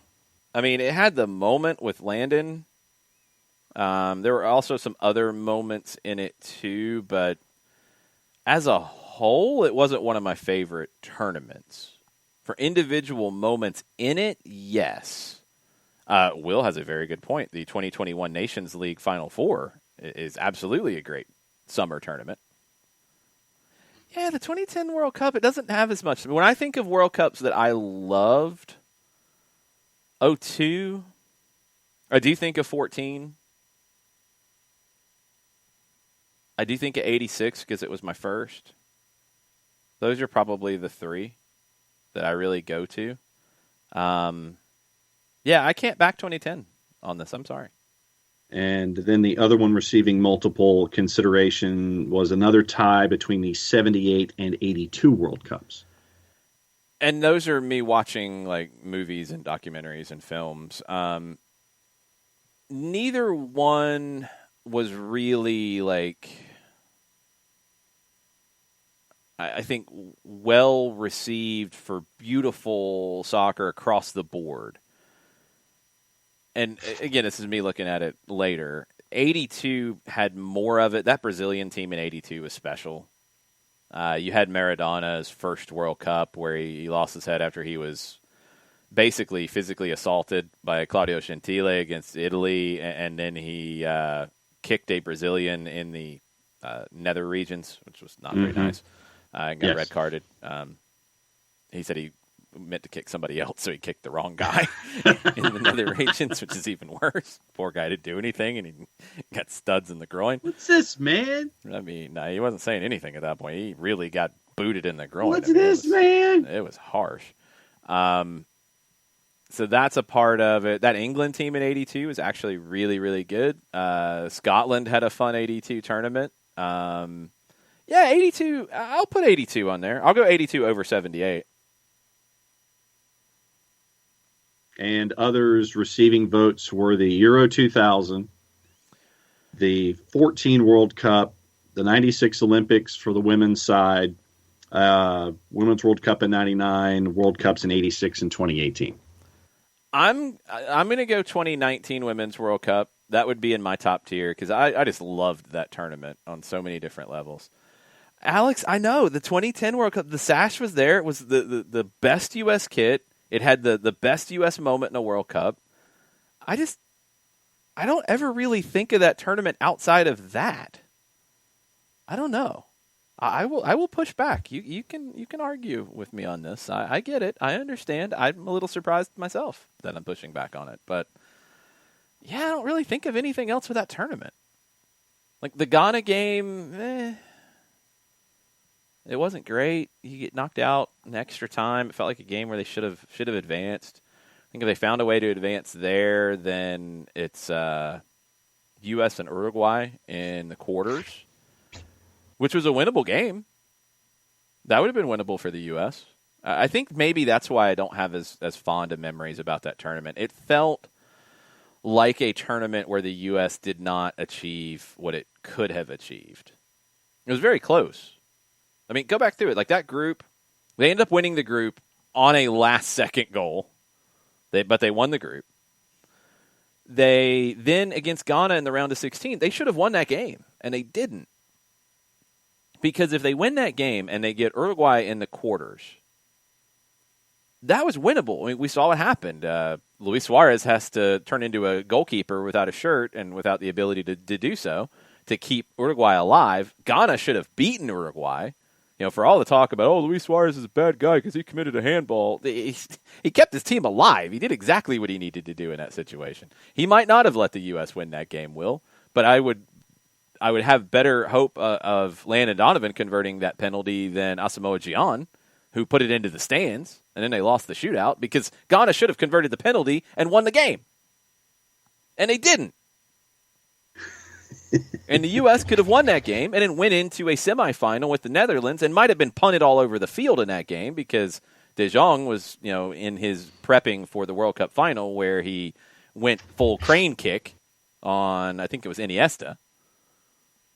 I mean, it had the moment with Landon. There were also some other moments in it, too. But as a whole, it wasn't one of my favorite tournaments. For individual moments in it, yes. Will has a very good point. The 2021 Nations League Final Four is absolutely a great summer tournament. Yeah, the 2010 World Cup, it doesn't have as much. When I think of World Cups that I loved, 2002, I do think of 14. I do think of 86 because it was my first. Those are probably the three that I really go to. Yeah, I can't back 2010 on this. I'm sorry. And then the other one receiving multiple consideration was another tie between the 78 and 82 World Cups. And those are me watching like movies and documentaries and films. Neither one was really like, I think, well received for beautiful soccer across the board. And again, this is me looking at it later. 82 had more of it. That Brazilian team in 82 was special. You had Maradona's first World Cup where he lost his head after he was basically physically assaulted by Claudio Gentile against Italy, and then he kicked a Brazilian in the nether regions, which was not very nice, and got red carded. He said he meant to kick somebody else, so he kicked the wrong guy in the nether regions, which is even worse. Poor guy didn't do anything, and he got studs in the groin. What's this, man? I mean, no, he wasn't saying anything at that point. He really got booted in the groin. What's this, man? It was harsh. So that's a part of it. That England team in 82 was actually really, really good. Scotland had a fun 82 tournament. Yeah, 82. I'll put 82 on there. I'll go 82 over 78. And others receiving votes were the Euro 2000, the 14 World Cup, the 96 Olympics for the women's side, Women's World Cup in 99, World Cups in 86 and 2018. I'm going to go 2019 Women's World Cup. That would be in my top tier because I just loved that tournament on so many different levels. Alex, I know the 2010 World Cup, the sash was there. It was the best U.S. kit. It had the best U.S. moment in a World Cup. I don't ever really think of that tournament outside of that. I don't know. I will push back. You can argue with me on this. I get it. I understand. I'm a little surprised myself that I'm pushing back on it. But yeah, I don't really think of anything else with that tournament. Like the Ghana game, it wasn't great. You get knocked out in extra time. It felt like a game where they should have advanced. I think if they found a way to advance there, then it's U.S. and Uruguay in the quarters, which was a winnable game. That would have been winnable for the U.S. I think maybe that's why I don't have as fond of memories about that tournament. It felt like a tournament where the U.S. did not achieve what it could have achieved. It was very close. I mean, go back through it. Like that group, they ended up winning the group on a last-second goal, but they won the group. They then, against Ghana in the round of 16, they should have won that game, and they didn't. Because if they win that game and they get Uruguay in the quarters, that was winnable. I mean, we saw what happened. Luis Suarez has to turn into a goalkeeper without a shirt and without the ability to do so to keep Uruguay alive. Ghana should have beaten Uruguay. You know, for all the talk about, Luis Suarez is a bad guy because he committed a handball, he kept his team alive. He did exactly what he needed to do in that situation. He might not have let the U.S. win that game, Will, but I would have better hope of Landon Donovan converting that penalty than Asamoah Gyan, who put it into the stands, and then they lost the shootout because Ghana should have converted the penalty and won the game. And they didn't. And the U.S. could have won that game and then went into a semifinal with the Netherlands and might have been punted all over the field in that game because De Jong was, in his prepping for the World Cup final where he went full crane kick on, I think it was Iniesta.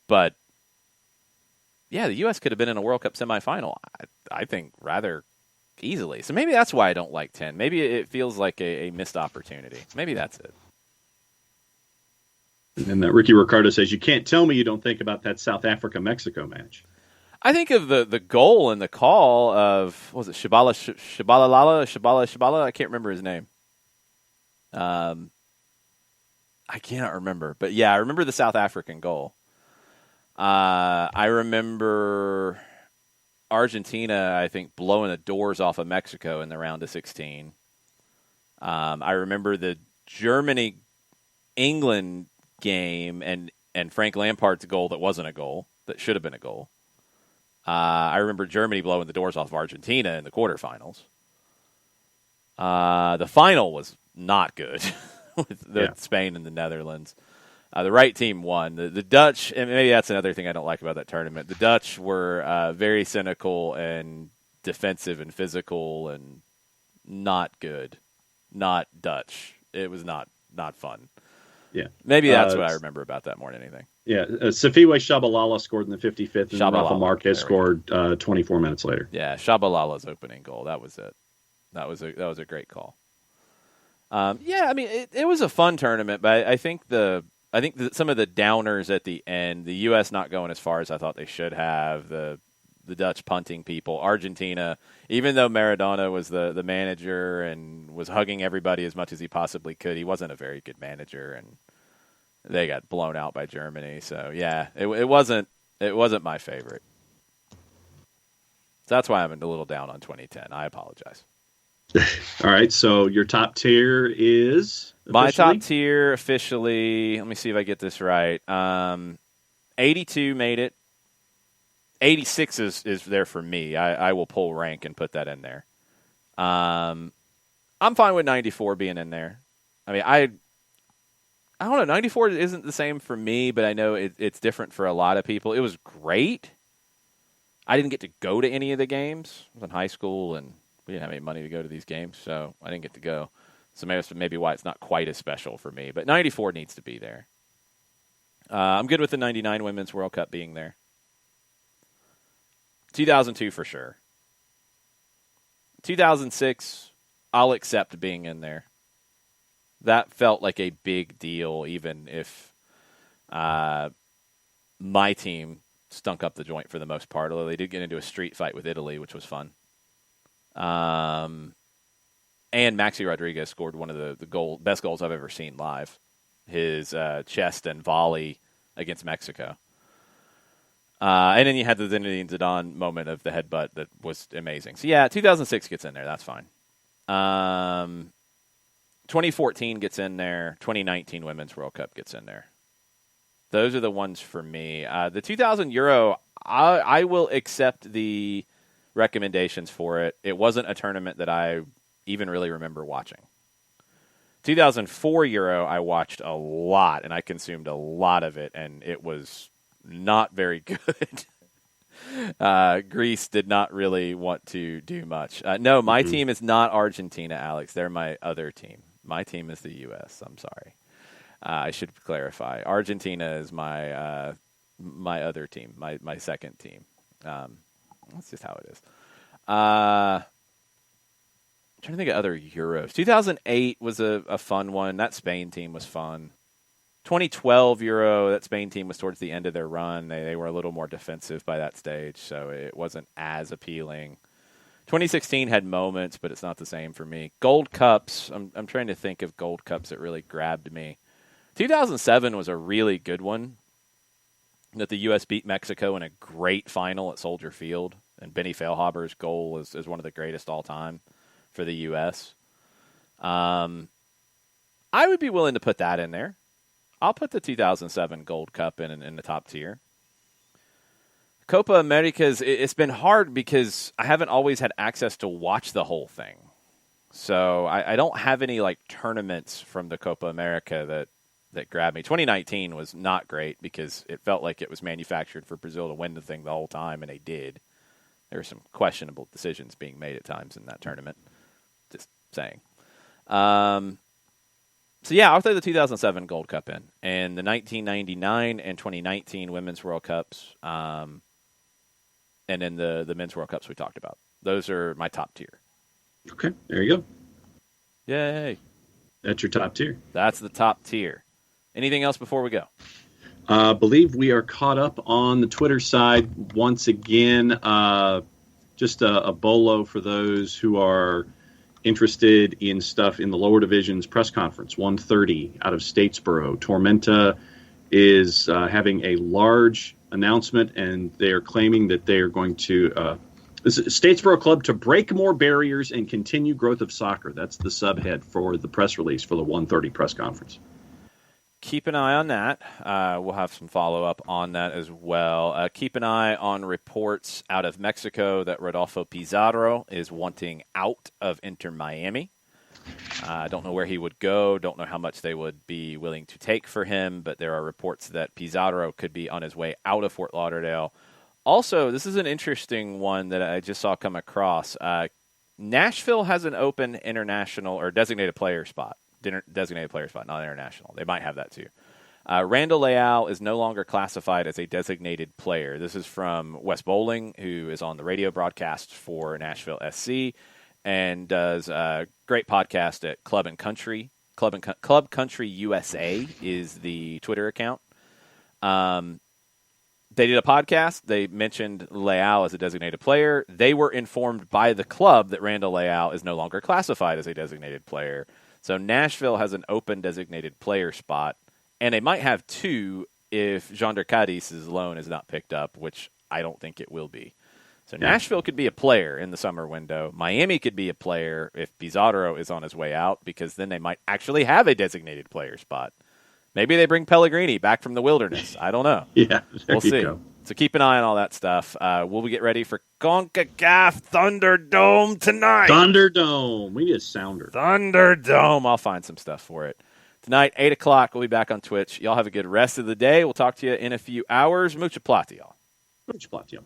But, yeah, the U.S. could have been in a World Cup semifinal, I think, rather easily. So maybe that's why I don't like 10. Maybe it feels like a missed opportunity. Maybe that's it. And that Ricky Ricardo says, you can't tell me you don't think about that South Africa-Mexico match. I think of the goal and the call of, what was it, Shabala? I can't remember his name. I cannot remember. But, yeah, I remember the South African goal. I remember Argentina, I think, blowing the doors off of Mexico in the round of 16. I remember the Germany-England game and Frank Lampard's goal that wasn't a goal, that should have been a goal. I remember Germany blowing the doors off of Argentina in the quarterfinals. The final was not good with Spain and the Netherlands. The right team won. The Dutch, and maybe that's another thing I don't like about that tournament, the Dutch were very cynical and defensive and physical and not good. Not Dutch. It was not fun. Yeah, maybe that's what I remember about that more than anything. Yeah, Safiwe Shabalala scored in the 55th, and Rafa Marquez scored 24 minutes later. Yeah, Shabalala's opening goal. That was it. That was a great call. Yeah, I mean it was a fun tournament, but I think some of the downers at the end, the U.S. not going as far as I thought they should have, the Dutch punting people, Argentina, even though Maradona was the manager and was hugging everybody as much as he possibly could, he wasn't a very good manager, and they got blown out by Germany. So yeah, it wasn't my favorite. So that's why I'm a little down on 2010. I apologize. All right, so your top tier is officially? My top tier officially. Let me see if I get this right. 82 made it. 86 is there for me. I will pull rank and put that in there. I'm fine with 94 being in there. I mean, I don't know. 94 isn't the same for me, but I know it's different for a lot of people. It was great. I didn't get to go to any of the games. I was in high school, and we didn't have any money to go to these games, so I didn't get to go. So maybe why it's not quite as special for me. But 94 needs to be there. I'm good with the 99 Women's World Cup being there. 2002 for sure. 2006, I'll accept being in there. That felt like a big deal, even if my team stunk up the joint for the most part, although they did get into a street fight with Italy, which was fun. And Maxi Rodriguez scored one of the best goals I've ever seen live. His chest and volley against Mexico. And then you had the Zinedine Zidane moment of the headbutt that was amazing. So, yeah, 2006 gets in there. That's fine. 2014 gets in there. 2019 Women's World Cup gets in there. Those are the ones for me. The 2000 Euro, I will accept the recommendations for it. It wasn't a tournament that I even really remember watching. 2004 Euro, I watched a lot, and I consumed a lot of it, and it was not very good. Greece did not really want to do much. No, my team is not Argentina, Alex. They're my other team. My team is the U.S. I'm sorry. I should clarify. Argentina is my my other team, my second team. That's just how it is. I'm trying to think of other Euros. 2008 was a fun one. That Spain team was fun. 2012 Euro, that Spain team was towards the end of their run. They were a little more defensive by that stage, so it wasn't as appealing. 2016 had moments, but it's not the same for me. Gold Cups, I'm trying to think of Gold Cups that really grabbed me. 2007 was a really good one, that the U.S. beat Mexico in a great final at Soldier Field, and Benny Feilhaber's goal is one of the greatest all time for the U.S. I would be willing to put that in there. I'll put the 2007 Gold Cup in the top tier. Copa Americas, it's been hard because I haven't always had access to watch the whole thing. So I don't have any like tournaments from the Copa America that grabbed me. 2019 was not great because it felt like it was manufactured for Brazil to win the thing the whole time, and they did. There were some questionable decisions being made at times in that tournament. Just saying. So, yeah, I'll throw the 2007 Gold Cup in, and the 1999 and 2019 Women's World Cups, and then the Men's World Cups we talked about. Those are my top tier. Okay, there you go. Yay. That's your top tier. That's the top tier. Anything else before we go? I believe we are caught up on the Twitter side once again. Just a bolo for those who are interested in stuff in the lower divisions. Press conference 1:30 out of Statesboro. Tormenta is having a large announcement, and they are claiming that they are going to Statesboro Club to break more barriers and continue growth of soccer. That's the subhead for the press release for the 1:30 press conference. Keep an eye on that. We'll have some follow-up on that as well. Keep an eye on reports out of Mexico that Rodolfo Pizarro is wanting out of Inter Miami. I don't know where he would go. Don't know how much they would be willing to take for him, but there are reports that Pizarro could be on his way out of Fort Lauderdale. Also, this is an interesting one that I just saw come across. Nashville has an open international or designated player spot. Designated player spot, not international. They might have that too. Randall Leal is no longer classified as a designated player. This is from Wes Bowling, who is on the radio broadcast for Nashville SC and does a great podcast at Club and Country. Club Country USA is the Twitter account. They did a podcast. They mentioned Leal as a designated player. They were informed by the club that Randall Leal is no longer classified as a designated player. So Nashville has an open designated player spot, and they might have two if Jonder Cadiz's loan is not picked up, which I don't think it will be. So Nashville could be a player in the summer window. Miami could be a player if Pizarro is on his way out, because then they might actually have a designated player spot. Maybe they bring Pellegrini back from the wilderness. I don't know. Yeah, we'll see. Go. So keep an eye on all that stuff. We'll get ready for CONCACAF Thunderdome tonight. Thunderdome. We need a sounder. Thunderdome. I'll find some stuff for it. Tonight, 8 o'clock, we'll be back on Twitch. Y'all have a good rest of the day. We'll talk to you in a few hours. Mucha plata, y'all. Mucha plata, y'all.